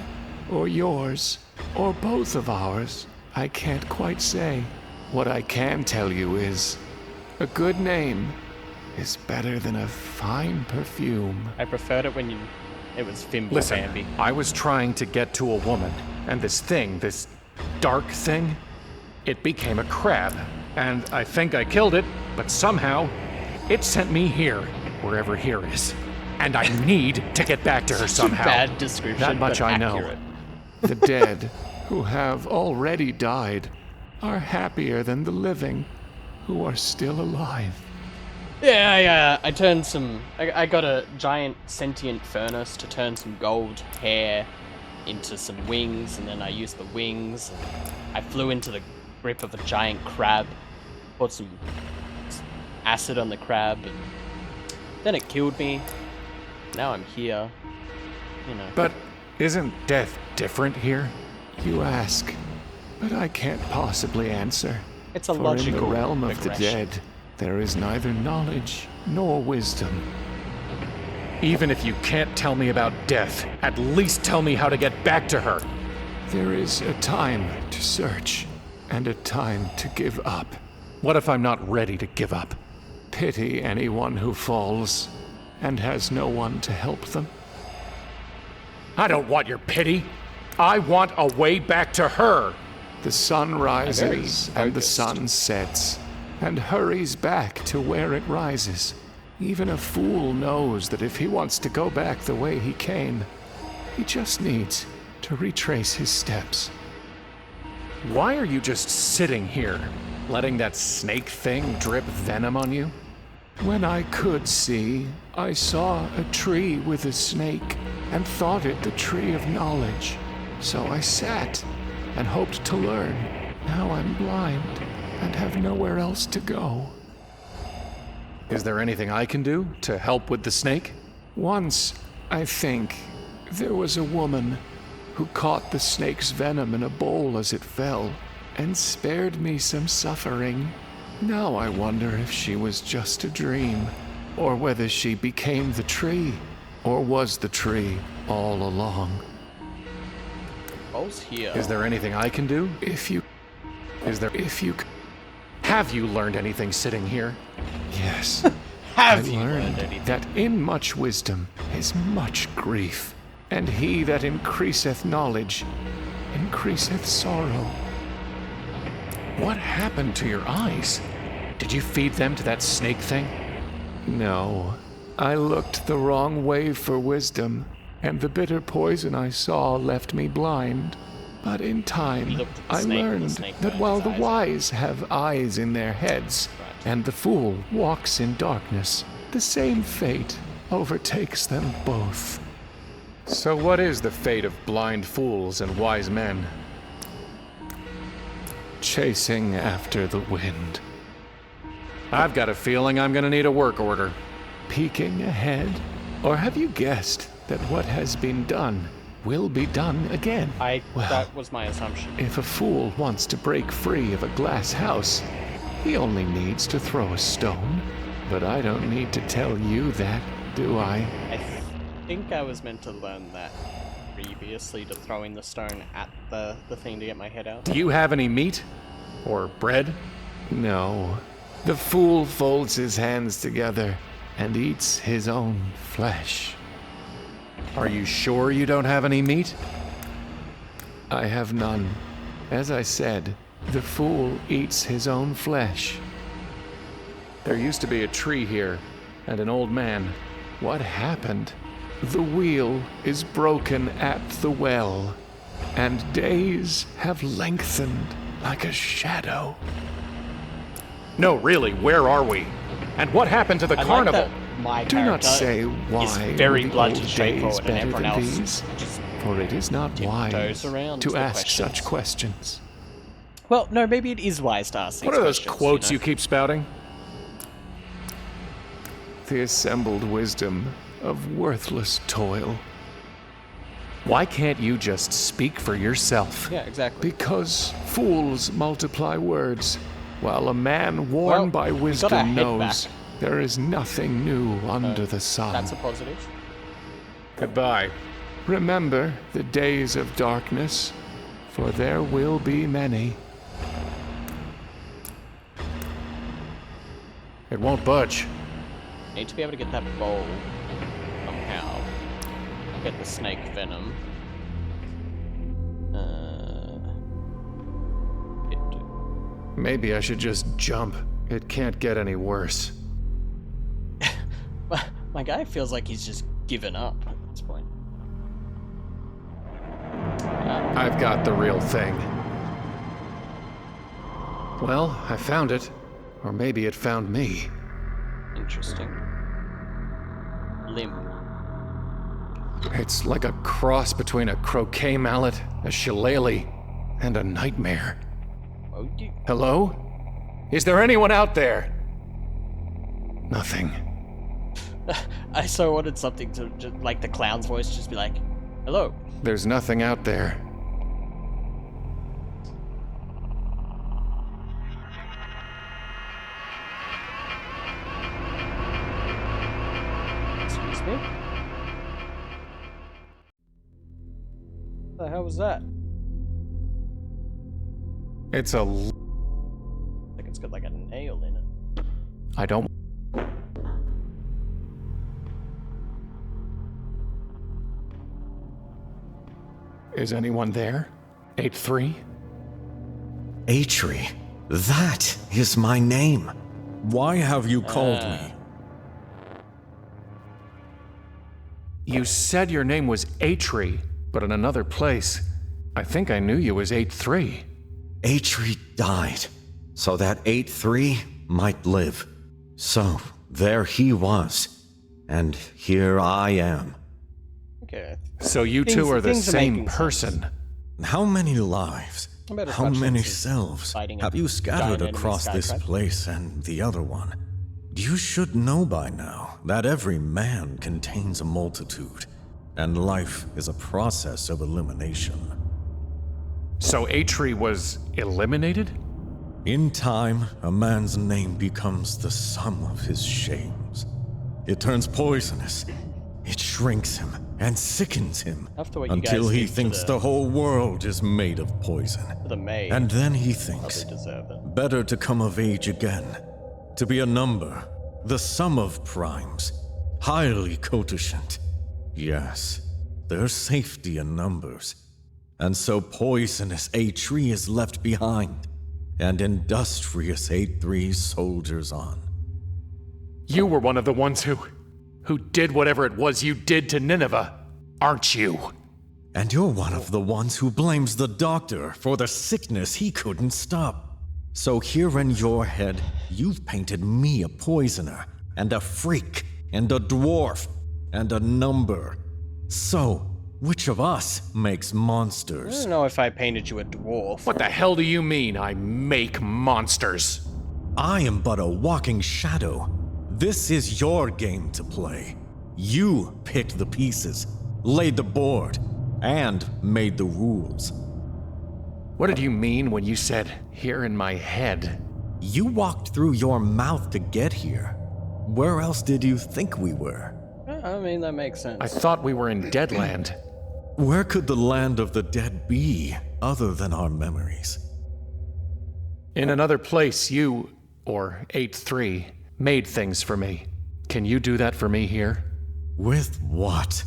or yours, or both of ours, I can't quite say. What I can tell you is, a good name is better than a fine perfume. I preferred it when it was Fimble Listen, Bambi. I was trying to get to a woman, and this dark thing, it became a crab. And I think I killed it, but somehow, it sent me here, wherever here is. And I need to get back to her somehow. Bad description, That much but I know. accurate. The dead, who have already died, are happier than the living, who are still alive. Yeah, I turned some. I got a giant sentient furnace to turn some gold hair into some wings, and then I used the wings. And I flew into the grip of a giant crab, poured some acid on the crab, and then it killed me. Now I'm here. You know. But isn't death different here? You ask, but I can't possibly answer. It's a For logical in the realm of the regression. dead, there is neither knowledge nor wisdom. Even if you can't tell me about death, at least tell me how to get back to her. There is a time to search, and a time to give up. What if I'm not ready to give up? Pity anyone who falls and has no one to help them. I don't want your pity. I want a way back to her. The sun rises and the sun sets and hurries back to where it rises. Even a fool knows that if he wants to go back the way he came, he just needs to retrace his steps. Why are you just sitting here, letting that snake thing drip venom on you? When I could see, I saw a tree with a snake and thought it the tree of knowledge. So I sat and hoped to learn. Now I'm blind and have nowhere else to go. Is there anything I can do to help with the snake? Once, I think, there was a woman who caught the snake's venom in a bowl as it fell and spared me some suffering. Now I wonder if she was just a dream, or whether she became the tree, or was the tree all along. All's here. Is there anything I can do? Have you learned anything sitting here? Yes. Have I you learned learned anything? that in much wisdom is much grief. And he that increaseth knowledge increaseth sorrow. What happened to your eyes? Did you feed them to that snake thing? No. I looked the wrong way for wisdom, and the bitter poison I saw left me blind. But in time, I learned that while the wise have eyes in their heads, and the fool walks in darkness, the same fate overtakes them both. So what is the fate of blind fools and wise men? Chasing after the wind. I've got a feeling I'm gonna need a work order. Peeking ahead? Or have you guessed that what has been done will be done again? That was my assumption. If a fool wants to break free of a glass house, he only needs to throw a stone. But I don't need to tell you that, do I? I think I was meant to learn that previously, to throwing the stone at the thing to get my head out. Do you have any meat? Or bread? No. The fool folds his hands together and eats his own flesh. Are you sure you don't have any meat? I have none. As I said, the fool eats his own flesh. There used to be a tree here, and an old man. What happened? The wheel is broken at the well, and days have lengthened like a shadow. No, really, where are we? And what happened to the carnival? Like my Do not say why is very the blunt old and straightforward, days and better everyone than else these, for it is not wise around to the ask questions. such questions. Well, no, maybe it is wise to ask these What are those questions, quotes you you know? keep spouting? The assembled wisdom of worthless toil. Why can't you just speak for yourself? Yeah, exactly. Because fools multiply words, while a man worn by we got our wisdom head knows back. there is nothing new under the sun. That's a positive. Goodbye. Remember the days of darkness, for there will be many. It won't budge. Need to be able to get that bowl somehow. Get the snake venom. Maybe I should just jump. It can't get any worse. My guy feels like he's just given up at this point. I've got the real thing. Well, I found it. Or maybe it found me. Interesting. Limb. It's like a cross between a croquet mallet, a shillelagh, and a nightmare. Hello? Is there anyone out there? Nothing. I so wanted something to, just, like the clown's voice, just be like, hello. There's nothing out there. Excuse me? What the hell was that? It's a... I think it's got like a nail in it. I don't... Is anyone there? 8-3? Atri, that is my name. Why have you called me? You said your name was Atri, but in another place. I think I knew you as 8-3. Atri died, so that 8-3 might live. So, there he was, and here I am. Okay. So you two are the same person. How many lives, About as how much many sense as selves fighting a have you scattered giant enemy across this skytrack? place and the other one? You should know by now that every man contains a multitude, and life is a process of elimination. So Atri was eliminated? In time, a man's name becomes the sum of his shames. It turns poisonous. It shrinks him and sickens him After what you until guys he did to thinks the whole world is made of poison. The maid. And then he thinks, Probably deserve it. better to come of age again, to be a number, the sum of primes, highly cototient. Yes, there's safety in numbers. And so poisonous 8-3 is left behind, and industrious 8-3 soldiers on. You were one of the ones who did whatever it was you did to Nineveh, aren't you? And you're one of the ones who blames the doctor for the sickness he couldn't stop. So here in your head, you've painted me a poisoner, and a freak, and a dwarf, and a number. So, which of us makes I monsters? don't know if I painted you a dwarf. What the hell do you mean I make monsters? I am but a walking shadow. This is your game to play. You picked the pieces, laid the board, and made the rules. What did you mean when you said, here in my head? You walked through your mouth to get here. Where else did you think we were? I mean, that makes sense. I thought we were in Deadland. Where could the land of the dead be, other than our memories? In another place, you, or 8-3, made things for me. Can you do that for me here? With what?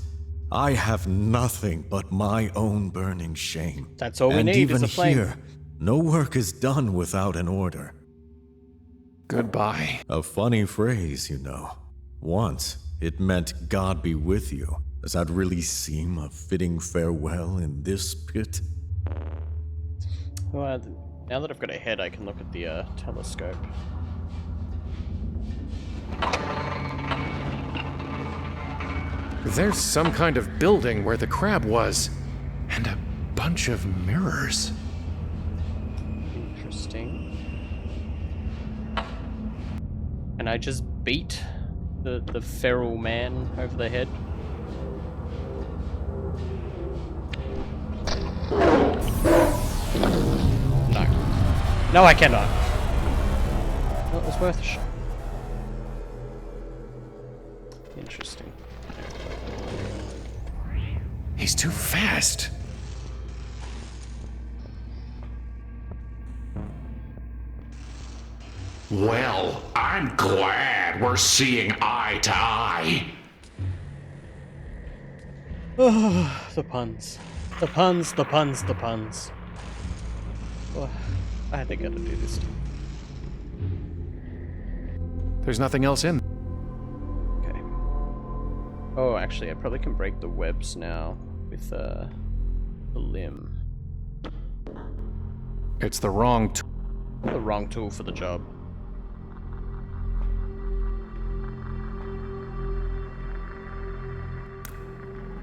I have nothing but my own burning shame. That's all we need is a flame. And even here, no work is done without an order. Goodbye. A funny phrase, you know. Once, it meant God be with you. Does that really seem a fitting farewell in this pit? Well, now that I've got a head, I can look at the telescope. There's some kind of building where the crab was, and a bunch of mirrors. Interesting. Can I just beat the feral man over the head? No. No, I cannot. Well, it was worth a shot. Interesting. He's too fast. Well, I'm glad we're seeing eye to eye. Oh, the puns. The puns, the puns, the puns. Oh, I think I gotta do this. There's nothing else in. Okay. Oh, actually, I probably can break the webs now with the limb. It's the wrong the wrong tool for the job.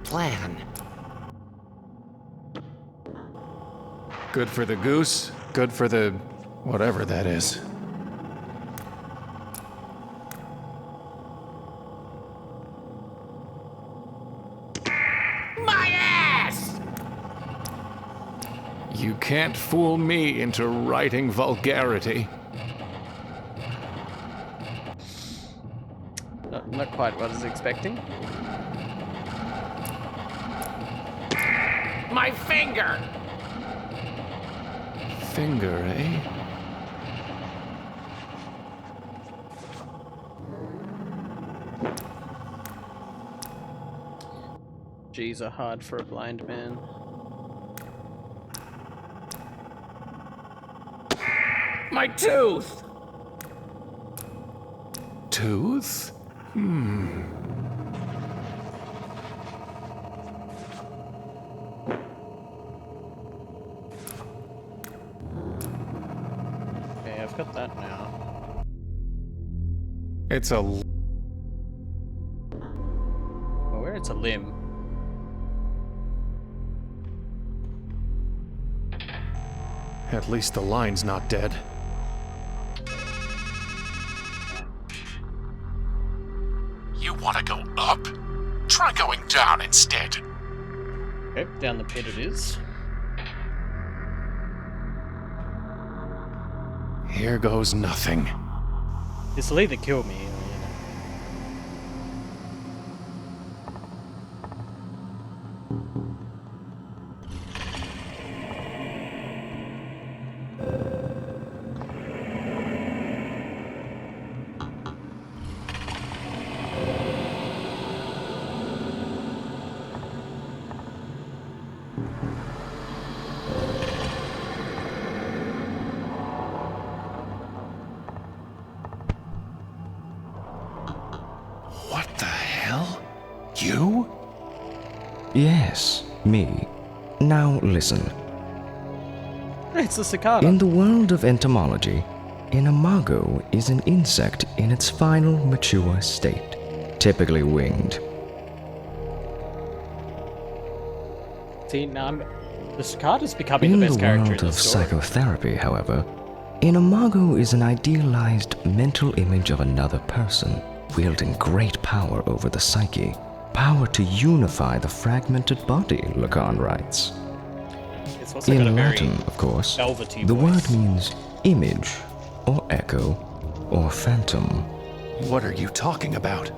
Plan. Good for the goose, good for the whatever that is. My ass! You can't fool me into writing vulgarity. Not quite what I was expecting. My finger! Finger, eh? G's are hard for a blind man. My tooth! Tooth? Okay, I've got that now. It's a... Well, where it's a limb. At least the line's not dead. You want to go up? Try going down instead. Okay, down the pit it is. Here goes nothing. This will either kill me or, What the hell? You? Yes, me. Now listen. It's a cicada. In the world of entomology, an imago is an insect in its final mature state, typically winged. See, now the cicada's becoming the best character in the world of story. psychotherapy, however, an imago is an idealized mental image of another person, wielding great power over the psyche. Power to unify the fragmented body, Lacan writes. It's also got a In very Latin, of course, velvety the voice. word means image, or echo, or phantom. What are you talking about?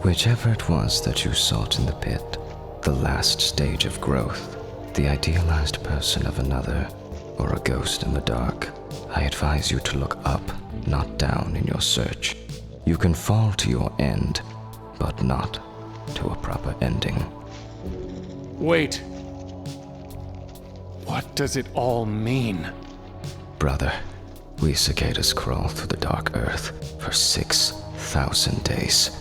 Whichever it was that you sought in the pit, the last stage of growth, the idealized person of another, or a ghost in the dark, I advise you to look up, not down in your search. You can fall to your end, but not to a proper ending. Wait. What does it all mean? Brother, we cicadas crawl through the dark earth for 6,000 days,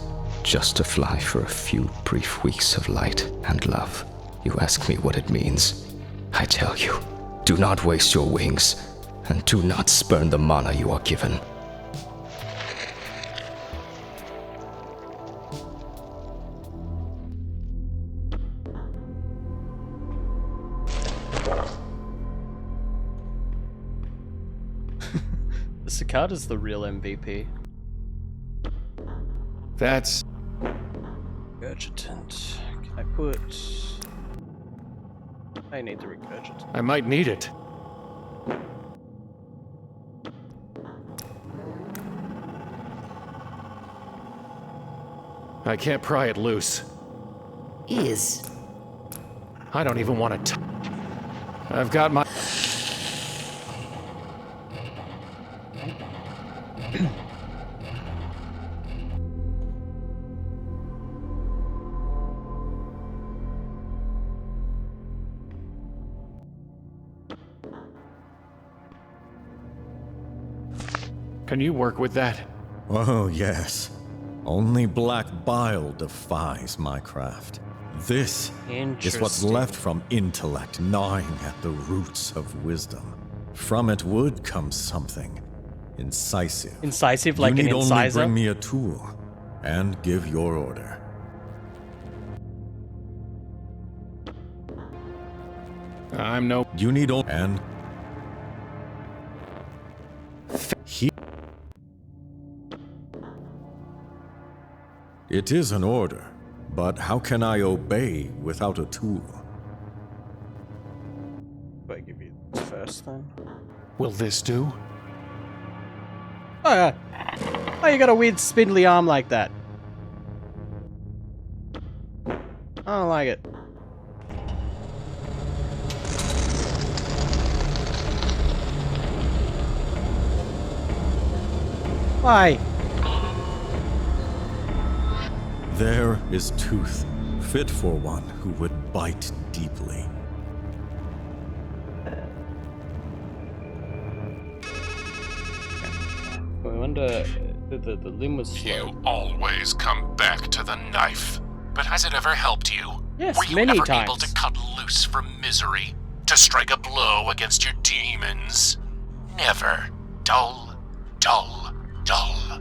just to fly for a few brief weeks of light and love. You ask me what it means. I tell you, do not waste your wings, and do not spurn the mana you are given. The cicada's the real MVP. That's... Regurgitant. Can I put... I need the regurgitant. I might need it. I can't pry it loose. Is. I don't even want to I've got my... Can you work with that? Oh, yes. Only black bile defies my craft. This is what's left from intellect gnawing at the roots of wisdom. From it would come something incisive. Incisive, like an incisor? You need only bring me a tool and give your order. I'm no... You need only... and... It is an order, but how can I obey without a tool? Do I give you this first then? Will this do? Oh, yeah. Oh, you got a weird spindly arm like that. I don't like it. Why? There is tooth, fit for one who would bite deeply. I wonder, the limb was slow. You always come back to the knife. But has it ever helped you? Yes, Were you many ever times. able to cut loose from misery? To strike a blow against your demons? Never. Dull, dull, dull.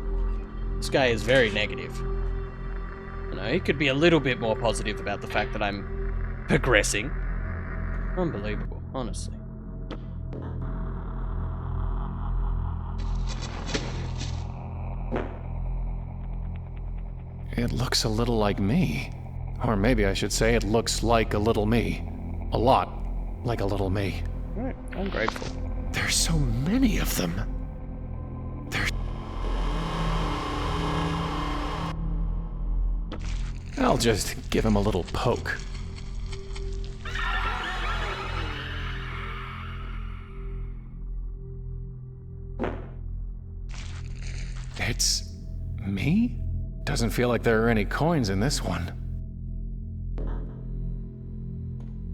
This guy is very negative. You know, he could be a little bit more positive about the fact that I'm progressing. Unbelievable, honestly. It looks a little like me. Or maybe I should say it looks like a little me. A lot like a little me. Alright, I'm grateful. There's so many of them. I'll just give him a little poke. It's me? Doesn't feel like there are any coins in this one.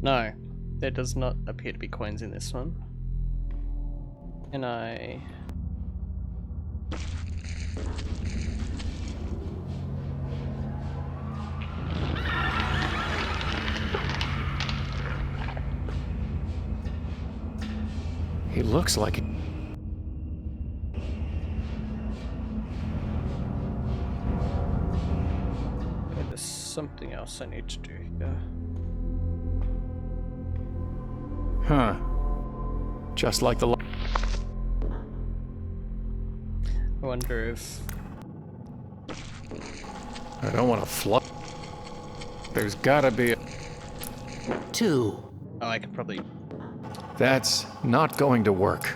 No. There does not appear to be coins in this one. Can I... He looks like... Okay, there's something else I need to do here. Huh. Just like the... I wonder if... I don't want to flood. There's gotta be a... 2. Oh, I could probably... That's not going to work.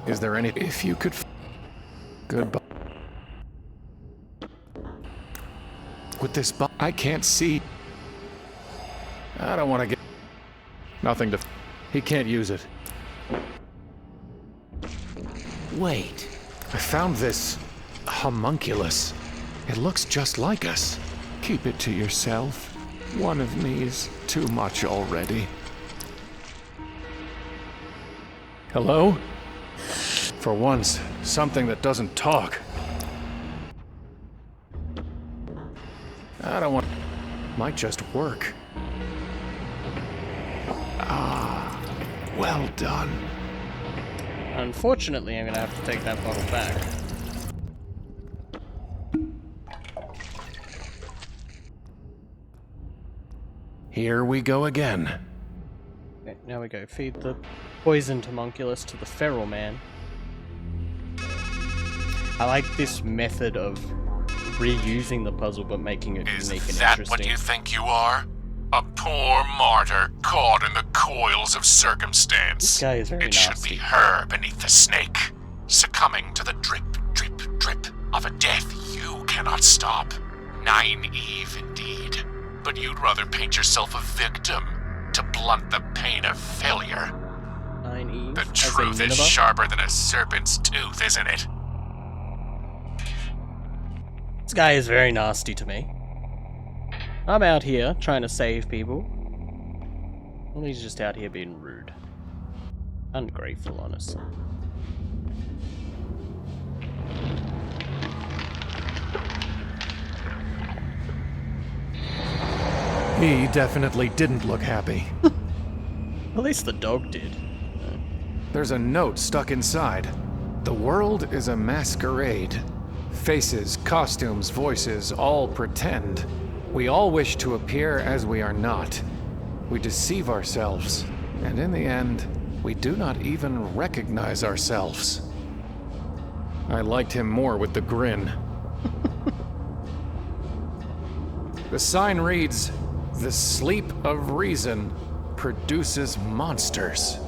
Is there any... If you could... Goodbye. With this I can't see. I don't want to get... Nothing to... He can't use it. Wait. I found this... homunculus. It looks just like us. Keep it to yourself. One of me is too much already. Hello? For once, something that doesn't talk. I don't want... Might just work. Ah, well done. Unfortunately, I'm gonna have to take that bottle back. Here we go again. Okay, now we go. Feed the poisoned homunculus to the feral man. I like this method of reusing the puzzle but making it unique and Is that interesting. what you think you are? A poor martyr caught in the coils of circumstance. This guy is very It should nasty. be her beneath the snake, succumbing to the drip, drip, drip of a death you cannot stop. Naive indeed. But you'd rather paint yourself a victim to blunt the pain of failure. Eve, The truth is sharper than a serpent's tooth, isn't it? This guy is very nasty to me. I'm out here trying to save people. Well, he's just out here being rude. Ungrateful, honestly. He definitely didn't look happy. At least the dog did. There's a note stuck inside. The world is a masquerade. Faces, costumes, voices, all pretend. We all wish to appear as we are not. We deceive ourselves, and in the end, we do not even recognize ourselves. I liked him more with the grin. The sign reads, "The sleep of reason produces monsters."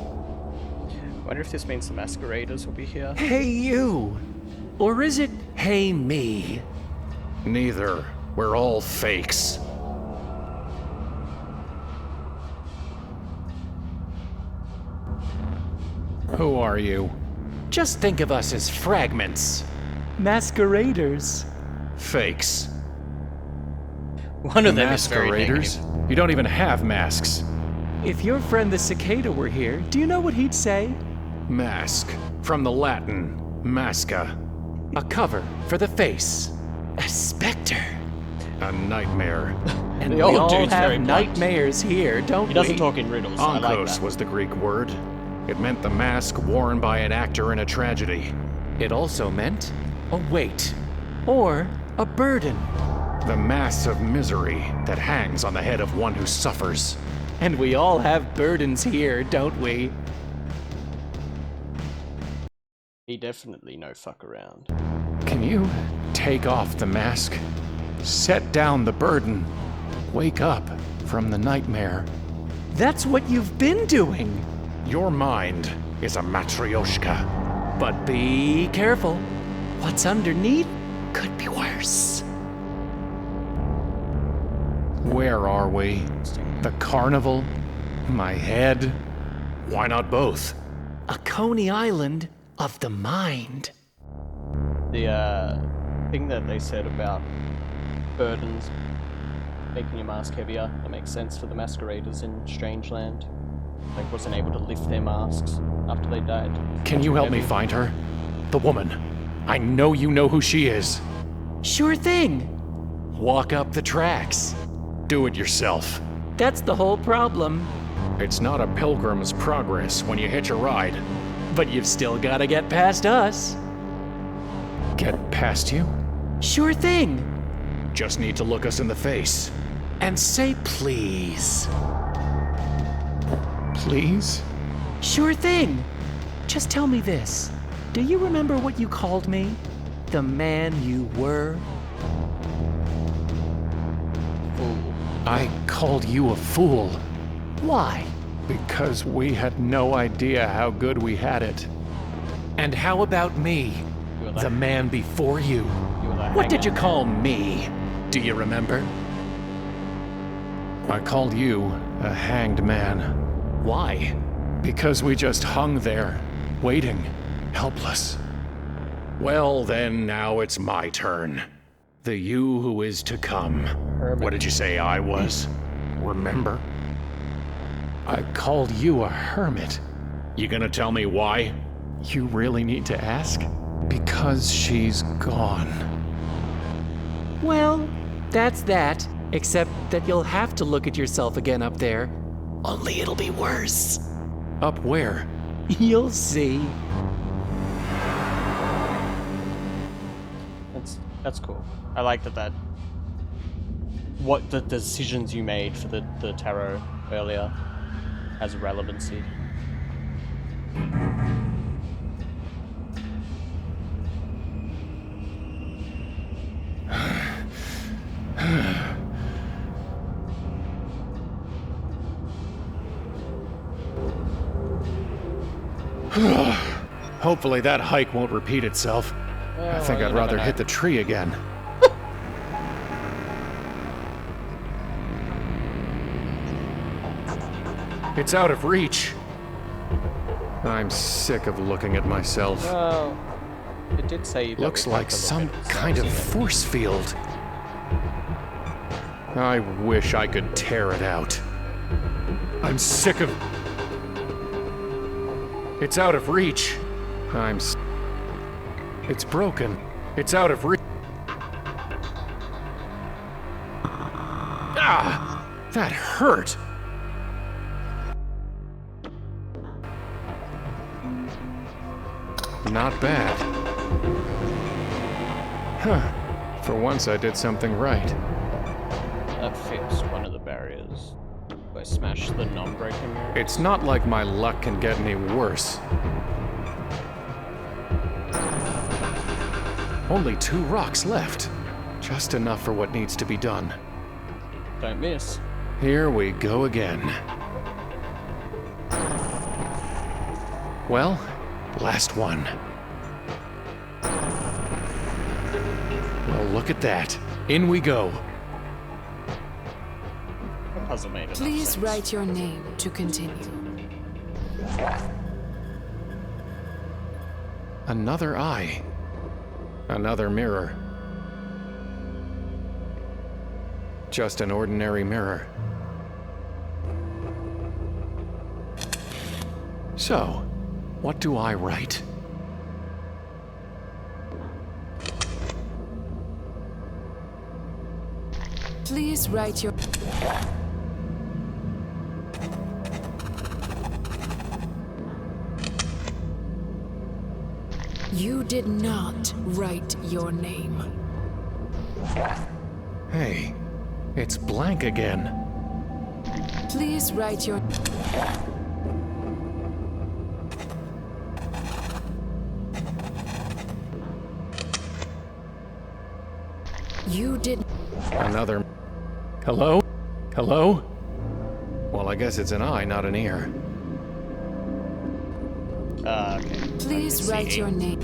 Wonder if this means the masqueraders will be here. Hey you! Or is it hey me? Neither. We're all fakes. Who are you? Just think of us as fragments. Masqueraders. Fakes. One of them is very Masqueraders? You don't even have masks. If your friend the cicada were here, do you know what he'd say? Mask. From the Latin, masca. A cover for the face. A specter. A nightmare. And The we old all dude's very have blunt. nightmares here, don't we? He doesn't talk in riddles. I like Onkos that. was the Greek word. It meant the mask worn by an actor in a tragedy. It also meant a weight or a burden. The mass of misery that hangs on the head of one who suffers. And we all have burdens here, don't we? He definitely no fuck around. Can you take off the mask? Set down the burden. Wake up from the nightmare. That's what you've been doing. Your mind is a matryoshka. But be careful. What's underneath could be worse. Where are we? The carnival? My head? Why not both? A Coney Island of the mind. The thing that they said about burdens making your mask heavier, that makes sense for the masqueraders in Strangeland. Like, wasn't able to lift their masks after they died. Can you help me find her? The woman. I know you know who she is. Sure thing. Walk up the tracks. Do it yourself. That's the whole problem. It's not a pilgrim's progress when you hitch a ride. But you've still gotta get past us. Get past you? Sure thing. Just need to look us in the face. And say please. Please? Sure thing. Just tell me this. Do you remember what you called me? The man you were? Fool. I called you a fool. Why? Because we had no idea how good we had it. And how about me? The man before you. What did you call me? Do you remember? I called you a hanged man. Why? Because we just hung there, waiting, helpless. Well then, now it's my turn. The you who is to come. What did you say I was? Remember? I called you a hermit. You gonna tell me why? You really need to ask? Because she's gone. Well, that's that. Except that you'll have to look at yourself again up there. Only it'll be worse. Up where? You'll see. That's cool. I like that what the decisions you made for the tarot earlier has relevancy. Hopefully that hike won't repeat itself. I think I'd rather hit the tree again. It's out of reach. I'm sick of looking at myself. Well, it did say that looks like some kind of force field. I wish I could tear it out. I'm sick of... It's out of reach. It's broken. It's out of reach. Ah! That hurt! Not bad. Huh. For once I did something right. That fixed one of the barriers. I smashed the non-breaking barrier. It's not like my luck can get any worse. Only 2 rocks left. Just enough for what needs to be done. Don't miss. Here we go again. Well, last one. Well, look at that. In we go. The puzzle made enough Please sense. write your name to continue. Another eye. Another mirror. Just an ordinary mirror. So, what do I write? Please write your... You did not write your name. Hey, it's blank again. Please write your... You did... Another... Hello? Hello? Well, I guess it's an eye, not an ear. Okay. Please write your name.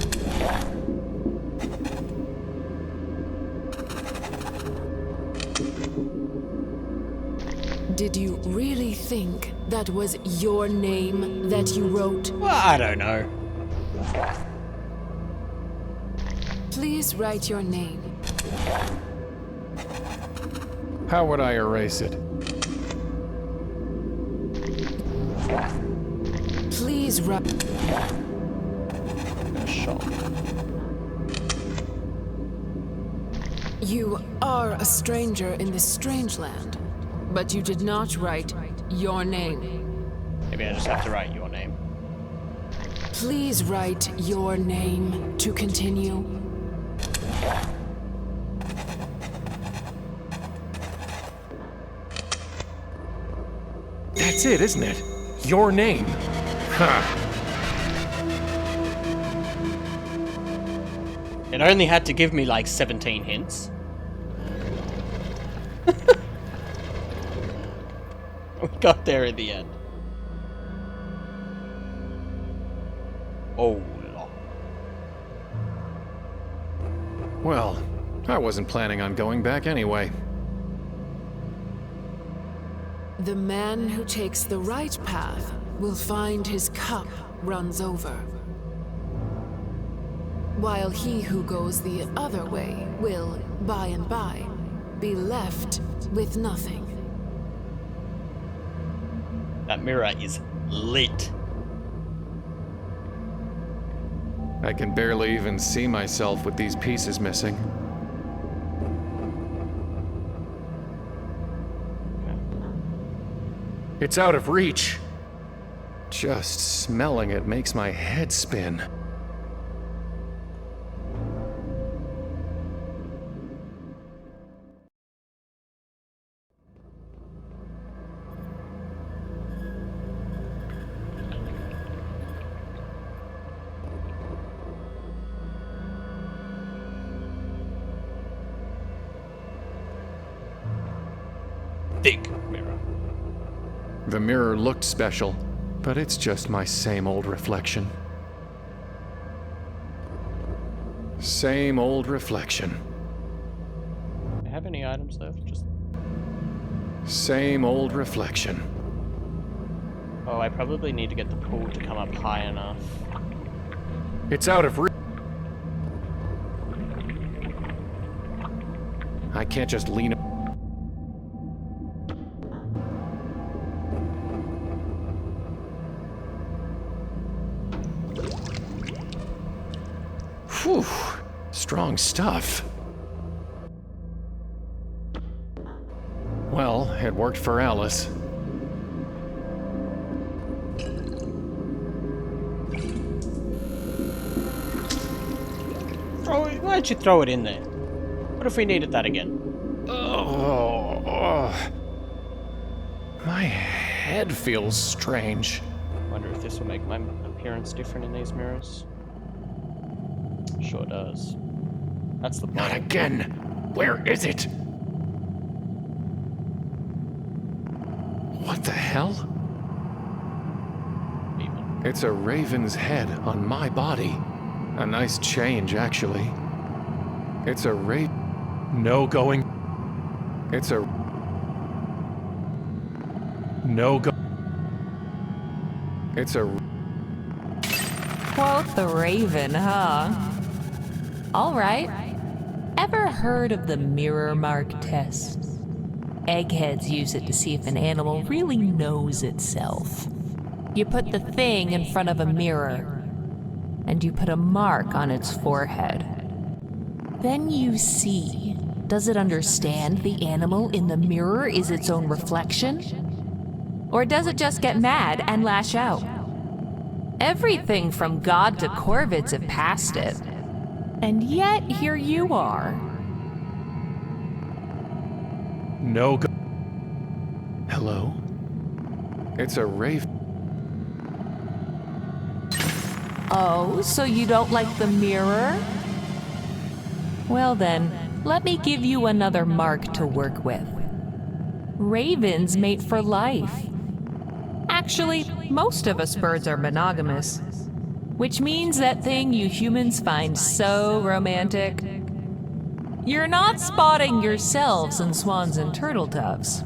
Did you really think that was your name that you wrote? Well, I don't know. Please write your name. How would I erase it? Please write. You are a stranger in this Strangeland, but you did not write your name. Maybe I just have to write your name. Please write your name to continue. That's it, isn't it? Your name. Huh. It only had to give me like 17 hints. We got there in the end. Oh, no. Well, I wasn't planning on going back anyway. The man who takes the right path will find his cup runs over, while he who goes the other way will, by and by, be left with nothing. That mirror is lit. I can barely even see myself with these pieces missing. It's out of reach. Just smelling it makes my head spin. Thick mirror. The mirror looked special, but it's just my same old reflection. Same old reflection. Do I have any items left? Just same old reflection. Oh, I probably need to get the pool to come up high enough. It's out of reach. I can't just lean. Whew, strong stuff. Well, it worked for Alice. Why'd you throw it in there? What if we needed that again? My head feels strange. Wonder if this will make my appearance different in these mirrors. Sure does. That's the point. Not again! Where is it? What the hell? Demon. It's a raven's head on my body. A nice change, actually. It's a No going. It's a... No go... It's a... Quote the raven, huh? Alright. Ever heard of the mirror mark test? Eggheads use it to see if an animal really knows itself. You put the thing in front of a mirror, and you put a mark on its forehead. Then you see, does it understand the animal in the mirror is its own reflection? Or does it just get mad and lash out? Everything from God to Corvids have passed it. And yet, here you are. No go... Hello? It's a raven. Oh, so you don't like the mirror? Well then, let me give you another mark to work with. Ravens mate for life. Actually, most of us birds are monogamous, which means that thing you humans find so romantic. You're not spotting yourselves in swans and turtle doves.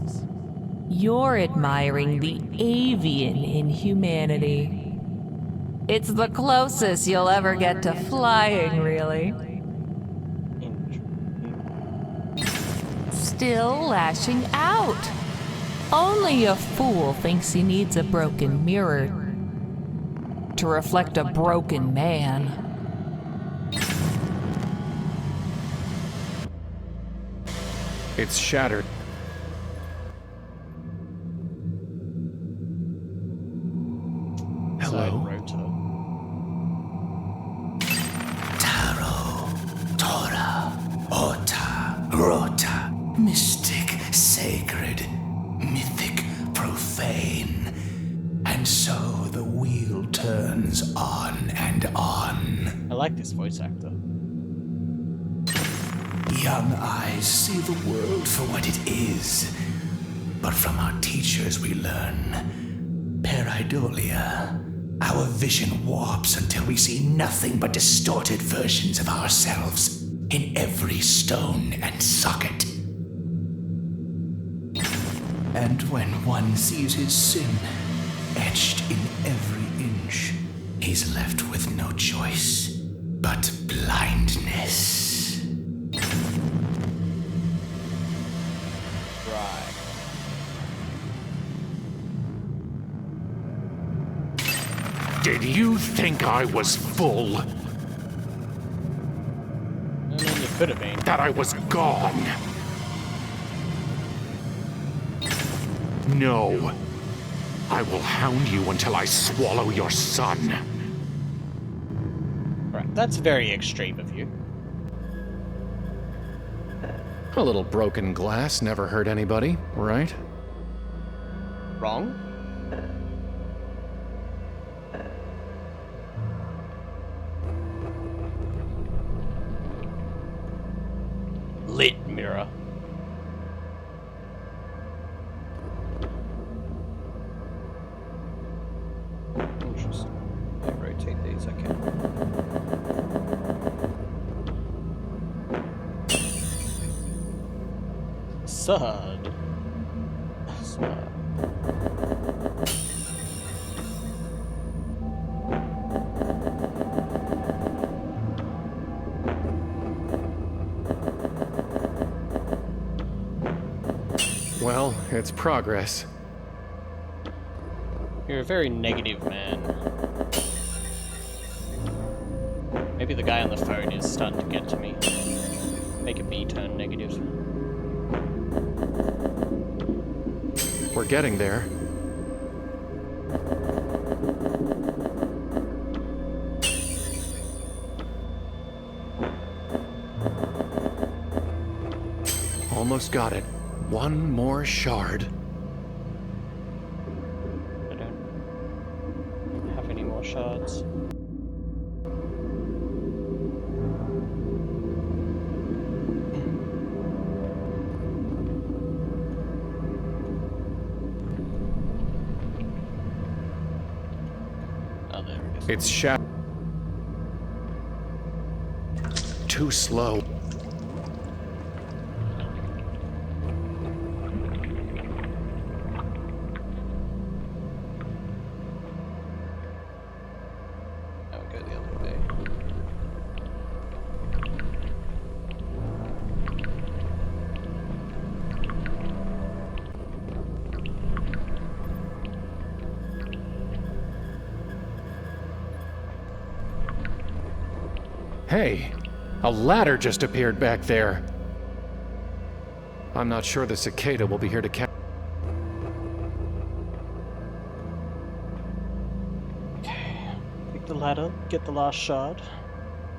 You're admiring the avian in humanity. It's the closest you'll ever get to flying, really. still lashing out. Only a fool thinks he needs a broken mirror to reflect a broken man. It's shattered. Hello? Taro, Tora, Ota, Rota, mystic, sacred, mythic, profane. And so the wheel turns on and on. I like this voice actor. Young eyes see the world for what it is. But from our teachers we learn pareidolia. Our vision warps until we see nothing but distorted versions of ourselves in every stone and socket. And when one sees his sin etched in every inch, he's left with no choice but blindness. Right. Did you think I was full? I mean, you could have been. That I was gone? No. I will hound you until I swallow your son. Right, that's very extreme of you. A little broken glass never hurt anybody, right? Wrong? Lit mirror. Interesting. I rotate these, okay. Sud. Well, it's progress. You're a very negative man. Maybe the guy on the phone is starting to get to me. Making me turn negative. We're getting there. Almost got it. One more shard. I don't have any more shards. Oh, there it is. It's shattered. Too slow. I'll go the other way. Hey, a ladder just appeared back there. I'm not sure the cicada will be here to catch. Pick the ladder, get the last shard.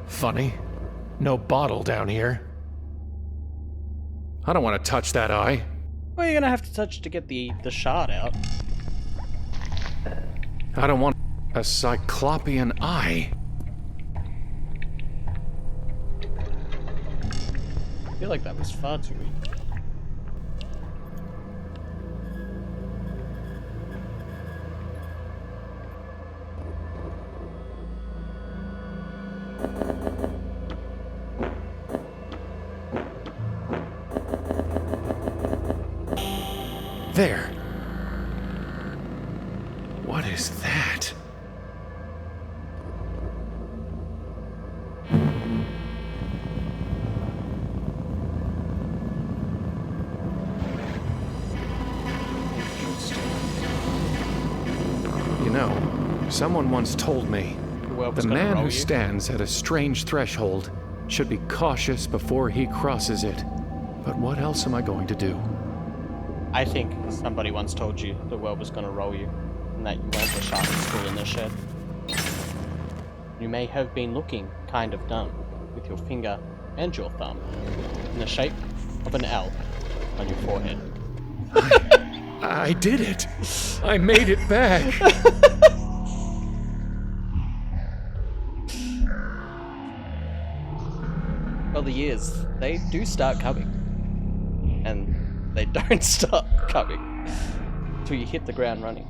Funny. No bottle down here. I don't want to touch that eye. Well, you're gonna have to touch to get the shard out. I don't want a cyclopean eye. I feel like that was far too weak. There. What is that? Someone once told me, the man who stands at a strange threshold should be cautious before he crosses it. But what else am I going to do? I think somebody once told you the world was going to roll you, and that you weren't the sharpest tool in the shed. You may have been looking kind of dumb, with your finger and your thumb in the shape of an L on your forehead. I did it! I made it back! Well, the years, they do start coming. And they don't stop coming until you hit the ground running.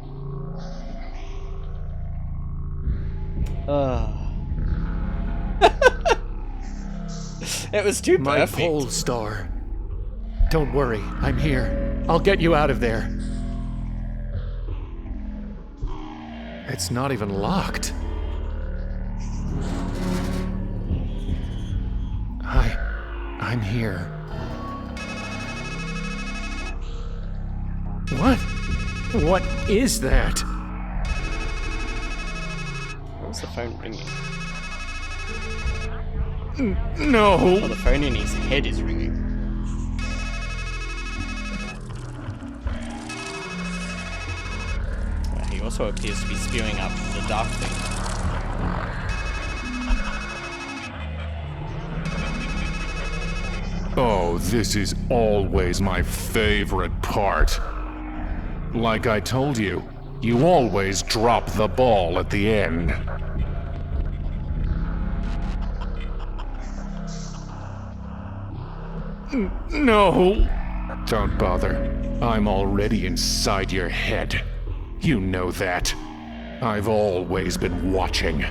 It was too perfect. My pole star. Don't worry, I'm here. I'll get you out of there. It's not even locked. I'm here. What? What is that? What was the phone ringing? No! Oh, the phone in his head is ringing. He also appears to be spewing up the dark thing. Oh, this is always my favorite part. Like I told you, you always drop the ball at the end. No! Don't bother. I'm already inside your head. You know that. I've always been watching.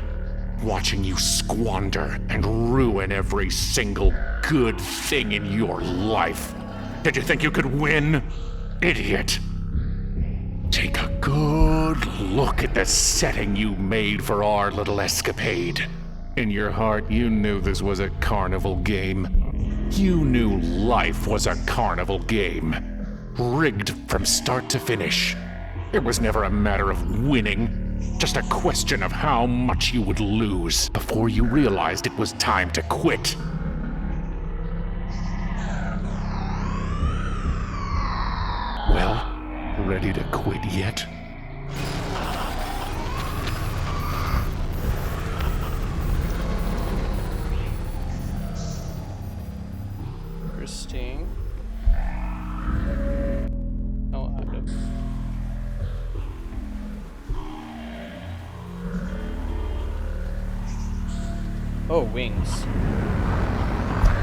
Watching you squander and ruin every single good thing in your life. Did you think you could win? Idiot. Take a good look at the setting you made for our little escapade. In your heart, you knew this was a carnival game. You knew life was a carnival game. Rigged from start to finish. It was never a matter of winning. Just a question of how much you would lose before you realized it was time to quit. Well, ready to quit yet? Interesting. Oh, I don't. Oh, wings.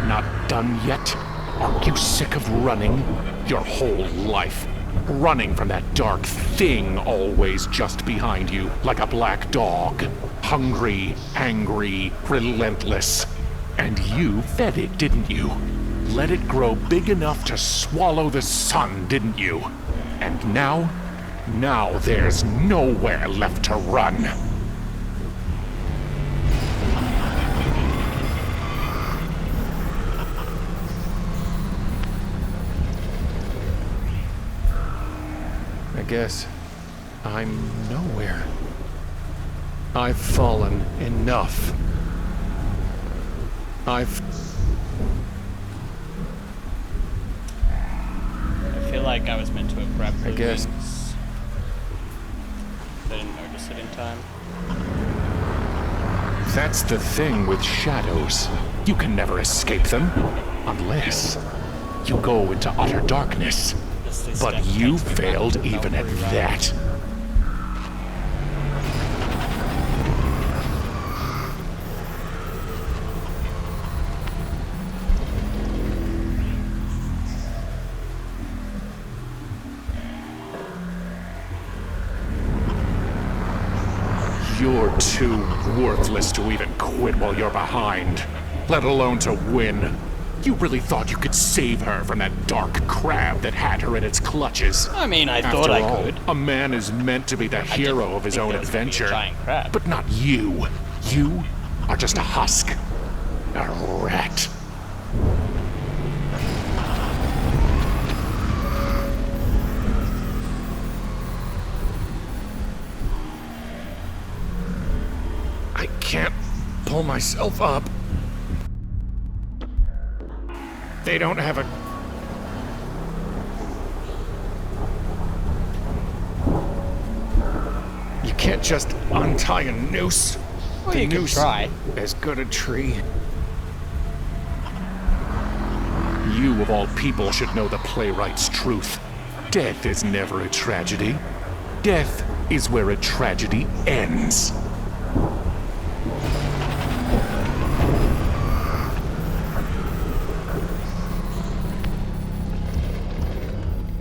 Not done yet? Aren't you sick of running? Your whole life. Running from that dark thing always just behind you, like a black dog. Hungry, angry, relentless. And you fed it, didn't you? Let it grow big enough to swallow the sun, didn't you? And now there's nowhere left to run. I guess I'm nowhere. I've fallen enough. I feel like I was meant to have grabbed the wings. I didn't notice it in time. That's the thing with shadows. You can never escape them. Unless you go into utter darkness. But you failed even at that. You're too worthless to even quit while you're behind, let alone to win. You really thought you could save her from that dark crab that had her in its clutches. I mean, I thought I could. A man is meant to be the hero of his own adventure, but not you. You are just a husk, a rat. myself up. They don't have a... You can't just untie a noose. Well, the you can noose try. as good a tree. You, of all people, should know the playwright's truth. Death is never a tragedy. Death is where a tragedy ends.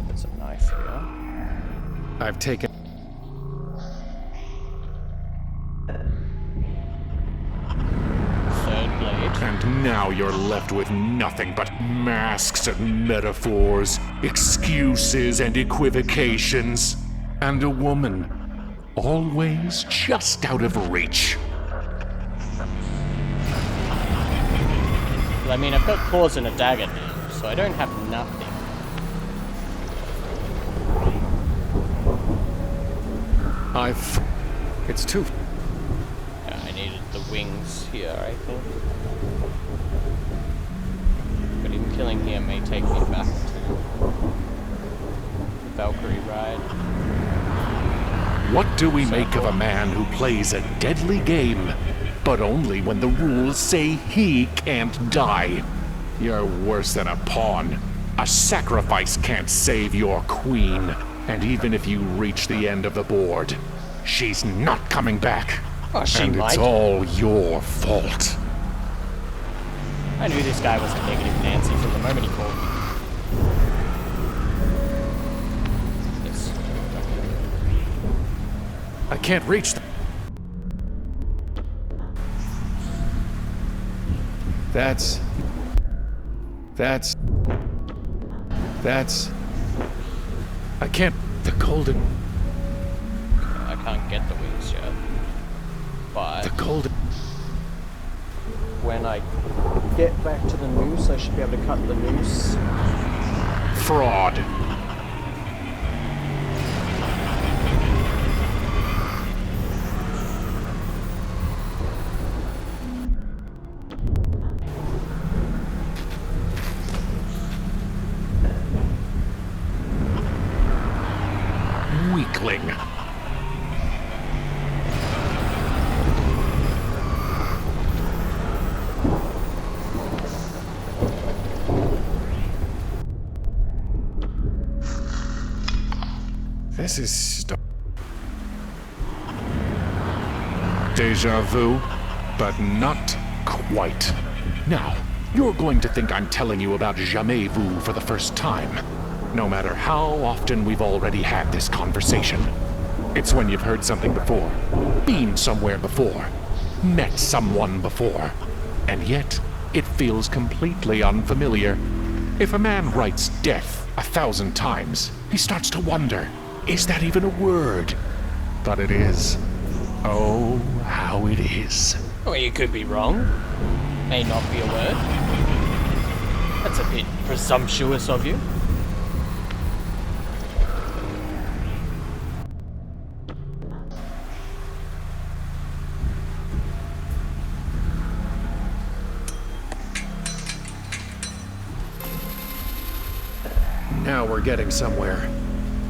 There's a knife here. I've taken... Third blade. And now you're left with nothing but masks and metaphors, excuses and equivocations, and a woman always just out of reach. Well, I mean, I've got claws and a dagger now, so I don't have nothing. It's too... Yeah, I needed the wings here, I think. But even killing here may take me back to the Valkyrie ride. What do we make of a man who plays a deadly game, but only when the rules say he can't die? You're worse than a pawn. A sacrifice can't save your queen. And even if you reach the end of the board, she's not coming back. Oh, she and might. It's all your fault. I knew this guy was a negative Nancy from the moment he called me. Yes. I can't reach them. That's... I can't... The golden... I can't get the wings yet. But... The golden... When I get back to the noose, I should be able to cut the noose. Fraud. Weakling. This is déjà vu, but not quite. Now, you're going to think I'm telling you about jamais vu for the first time. No matter how often we've already had this conversation. It's when you've heard something before, been somewhere before, met someone before, and yet it feels completely unfamiliar. If a man writes death 1,000 times, he starts to wonder, is that even a word? But it is. Oh, how it is. Well, you could be wrong. May not be a word. That's a bit presumptuous of you. Now we're getting somewhere.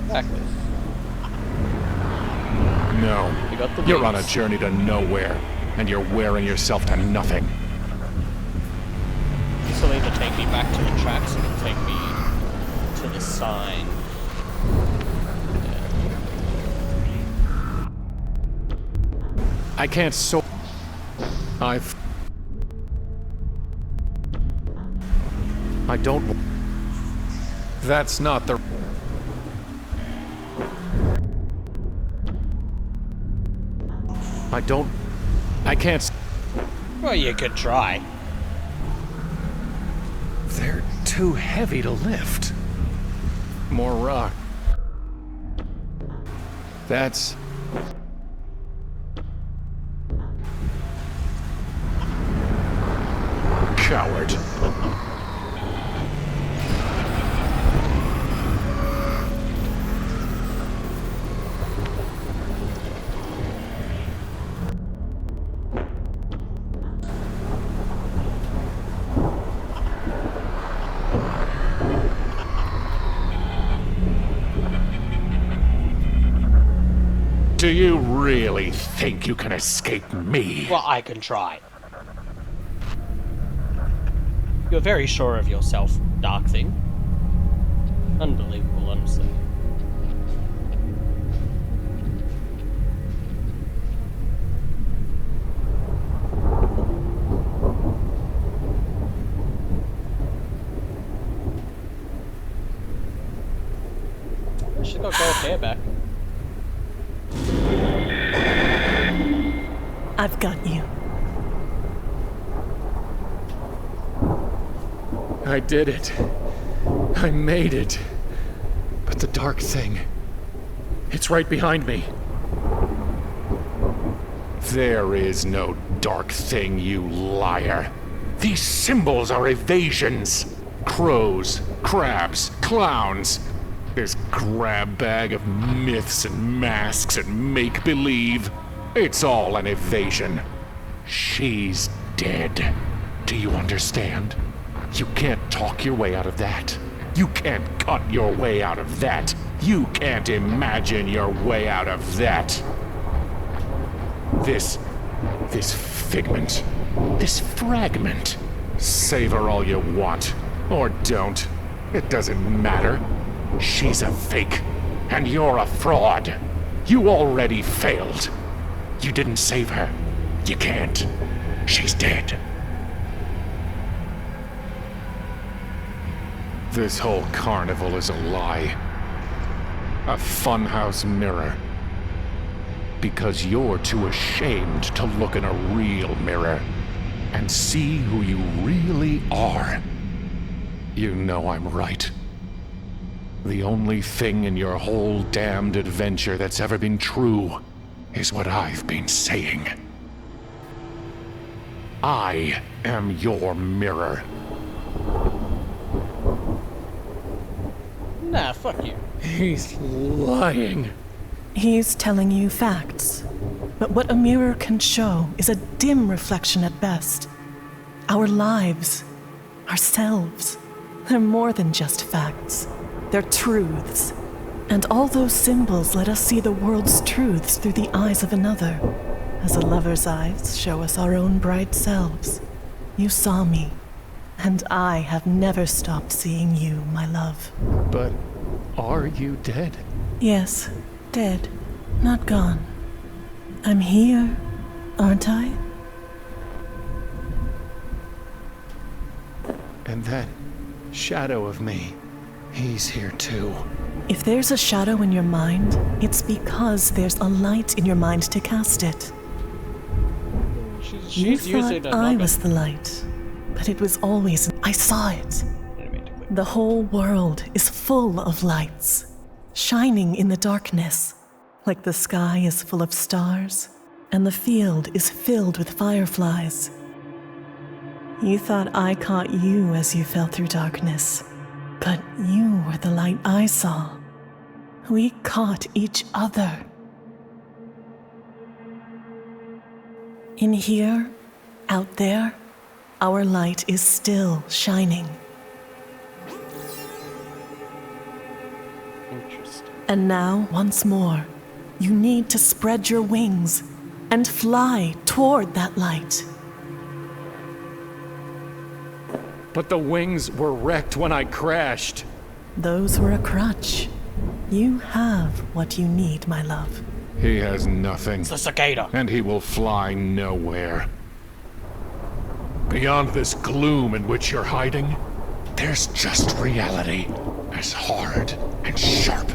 Exactly. No. You got the You're wings. on a journey to nowhere, and you're wearing yourself to nothing. This will either take me back to the tracks or it'll take me to the sign. I can't I don't... That's not the... I can't... Well, you could try. They're too heavy to lift. More rock. That's... Coward. Do you really think you can escape me? Well, I can try. You're very sure of yourself, Dark Thing. Unbelievable, honestly. She's got gold hair back. I've got you. I did it. I made it. But the dark thing, it's right behind me. There is no dark thing, you liar. These symbols are evasions. Crows, crabs, clowns. This grab bag of myths and masks and make-believe. It's all an evasion. She's dead. Do you understand? You can't talk your way out of that. You can't cut your way out of that. You can't imagine your way out of that. This figment, this fragment. Savor all you want, or don't. It doesn't matter. She's a fake, and you're a fraud. You already failed. You didn't save her. You can't. She's dead. This whole carnival is a lie. A funhouse mirror. Because you're too ashamed to look in a real mirror and see who you really are. You know I'm right. The only thing in your whole damned adventure that's ever been true is what I've been saying. I am your mirror. Nah, fuck you. He's lying. He's telling you facts. But what a mirror can show is a dim reflection at best. Our lives, ourselves, they're more than just facts. They're truths. And all those symbols let us see the world's truths through the eyes of another, as a lover's eyes show us our own bright selves. You saw me, and I have never stopped seeing you, my love. But are you dead? Yes, dead, not gone. I'm here, aren't I? And that shadow of me, he's here too. If there's a shadow in your mind, it's because there's a light in your mind to cast it. You thought I was the light, but it was always... I saw it. The whole world is full of lights, shining in the darkness, like the sky is full of stars, and the field is filled with fireflies. You thought I caught you as you fell through darkness, but you were the light I saw. We caught each other. In here, out there, our light is still shining. Interesting. And now, once more, you need to spread your wings and fly toward that light. But the wings were wrecked when I crashed. Those were a crutch. You have what you need, my love. He has nothing. It's a cicada. And he will fly nowhere. Beyond this gloom in which you're hiding, there's just reality, as hard and sharp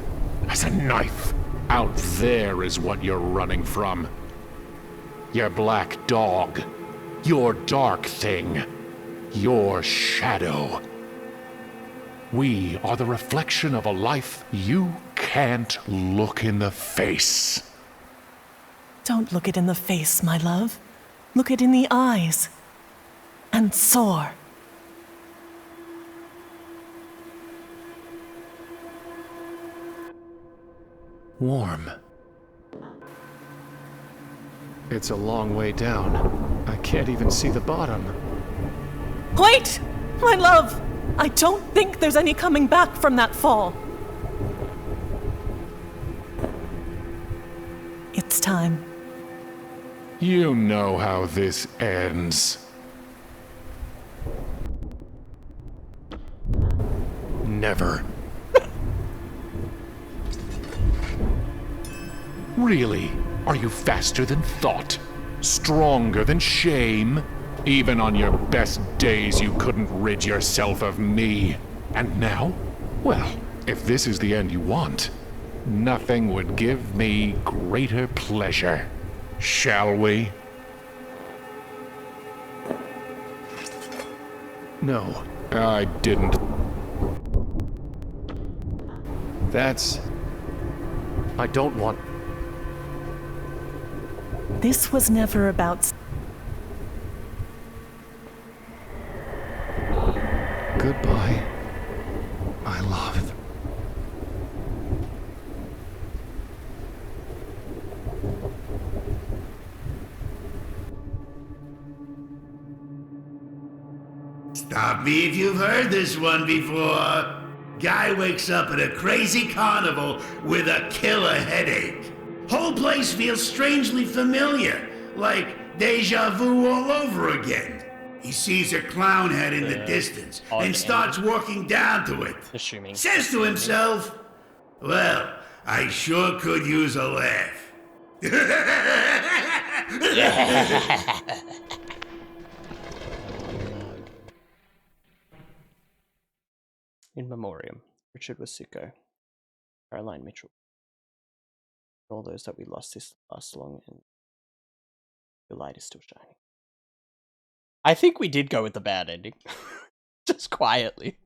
as a knife. Out there is what you're running from. Your black dog, your dark thing, your shadow. We are the reflection of a life you can't look in the face. Don't look it in the face, my love. Look it in the eyes. And soar. Warm. It's a long way down. I can't even see the bottom. Wait! My love! I don't think there's any coming back from that fall. It this time. You know how this ends. Never. Really? Are you faster than thought? Stronger than shame? Even on your best days, you couldn't rid yourself of me. And now? Well, if this is the end you want, nothing would give me greater pleasure. Shall we? No, I didn't. I don't want... This was never about... Goodbye, my love. Stop me if you've heard this one before. Guy wakes up at a crazy carnival with a killer headache. Whole place feels strangely familiar, like deja vu all over again. He sees a clown head in the distance and starts walking down to it. Says to himself, well, I sure could use a laugh. In memoriam, Richard Wasicko, Caroline Mitchell, all those that we lost this last long, and the light is still shining. I think we did go with the bad ending, just quietly.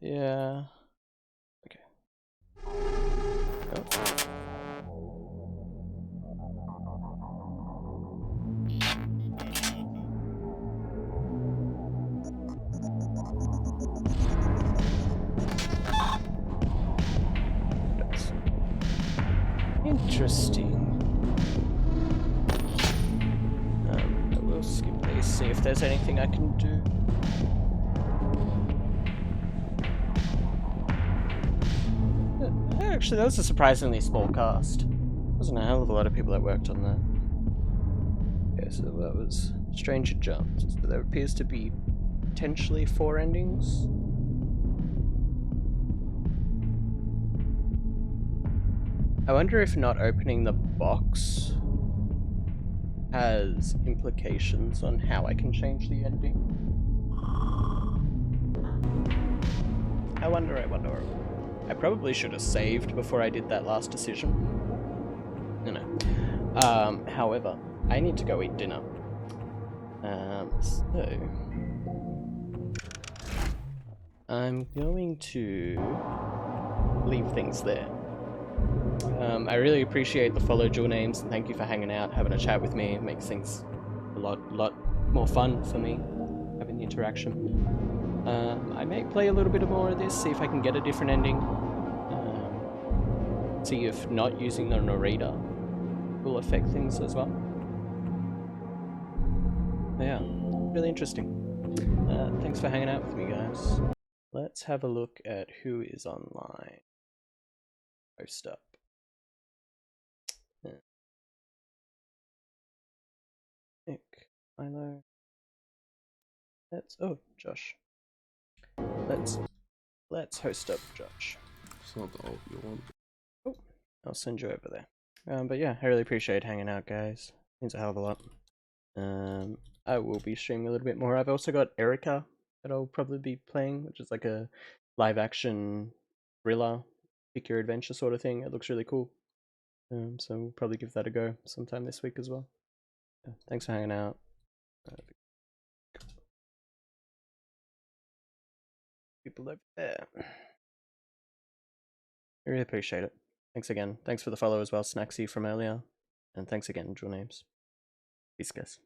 Yeah. Okay. Interesting. I will skip these, see if there's anything I can do. Actually, that was a surprisingly small cast. Wasn't a hell of a lot of people that worked on that. Okay, so that was Stranger Jumps. So there appears to be potentially 4 endings. I wonder if not opening the box has implications on how I can change the ending. I wonder. I probably should have saved before I did that last decision. No. However, I need to go eat dinner. So I'm going to leave things there. I really appreciate the follow dual names, and thank you for hanging out, having a chat with me. It makes things a lot more fun for me, having the interaction. I may play a little bit more of this, see if I can get a different ending. See if not using the narrator will affect things as well. But yeah, really interesting. Thanks for hanging out with me, guys. Let's have a look at who is online. Post up. Nick, Milo. Josh. Let's host up Josh. It's not the alt you want. Oh, I'll send you over there. But yeah, I really appreciate hanging out, guys. Means a hell of a lot. I will be streaming a little bit more. I've also got Erica that I'll probably be playing, which is like a live action thriller, pick your adventure sort of thing. It looks really cool. So we'll probably give that a go sometime this week as well. Yeah, thanks for hanging out. People over there. I really appreciate it. Thanks again. Thanks for the follow as well, Snacksy from earlier. And thanks again, Dual Names. Peace, guys.